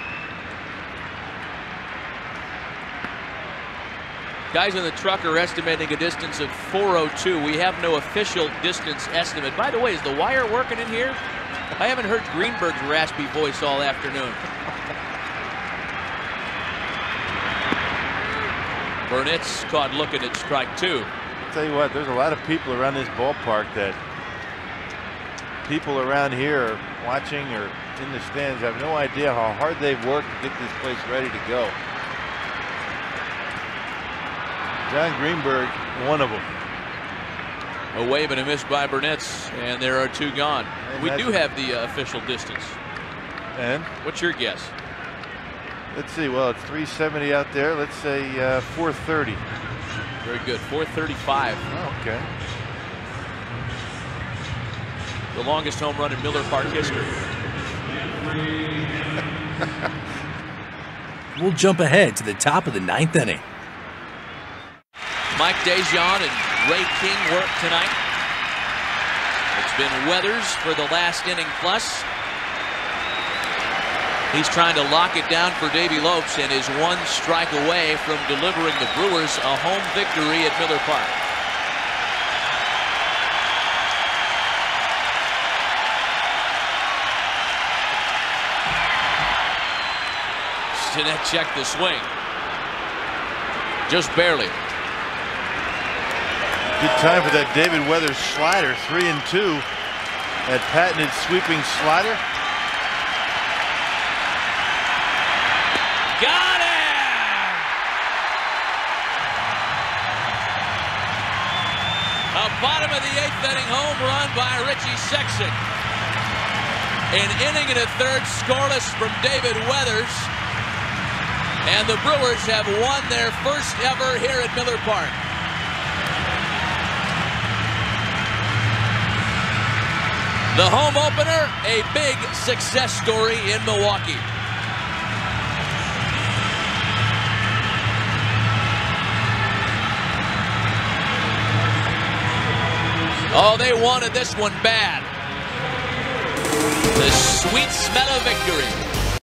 Guys in the truck are estimating a distance of 402. We have no official distance estimate. By the way, is the wire working in here? I haven't heard Greenberg's raspy voice all afternoon. Burnett's caught looking at strike 2. I'll tell you what, there's a lot of people around this ballpark that people around here are watching or in the stands have no idea how hard they've worked to get this place ready to go. John Greenberg, one of them. A wave and a miss by Burnett's, and there are 2 gone. And we do have the official distance. And? What's your guess? Let's see. Well, it's 370 out there. Let's say 430. Very good. 435. Oh, okay. The longest home run in Miller Park history. We'll jump ahead to the top of the 9th inning. Mike Dejean and Ray King work tonight. It's been Weathers for the last inning plus. He's trying to lock it down for Davey Lopes and is 1 strike away from delivering the Brewers a home victory at Miller Park. Stinnett checked the swing. Just barely. Good time for that David Weathers slider. 3-2. That patented sweeping slider. Got it! 2 bottom of the 8th inning home run by Richie Sexson. An inning and a third scoreless from David Weathers. And the Brewers have won their first ever here at Miller Park. The home opener, a big success story in Milwaukee. Oh, they wanted this one bad. The sweet smell of victory.